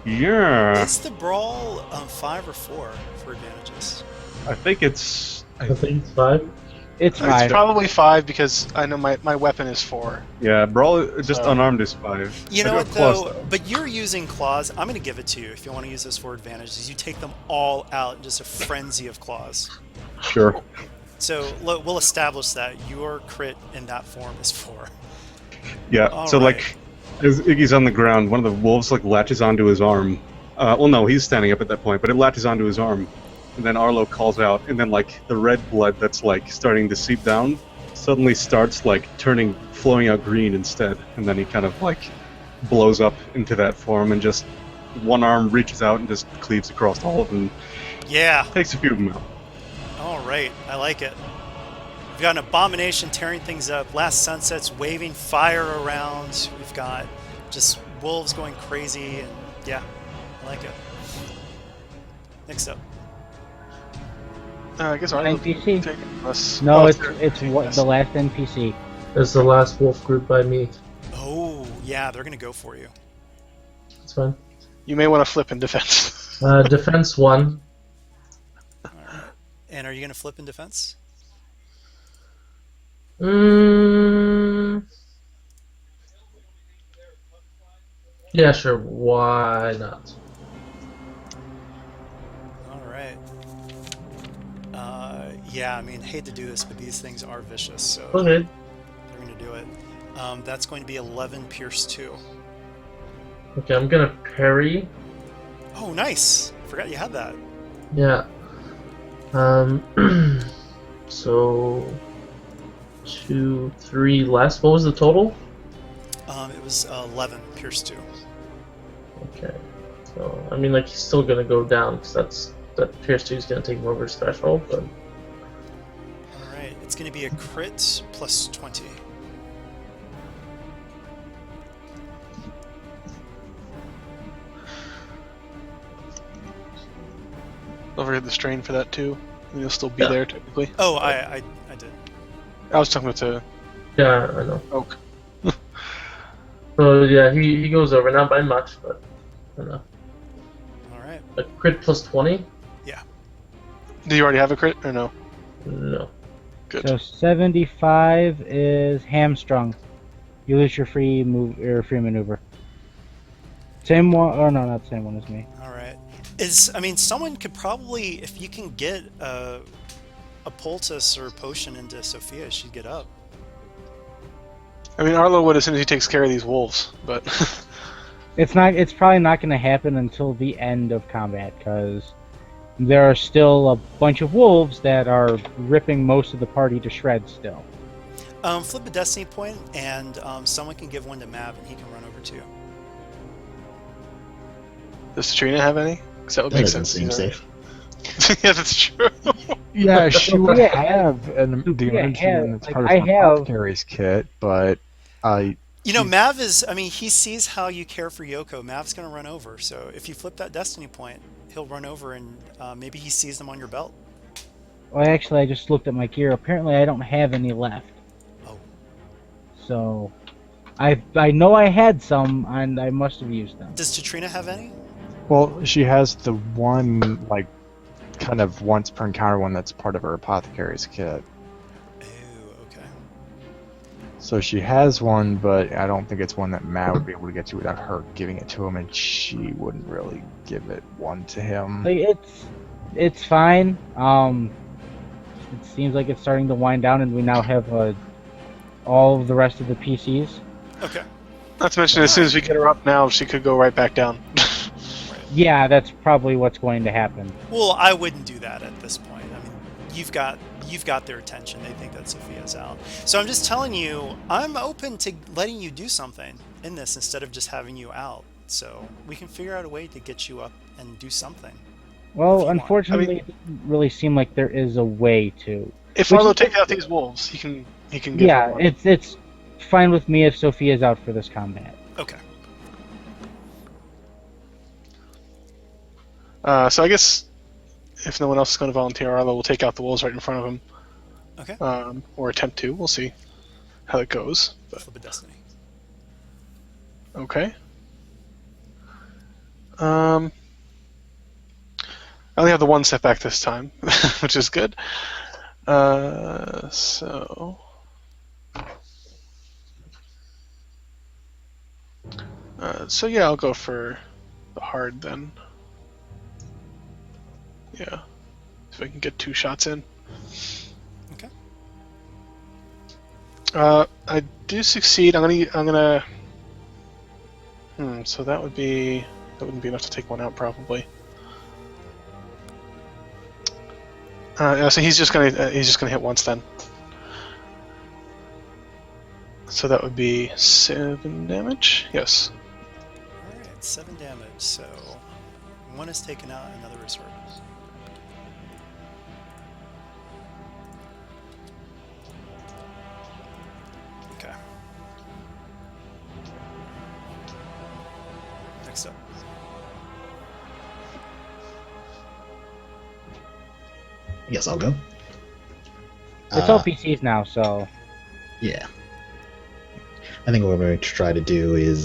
Yeah, Is the brawl 5 or 4 for advantages? I think it's. I think it's 5. it's It's fine. probably 5 because I know my weapon is 4. Yeah, brawl just So- unarmed is 5. You I know do what, have claws, though? But you're using claws. I'm going to give it to you if you want to use this for advantages. You take them all out in just a frenzy of claws. Sure. So we'll establish that your crit in that form is 4. Yeah. All so right. like, as Iggy's on the ground, one of the wolves like latches onto his arm. Well, no, he's standing up at that point, but it latches onto his arm, and then Arlo calls out, and then like the red blood that's like starting to seep down suddenly starts like flowing out green instead, and then he kind of like blows up into that form, and just one arm reaches out and just cleaves across all of them, Yeah. takes a few of them out. All right. I like it. We've got an abomination tearing things up. Last Sunset's waving fire around. We've got just wolves going crazy, and yeah, I like it. Next up. I guess Arlo can NPC? take it unless... No, oh, it's the last NPC. There's the last wolf group by me. Oh, yeah, they're going to go for you. That's fine. You may want to flip in defense. Defense 1. All right. And are you going to flip in defense? Yeah, sure. Why not? All right. Yeah, I mean, hate to do this, but these things are vicious, so Okay. they're going to do it. That's going to be 11 Pierce 2. Okay, I'm gonna parry. Oh, nice. Forgot you had that. Yeah. So 2, 3 less. What was the total? It was 11 Pierce 2. Okay. So I mean, like he's still gonna go down because that Pierce 2 is gonna take him over his threshold, but All right, it's going to be a crit plus 20. Don't forget the strain for that too. And you'll still be Yeah. there technically. Oh, I did. I was talking about Yeah, I know. Oak. So yeah, he goes over, not by much, but enough. All right. A crit plus 20? Do you already have a crit or no? No. Good. So 75 is hamstrung. You lose your free move or free maneuver. Same one? Oh no, not the same one as me. All right. I mean, someone could probably, if you can get a poultice or potion into Sophia, she'd get up. I mean, Arlo would as soon as he takes care of these wolves, but It's not. It's probably not going to happen until the end of combat because there are still a bunch of wolves that are ripping most of the party to shreds still. Flip a destiny point, and someone can give one to Mav, and he can run over too. does Trina have any? Because that would That make doesn't sense. seem These are- safe. Yeah, that's true. Yeah, she would Yeah. have the Yeah, energy have- that's like, part of I her have- apothecary's kit, but I You know, Mav is, I mean, he sees how you care for Yoko. Mav's going to run over. So if you flip that destiny point, he'll run over and maybe he sees them on your belt. Well, actually, I just looked at my gear. Apparently, I don't have any left. Oh. So, I know I had some, and I must have used them. Does Tatrina have any? well, she has the one like kind of once per encounter one that's part of her apothecary's kit. Oh, okay. So she has one, but I don't think it's one that Matt would be able to get to without her giving it to him, and she wouldn't really give it one to him. Like, it's fine. It seems like it's starting to wind down, and we now have all of the rest of the PCs. Okay. Not to mention, as soon as we get her up now, she could go right back down. Yeah, that's probably what's going to happen. Well, I wouldn't do that at this point. I mean, you've got their attention. They think that Sophia's out. So I'm just telling you, I'm open to letting you do something in this instead of just having you out. So we can figure out a way to get you up and do something. If Well, you want. unfortunately, it doesn't really seem like there is a way to. If Which Arlo is- takes out these wolves, he can give her Yeah, one. it's fine with me if Sophia's out for this combat. Okay. So I guess if no one else is going to volunteer, Arlo will take out the wolves right in front of him. Okay. Or attempt to. We'll see how it goes. But, Flip a destiny. okay. I only have the one setback this time, which is good. So yeah, I'll go for the hard then. Yeah, if I can get 2 shots in. Okay. I do succeed. I'm gonna. So that wouldn't be enough to take one out probably. Yeah, so he's just gonna hit once then. So that would be 7 damage. Yes. All right. 7 damage. So one is taken out, another is hurt. Okay. Next up. Yes, I'll go. It's all PCs now, so Yeah. I think what we're going to try to do is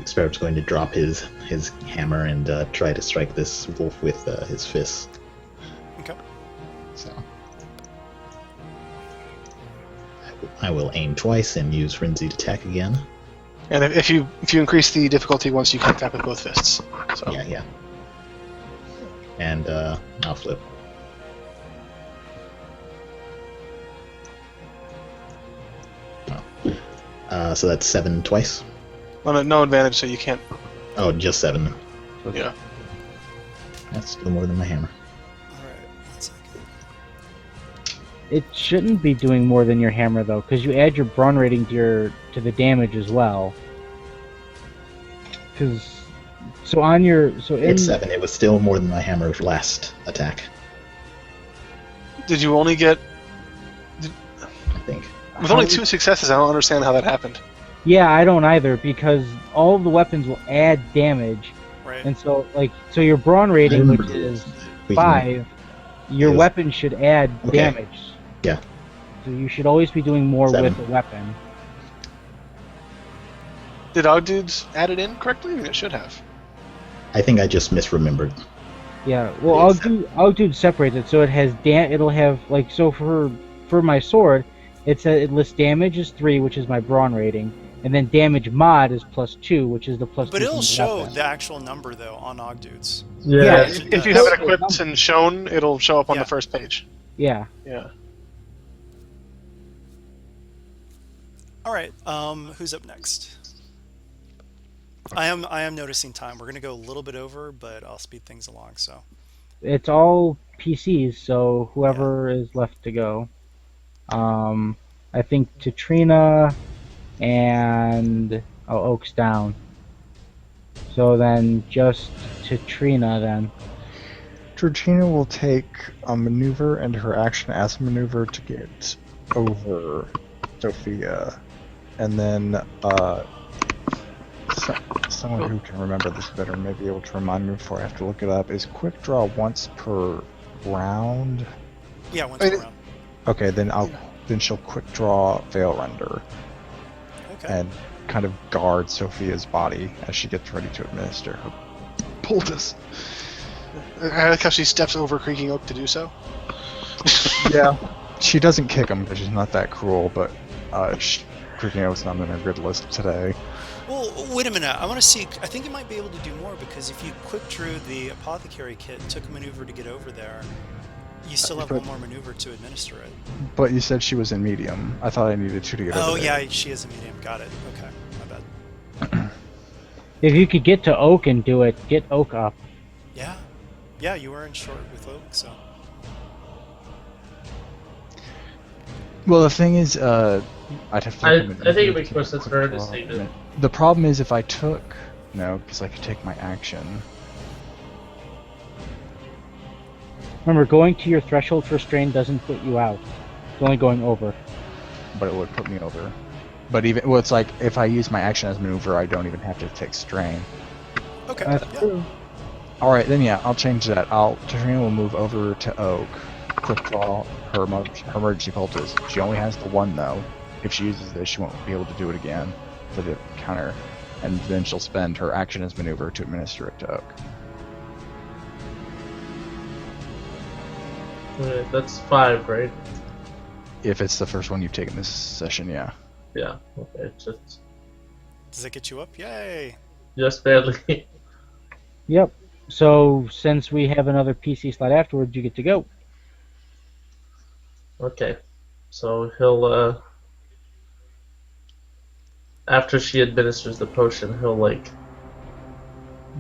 Sparrow's going to drop his hammer and try to strike this wolf with his fist. Okay. So I will aim twice and use frenzied attack again. And if you increase the difficulty once, you can attack with both fists. So Yeah. And I'll flip. So that's 7 twice. no advantage, so you can't. Oh, just 7. Yeah. That's still more than my hammer. All right. 1 second. it shouldn't be doing more than your hammer though, because you add your brawn rating to the damage as well. Because It's 7. It was still more than my hammer's last attack, Did you only get I think. with only 2 successes? I don't understand how that happened. Yeah, I don't either, because all of the weapons will add damage, Right. And so, so your brawn I rating, remember which the wolves. is We can. 5, your Is weapon should add okay. damage. Yeah. So you should always be doing more 7. with a weapon. Did Ogdudes add it in correctly? I mean, it should have. I think I just misremembered. Yeah, well, the exact- I'll do separated, so it has it'll have so for my sword, it lists damage is 3, which is my brawn rating, and then damage mod is +2, which is the But +2 from it'll the show weapon. the actual number though on Ogdudes. Yeah, Yeah, Yes, it if you have does. it equipped and shown, it'll show up on Yeah. the first page. Yeah. Yeah. All right. Who's up next? I am noticing time. We're gonna go a little bit over, but I'll speed things along. So It's all PCs, so yeah. whoever is left to go. Um, I think Tatrina and Oak's down. So then just Tatrina then. Georgina will take a maneuver and her action as a maneuver to get over Sophia, and then someone who can remember this better may be able to remind me before I have to look it up. Is quick draw once per round? Yeah, once I per mean, round. Okay, then she'll quick draw Veil Render Okay. and kind of guard Sophia's body as she gets ready to administer her poultice. I like how she steps over Creaking Oak to do so. Yeah. She doesn't kick him because she's not that cruel, but Creaking Oak's not on her good list today. Well, wait a minute. I want to see. I think you might be able to do more because if you quick drew the apothecary kit and took a maneuver to get over there, you still have but- one more maneuver to administer it. But you said she was in medium. I thought I needed 2 to get Oh over there. yeah, she is a medium. Got it. Okay, my bad. If you could get to Oak and do it, get Oak up. Yeah, yeah, you were in short with Oak, so Well, the thing is, I'd have to. I look at think it the makes more sense for her to save it. The problem is if I took no, because I could take my action. Remember, going to your threshold for strain doesn't put you out. It's only going over. But it would put me over. But it's like if I use my action as maneuver, I don't even have to take strain. okay. That's Yeah. true. All right, then yeah, I'll change that. Tarina will move over to Oak, quick draw her emergency poultice. She only has the one though. If she uses this, she won't be able to do it again for the counter, and then she'll spend her action as maneuver to administer it to Oak. Okay, that's 5, right? If it's the first one you've taken this session, yeah. Yeah. Okay, just Does that get you up? Yay! barely. Yep. So since we have another PC slot afterwards, you get to go. Okay, so he'll after she administers the potion, he'll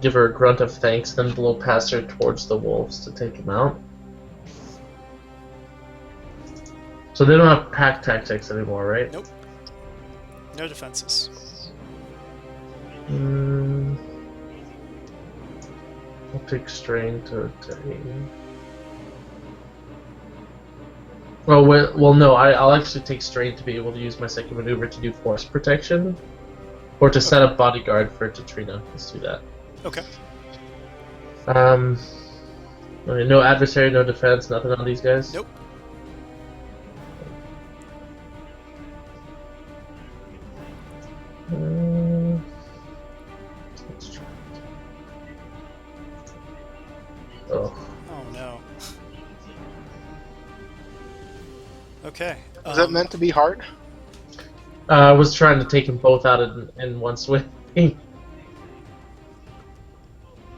give her a grunt of thanks, then blow past her towards the wolves to take him out. So they don't have pack tactics anymore, right? Nope. No defenses. I'll take strain to aim. Oh, well, no, I'll actually take strain to be able to use my second maneuver to do force protection, or to set up bodyguard for Tatrina. Let's do that. Okay. Okay, no adversary, no defense, nothing on these guys. Nope. Let's try. Oh, Oh no. Okay. Is that meant to be hard? I was trying to take them both out in one swing.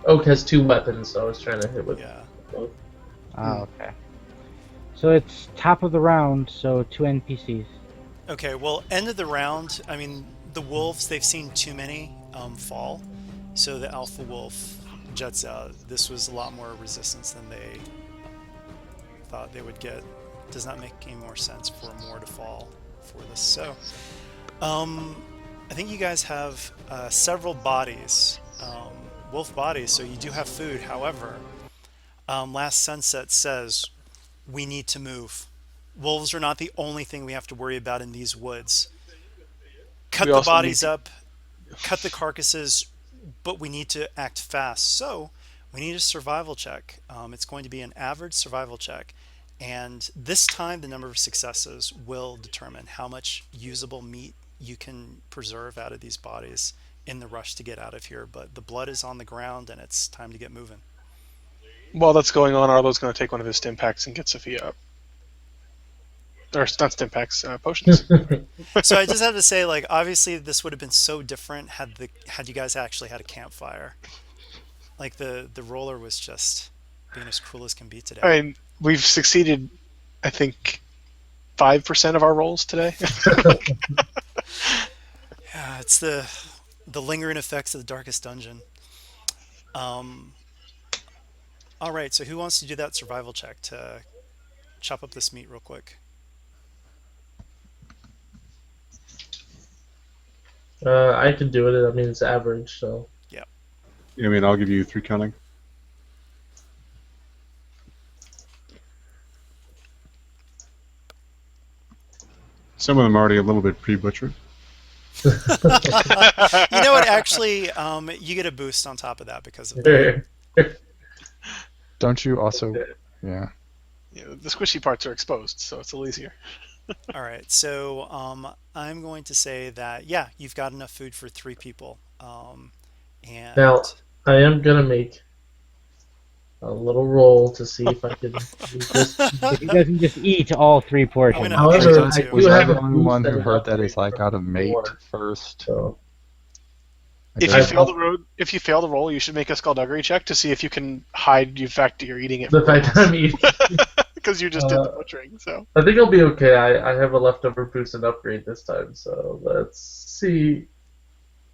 Oak has 2 weapons, so I was trying to hit with Yeah. both. Okay. So it's top of the round, so 2 NPCs. Okay. Well, end of the round. I mean, the wolves. They've seen too many fall, so the alpha wolf jets out. This was a lot more resistance than they thought they would get. Does not make any more sense for more to fall for this. So, I think you guys have several bodies, wolf bodies, so you do have food. However, Last Sunset says we need to move. Wolves are not the only thing we have to worry about in these woods. Cut We the also bodies need- up, cut the carcasses, but we need to act fast. So we need a survival check. It's going to be an average survival check. And this time, the number of successes will determine how much usable meat you can preserve out of these bodies in the rush to get out of here. But the blood is on the ground and it's time to get moving. While that's going on, Arlo's going to take one of his stim packs and get Sophia up. Or not stim packs, potions. So I just have to say, like, obviously this would have been so different had you guys actually had a campfire. Like the roller was just being as cruel as can be today. I mean, we've succeeded, I think, 5% of our rolls today. Yeah, it's the lingering effects of the darkest dungeon. All right, so who wants to do that survival check to chop up this meat real quick? I can do it. I mean, it's average, so. Yeah. I mean, I'll give you 3 counting. Some of them are already a little bit pre-butchered. You know what? Actually, you get a boost on top of that because of that. Don't you also? Yeah. Yeah, the squishy parts are exposed, so it's a little easier. All right, so I'm going to say that yeah, you've got enough food for 3 people. And Now, I am gonna make a little roll to see if I can do this. If he doesn't just eat all 3 portions. gonna- However, I I do do Was I have the a only one boost who and heard an that as I upgrade got a from mate before, first? So If I you did. if you fail the roll, you should make a skullduggery check to see if you can hide the fact that you're eating it. the fact that I'm eating, Because you just did the butchering, so. I think I'll be okay. I have a leftover boost and upgrade this time, so let's see.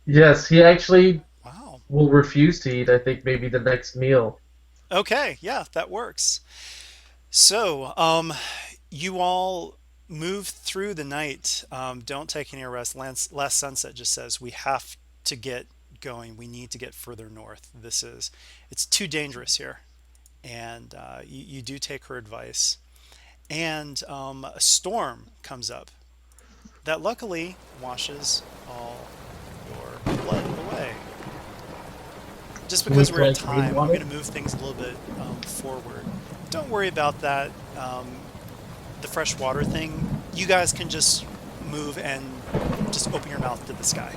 Yes, he actually wow. will refuse to eat. I think maybe the next meal. Okay, yeah, that works. So, you all move through the night. Don't take any rest. Last Sunset just says we have to get going. We need to get further north. It's too dangerous here. And you do take her advice. And a storm comes up that luckily washes all your blood away. Just Can because we we're at try time, I'm water? going to move things a little bit forward. Don't worry about that. The fresh water thing, you guys can just move and just open your mouth to the sky.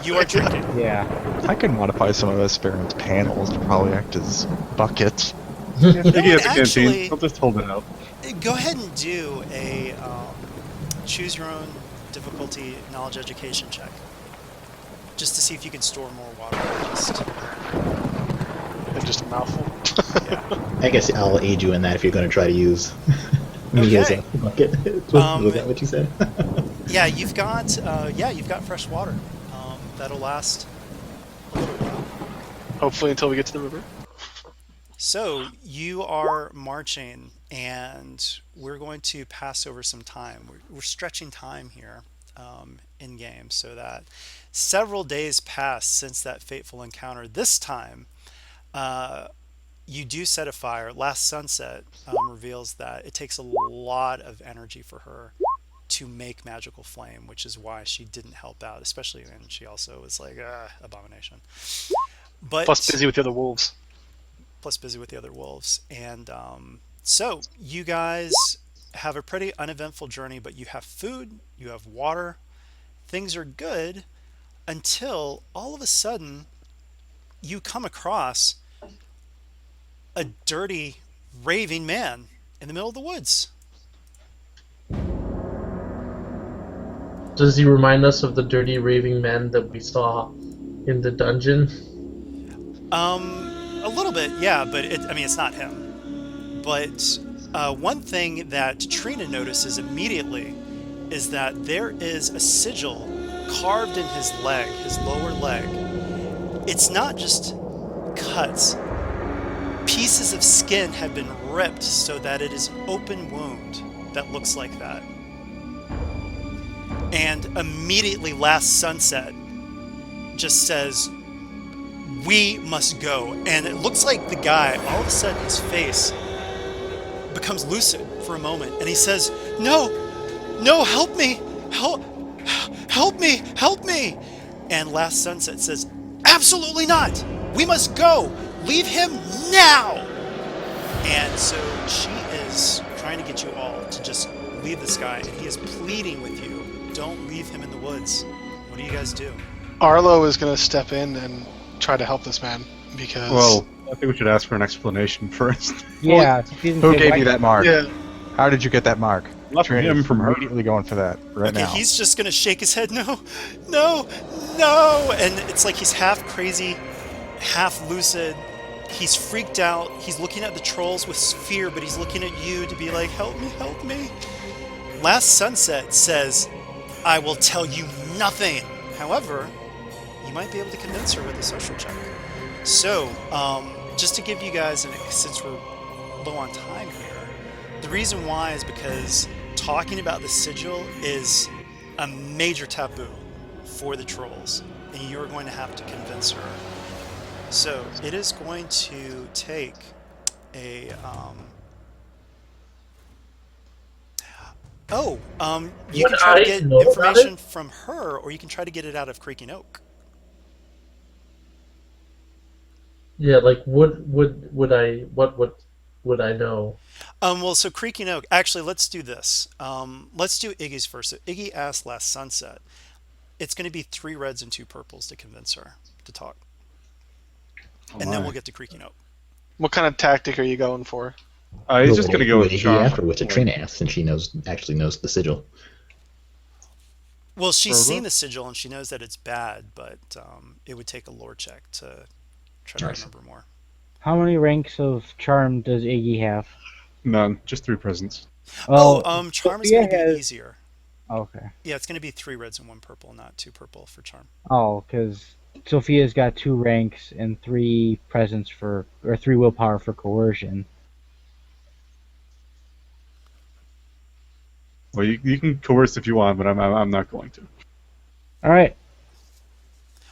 You are drinking. Yeah. I can modify some of Esperim's panels to probably act as buckets. I think he has a actually- canteen. I'll just hold it out. Go ahead and do a choose your own difficulty knowledge education check. Just to see if you can store more water. And just a mouthful. Yeah. I guess I'll aid you in that if you're going to try to use me as a Okay. bucket. Was that what you said? Yeah, you've got fresh water. That'll last a little while. Hopefully until we get to the river. So you are marching, and we're going to pass over some time. We're stretching time here in game, so that several days pass since that fateful encounter. This time, you do set a fire. Last Sunset reveals that it takes a lot of energy for her to make magical flame, which is why she didn't help out, especially when she also was like, abomination. But Plus busy with the other wolves. And so you guys have a pretty uneventful journey, but you have food, you have water, things are good until all of a sudden you come across a dirty, raving man in the middle of the woods. Does he remind us of the dirty raving man that we saw in the dungeon? A little bit, yeah, but it's not him. But one thing that Trina notices immediately is that there is a sigil carved in his leg, his lower leg. It's not just cuts. Pieces of skin have been ripped so that it is an open wound that looks like that. And immediately Last Sunset just says, "We must go." And it looks like the guy, all of a sudden his face becomes lucid for a moment, and he says, no, help me, help me. And Last Sunset says, Absolutely not! We must go! Leave him now! And so she is trying to get you all to just leave this guy, and he is pleading with you. Don't leave him in the woods. What do you guys do? Arlo is going to step in and try to help this man because. Well, I think we should ask for an explanation first. Yeah. She didn't Who say gave why- you that mark? Yeah. How did you get that mark? Not from him, from her. Immediately going for that right Okay, now. he's just gonna shake his head. No, no, no, and it's like he's half crazy, half lucid. He's freaked out. He's looking at the trolls with fear, but he's looking at you to be like, "Help me, help me." Last Sunset says, "I will tell you nothing." However, you might be able to convince her with a social check. So, just to give you guys, since we're low on time here, the reason why is because talking about the sigil is a major taboo for the trolls, and you're going to have to convince her. So it is going to take a you Would can try to I get know about information it? from her, or you can try to get it out of Creaking Oak. Yeah, like would I what would I know? Well, so Creaking Oak. Actually, let's do this. Let's do Iggy's first. So Iggy asked Last Sunset. It's going to be 3 reds and 2 purples to convince her to talk, and then we'll get to Creaking Oak. What kind of tactic are you going for? He's just gonna go with He charm. after what Katrina asked, since she actually knows the sigil. Well, she's Further? seen the sigil and she knows that it's bad, but it would take a lore check to try to Nice. remember more. How many ranks of charm does Iggy have? None, just 3 presents. Charm is Sophia going to be has- easier. Okay. Yeah, it's going to be 3 reds and 1 purple, not 2 purple for charm. Oh, because Sophia's got 2 ranks and 3 presence or 3 willpower for coercion. Well, you can coerce if you want, but I'm not going to. All right.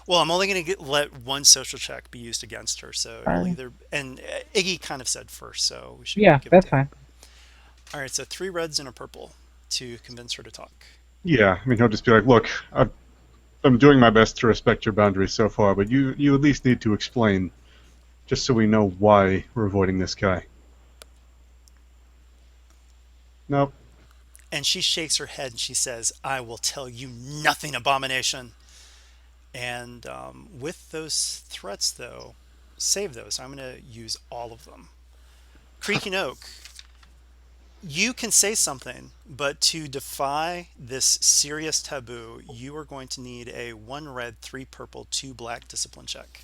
Well, I'm only going to let 1 social check be used against her, so it'll Alright. either. And Iggy kind of said first, so we should. Yeah, give it that's to- fine. All right, so 3 reds and a purple to convince her to talk. Yeah, I mean he'll just be like, look, I'm doing my best to respect your boundaries so far, but you at least need to explain, just so we know why we're avoiding this guy. Nope. And she shakes her head and she says, "I will tell you nothing, abomination." And with those threats, though, save those. I'm going to use all of them. Creaking Oak, you can say something, but to defy this serious taboo, you are going to need a 1 red, 3 purple, 2 black discipline check.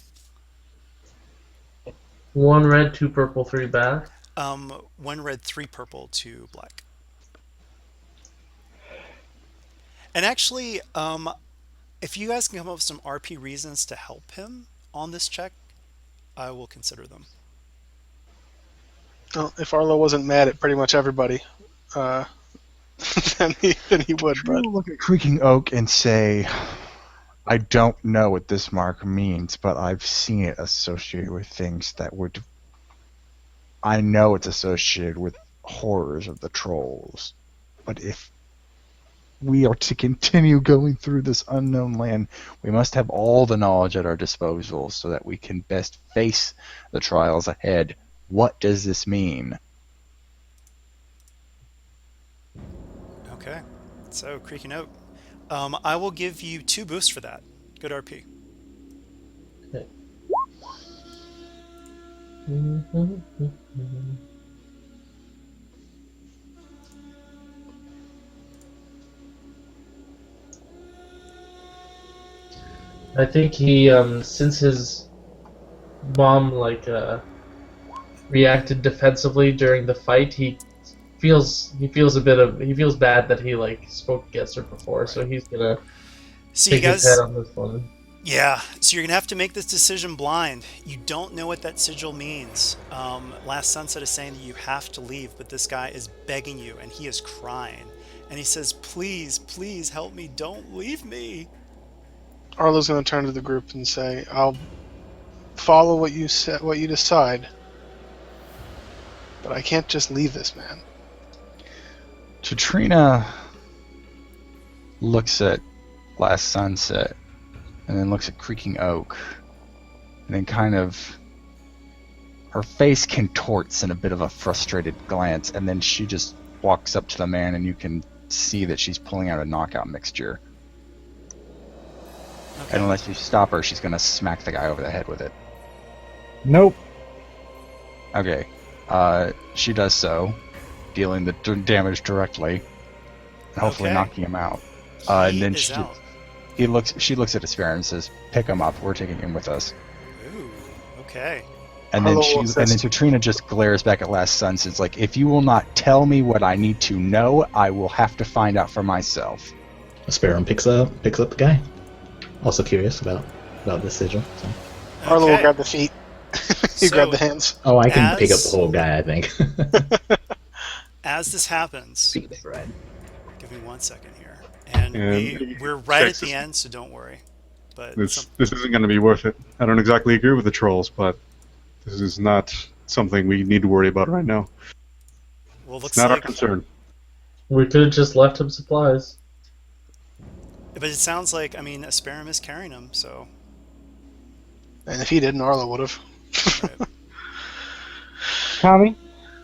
1 red, 2 purple, 3 black. 1 red, 3 purple, 2 black. And actually, if you guys can come up with some RP reasons to help him on this check, I will consider them. Well, if Arlo wasn't mad at pretty much everybody, then he would. True, But look at Creaking Oak and say, I don't know what this mark means, but I've seen it associated with things that would. I know it's associated with horrors of the trolls, but if we are to continue going through this unknown land, we must have all the knowledge at our disposal so that we can best face the trials ahead. What does this mean? Okay, so Creaking Oak. I will give you 2 boosts for that. Good RP. Okay. I think he, since his mom reacted defensively during the fight, he feels bad that he spoke against her before, so he's gonna So you take his guys, head on this one. yeah. So you're gonna have to make this decision blind. You don't know what that sigil means. Last Sunset is saying that you have to leave, but this guy is begging you, and he is crying, and he says, "Please, please help me. Don't leave me." Arlo's going to turn to the group and say, "I'll follow what you decide, but I can't just leave this man." Katrina looks at Last Sunset and then looks at Creaking Oak and then kind of her face contorts in a bit of a frustrated glance, and then she just walks up to the man, and you can see that she's pulling out a knockout mixture. Okay. And unless you stop her, she's gonna smack the guy over the head with it. Nope. Okay. She does so, dealing the damage directly, and hopefully Okay. knocking him out. He And then is she out. she looks at Aspera and says, "Pick him up. We're taking him with us." Ooh, okay. And then Arlo will and then assist. Katrina just glares back at Last Son, says like, "If you will not tell me what I need to know, I will have to find out for myself." Sparrow picks up the guy. Also curious about the sigil. So. Arlo will Okay. grab the feet. You So- grab the hands. Oh, I can pick up As- the whole guy, I think. As this happens, Big ride. give me 1 second here, and And we're right at checks the this- end, so don't worry. But This isn't going to be worth it. I don't exactly agree with the trolls, but this is not something we need to worry about right now. well, It's looks not our like, concern. We could have just left him supplies. but it sounds like, I mean, Asperum is carrying him, so And if he didn't, Arlo would have. right. Tommy,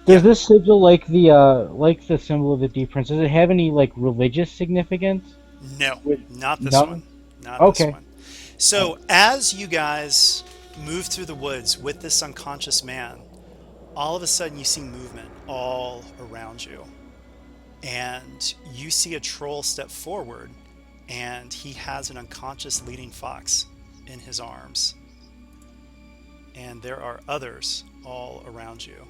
does this sigil, like the symbol of the Deep Prince, does it have any like religious significance? No, not this No? one. Not Okay. this one. So as you guys move through the woods with this unconscious man, all of a sudden you see movement all around you. And you see a troll step forward, and he has an unconscious leading fox in his arms. And there are others all around you.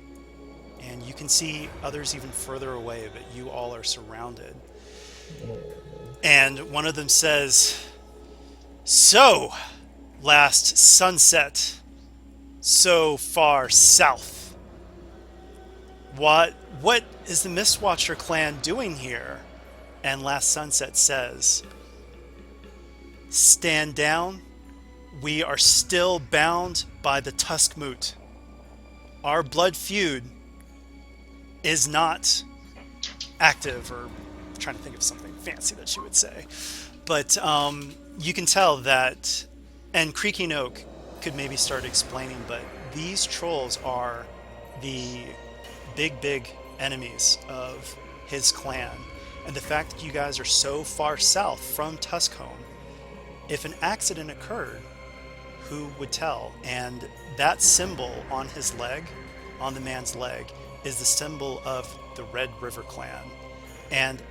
And you can see others even further away, but you all are surrounded. And one of them says, "So, last sunset, so far south. What is the Mistwatcher clan doing here?" And Last Sunset says, "Stand down. We are still bound by the Tuskmoot. Our blood feud is not active," or I'm trying to think of something fancy that she would say. But you can tell that, and Creaking Oak could maybe start explaining, but these trolls are the big enemies of his clan. And the fact that you guys are so far south from Tuskholm, if an accident occurred, who would tell? And that symbol on his leg, on the man's leg, is the symbol of the Red River clan. And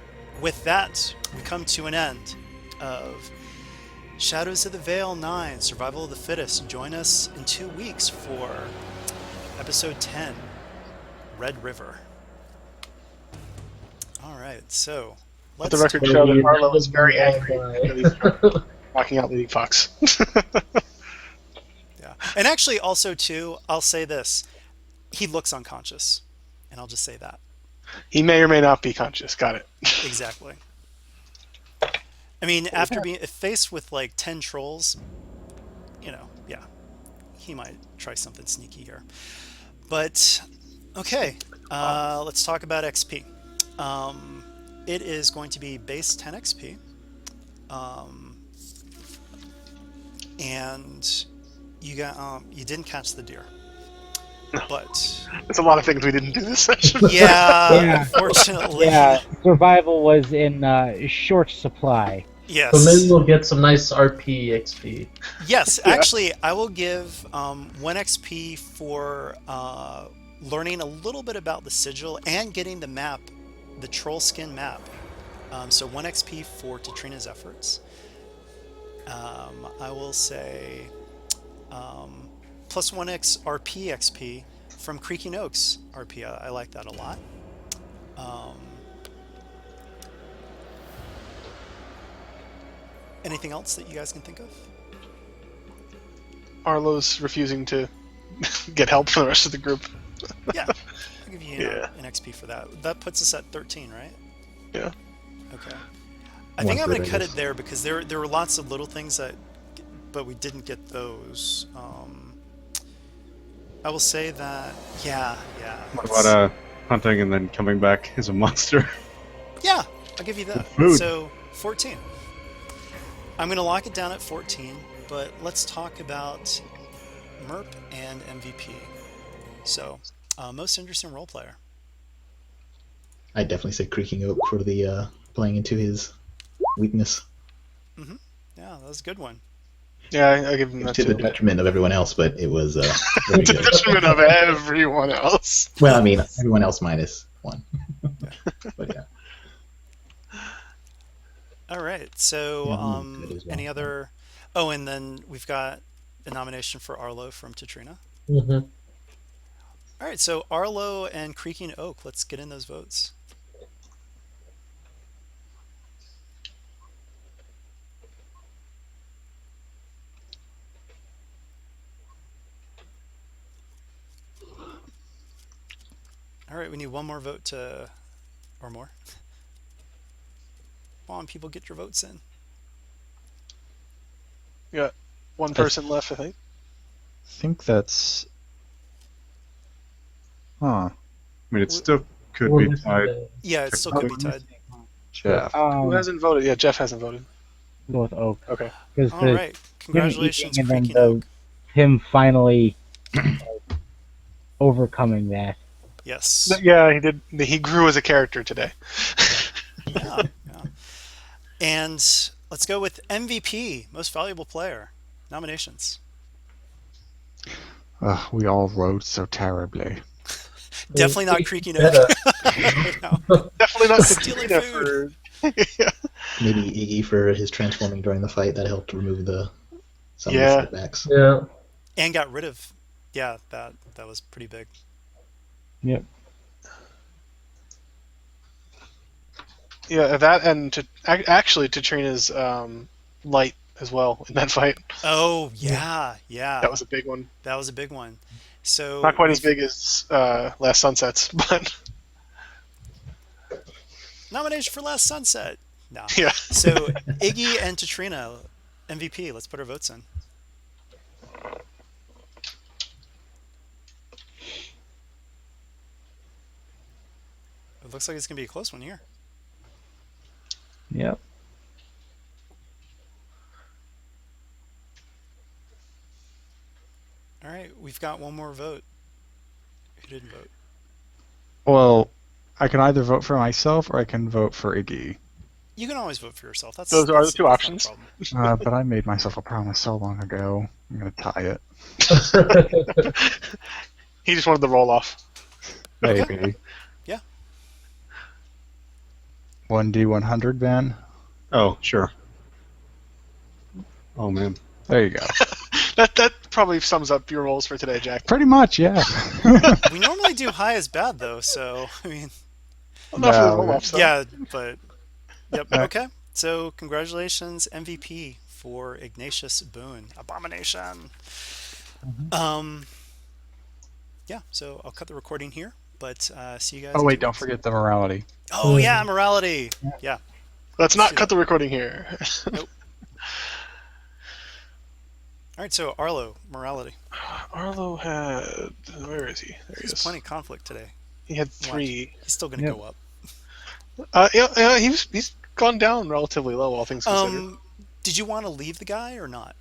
with that, we come to an end of Shadows of the Vale 9, Survival of the Fittest. Join us in 2 weeks for episode 10, Red River. Alright, so Let the let's record show that Believe Arlo that is very was angry all that right. he's knocking out Leading Fox. Yeah. And actually, also, too, I'll say this. He looks unconscious. And I'll just say that. He may or may not be conscious. Got it. Exactly. I mean, after being faced with like 10 trolls, yeah, he might try something sneaky here. But, okay, let's talk about XP. It is going to be base 10 XP. And you didn't catch the deer. But There's a lot of things we didn't do this session. yeah, Yeah. unfortunately, Yeah, survival was in short supply. yes. So maybe we'll get some nice RP XP. Yes, Yeah. actually, I will give 1 XP for learning a little bit about the sigil and getting the map, the troll skin map. So 1 XP for Tatrina's efforts. I will say plus 1 RP XP from Creaking Oaks RP. I like that a lot. Anything else that you guys can think of? Arlo's refusing to get help from the rest of the group. Yeah, I'll give you Yeah. an XP for that. That puts us at 13, right? Yeah. Okay. I think I'm One going to third, cut I it guess. there because there were lots of little things but we didn't get those. I will say that, yeah. What it's- about hunting and then coming back as a monster? Yeah, I'll give you that. Food. So, 14. I'm going to lock it down at 14, but let's talk about Merp, and MVP. So, most interesting role player. I definitely say Creaking Oak for the playing into his weakness. Hmm. Yeah, that was a good one. Yeah, I give him that To the too. detriment of everyone else, but it was very To the good. detriment of everyone else. Well, I mean, everyone else minus one. Yeah. But yeah. All right. So, Yeah, he was good as well. any other? Oh, and then we've got a nomination for Arlo from Tatrina. Mm-hmm. All right. So Arlo and Creaking Oak. Let's get in those votes. All right. We need one more vote to, or more. Come on, people, get your votes in. You got one person left, I think. I think that's. Huh. I mean, it still could We're be missing tied. the- Yeah, it still could be tied. Jeff. Who hasn't voted? Yeah, Jeff hasn't voted. Go with Oak. Okay. Because All right. Congratulations, and then Creaking Oak. him finally overcoming that. Yes. Yeah, he did. He grew as a character today. Yeah. Yeah. And let's go with MVP, most valuable player. Nominations. We all wrote so terribly. Definitely not Creaking Oak. No. Definitely not Stealing Katrina food. for. Maybe Iggy for his transforming during the fight that helped remove some Yeah. of the setbacks. Yeah. And got rid of. Yeah, that was pretty big. Yep. Yeah, that and actually Katrina's light as well in that fight. Oh yeah, yeah. That was a big one. That was a big one. So Not quite as big as Last Sunsets, but nomination for Last Sunset. No. yeah. So Iggy and Tatrina, MVP. Let's put our votes in. It looks like it's gonna be a close one here. Yep. All right, we've got one more vote. Who didn't vote? Well, I can either vote for myself or I can vote for Iggy. You can always vote for yourself. Those are the two not a options. problem. But I made myself a promise so long ago. I'm going to tie it. He just wanted the roll off. Maybe. Yeah. 1D100, Ben. Oh, sure. Oh man. There you go. That probably sums up your rolls for today, Jack. Pretty much, yeah. We normally do high as bad though, so I mean, Enough for the No, roll offs. yeah, but yep. Okay, so congratulations, MVP for Ignatius Boone. Abomination. Yeah. So I'll cut the recording here, but see you guys. Oh, in wait, 2 don't weeks. forget the morality. Oh yeah, morality. Yeah. Let's not cut the recording here. Nope. All right, so Arlo, morality. Arlo had. Where is he? There he There's is. plenty of conflict today. He had 3. He's still going to Yep. go up. Yeah, he's gone down relatively low, all things considered. Did you want to leave the guy or not?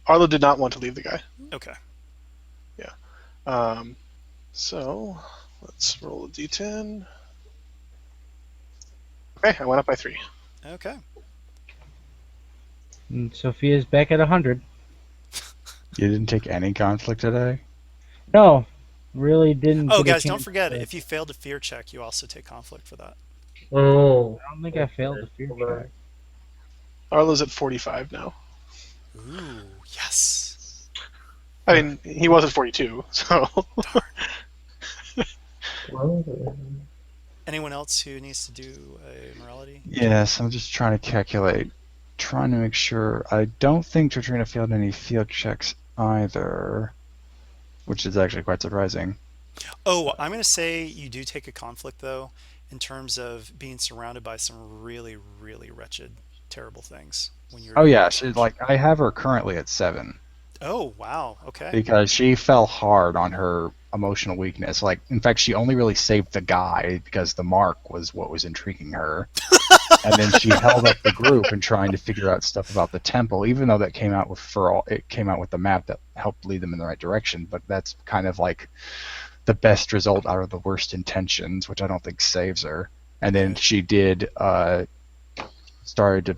Arlo did not want to leave the guy. Okay. So let's roll a d10. Okay, I went up by 3. Okay. And Sophia's back at 100. You didn't take any conflict today? No, really didn't. Oh, get a guys, don't chance forget, to- if you failed a fear check, you also take conflict for that. Oh. I don't think I failed the fear check. Arlo's at 45 now. Ooh, yes. I mean, he was at 42, so. Well, Anyone else who needs to do a morality? Yes, I'm just trying to calculate. Trying to make sure. I don't think Katrina failed any field checks either, which is actually quite surprising. Oh, I'm going to say you do take a conflict, though, in terms of being surrounded by some really, really wretched, terrible things. When you're Oh yeah, I have her currently at 7 Oh, wow. Okay. because she fell hard on her emotional weakness. Like, in fact, she only really saved the guy because the mark was what was intriguing her. and then she held up the group and trying to figure out stuff about the temple, even though that came out with it came out with the map that helped lead them in the right direction. But that's kind of like the best result out of the worst intentions, which I don't think saves her. And then Yeah. she did started to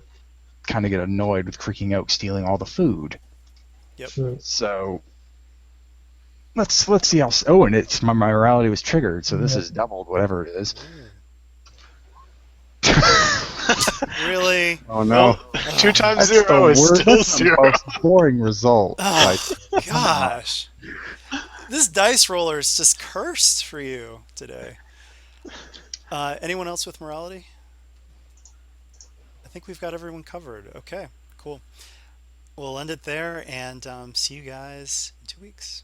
kind of get annoyed with Creaking Oak stealing all the food. Yep. So let's see how. Oh, and it's my morality was triggered, so this is doubled, whatever it is. Really? Oh no. Well, 2 times That's 0 is still that's the 0. most boring result. Oh, Like, gosh. This dice roller is just cursed for you today. Anyone else with morality? I think we've got everyone covered. Okay, cool. We'll end it there and see you guys in 2 weeks.